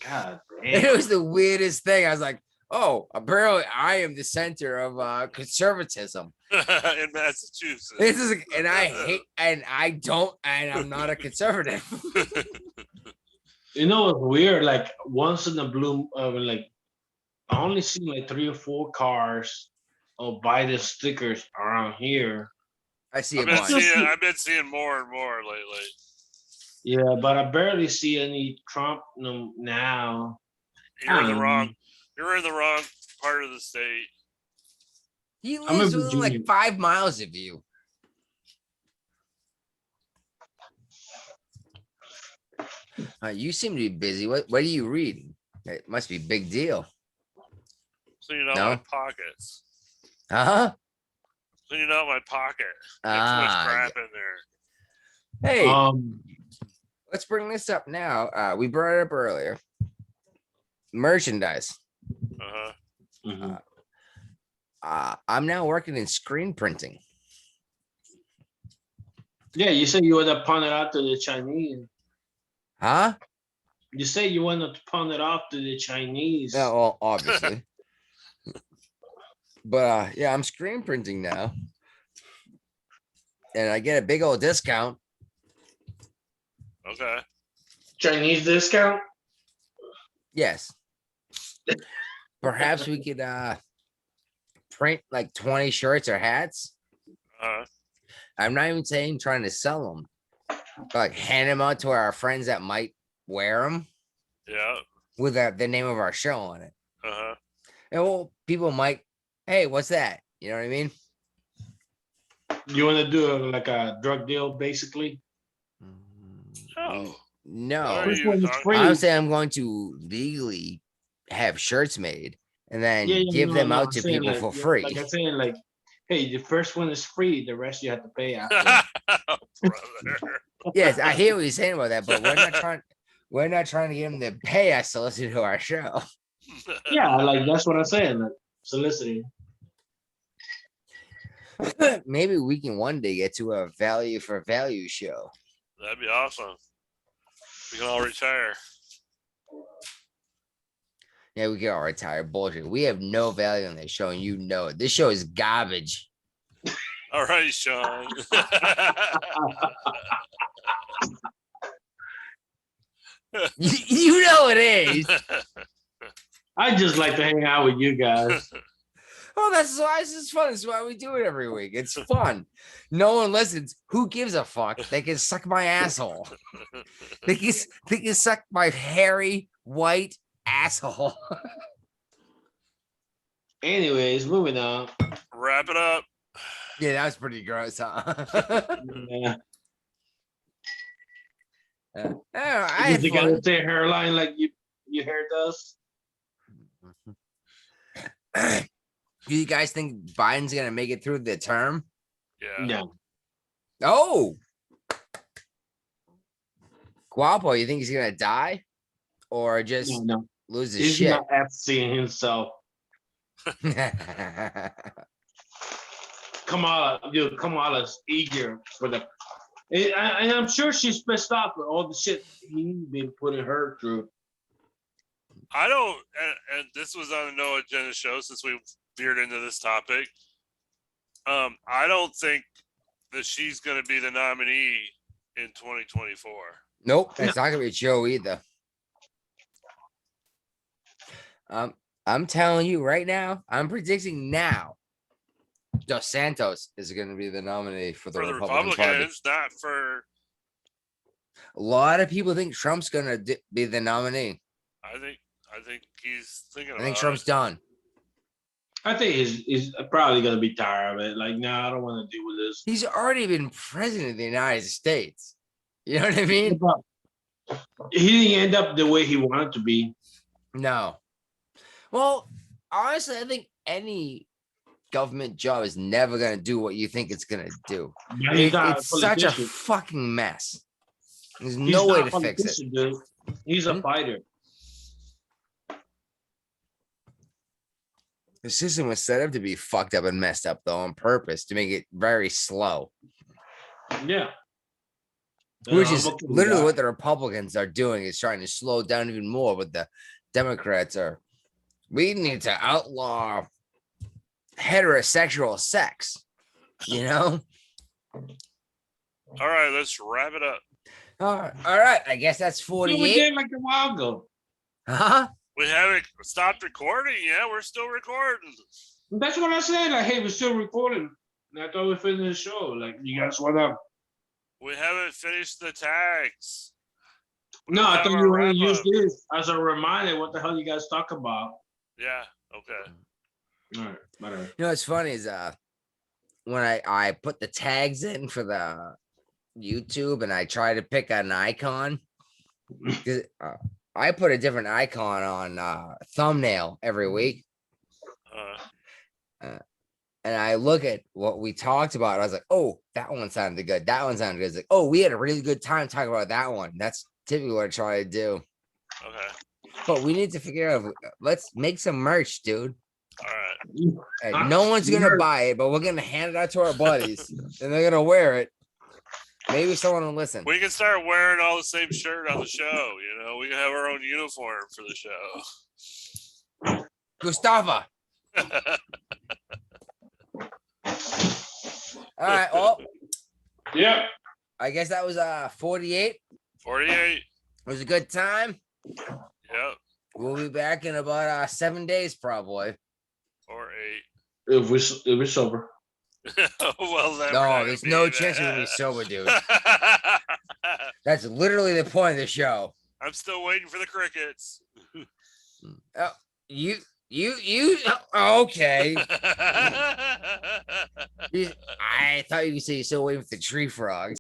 God And damn. it was the weirdest thing. I was like, oh, apparently I am the center of conservatism. In Massachusetts. This is, and I hate, and I'm not a conservative. You know what's weird? Like once in a blue, like I only seen like 3 or 4 cars or buy the stickers around here. I see I've a been bunch. seeing more and more lately. Yeah, but I barely see any Trump now. You're in the wrong part of the state. He I'm in lives within Virginia. like 5 miles of you. You seem to be busy. What are you reading? It must be a big deal. Cleaning out No? my pockets. Uh-huh. Cleaning out my pocket. Got too much crap in there. Hey, Um, let's bring this up now. We brought it up earlier. Merchandise. Uh-huh. mhm. I'm now working in screen printing. Yeah, you said you want to pawn it out to the Chinese. Huh? You say you want to pawn it off to the Chinese. Yeah, well, obviously. But yeah, I'm screen printing now. And I get a big old discount. Okay. Chinese discount? Yes. Perhaps we could print like 20 shirts or hats. Uh-huh. I'm not even saying trying to sell them. But like hand them out to our friends that might wear them Yeah. with the name of our show on it. Uh-huh. And well, people might, hey, what's that? You know what I mean? You want to do like a drug deal, basically? Oh. No. What are First you one is talking- free. I'm saying I'm going to legally have shirts made and then give them out to people like, for free. Like I'm saying, like, hey, the first one is free. The rest you have to pay after. Brother. Yes, I hear what you're saying about that, but we're not trying to get them to pay us to listen to our show. Yeah, like that's what I'm saying. Like soliciting. Maybe we can one day get to a value for value show. That'd be awesome. We can all retire. Yeah, we can all retire. Bullshit. We have no value on this show, and you know it. This show is garbage. All right, Sean. You know it is. I just like to hang out with you guys. Oh, that's why this is fun. That's why we do it every week. It's fun. No one listens. Who gives a fuck? They can suck my asshole. They can suck my hairy white asshole. Anyways, moving on. Wrap it up. Yeah, that was pretty gross, huh? Yeah. I had You fun. gotta say hairline like your hair does. Do you guys think Biden's gonna make it through the term? Yeah. No. Oh, Guapo, you think he's gonna die or just No. lose his He's shit? not FCing himself. Kamala's eager for the. And I'm sure she's pissed off with all the shit he's been putting her through. I don't, and this was on the No Agenda show since we veered into this topic. I don't think that she's going to be the nominee in 2024. Nope, it's not gonna be Joe either. I'm telling you right now, I'm predicting now, Dos Santos is gonna be the nominee for the For the Republican Party. Republicans, not for. A lot of people think Trump's gonna be the nominee. I think he's thinking about I think Trump's done. I think he's probably gonna be tired of it. Like, nah, I don't want to deal with this. He's already been president of the United States. You know what I mean? He didn't end up the way he wanted to be. No. Well, honestly, I think any government job is never gonna do what you think it's gonna do. But he's not It's a such a politician. fucking mess. There's He's no way not to a fix it. politician, dude. He's a fighter. The system was set up to be fucked up and messed up though on purpose to make it very slow, Yeah. which I'm is okay with literally that. what the Republicans are doing is trying to slow down even more. But the Democrats are, we need to outlaw heterosexual sex, you know? All right, let's wrap it up. All right. I guess that's Yeah, we 48. did like a while ago. Huh? We haven't stopped recording yet. We're still recording. That's what I said. Like, hey, we're still recording. And I thought we finished the show. Like, you guys, what up? We haven't finished the tags. No, I Have thought our you were wrap gonna use up. this as a reminder. What the hell you guys talk about? Yeah. Okay. All right, whatever. You know what's funny is when I put the tags in for the YouTube and I try to pick an icon, 'cause, I put a different icon on thumbnail every week. Uh, and I look at what we talked about. I was like, oh, that one sounded good. That one sounded good. It's like, oh, we had a really good time talking about that one. That's typically what I try to do. Okay. But we need to figure out. Let's make some merch, dude. All right. And no one's gonna buy it, but we're gonna hand it out to our buddies, and they're gonna wear it. Maybe someone will listen. We can start wearing all the same shirt on the show. You know, we can have our own uniform for the show. Gustava. All right. Well, Yeah. I guess that was 48. 48. It was a good time. Yep. We'll be back in about 7 days, probably. Or If we're sober. 8. Well, then No, there's no chance we're gonna be sober, dude. That's literally the point of the show. I'm still waiting for the crickets. You okay? I thought you said you're still waiting for the tree frogs.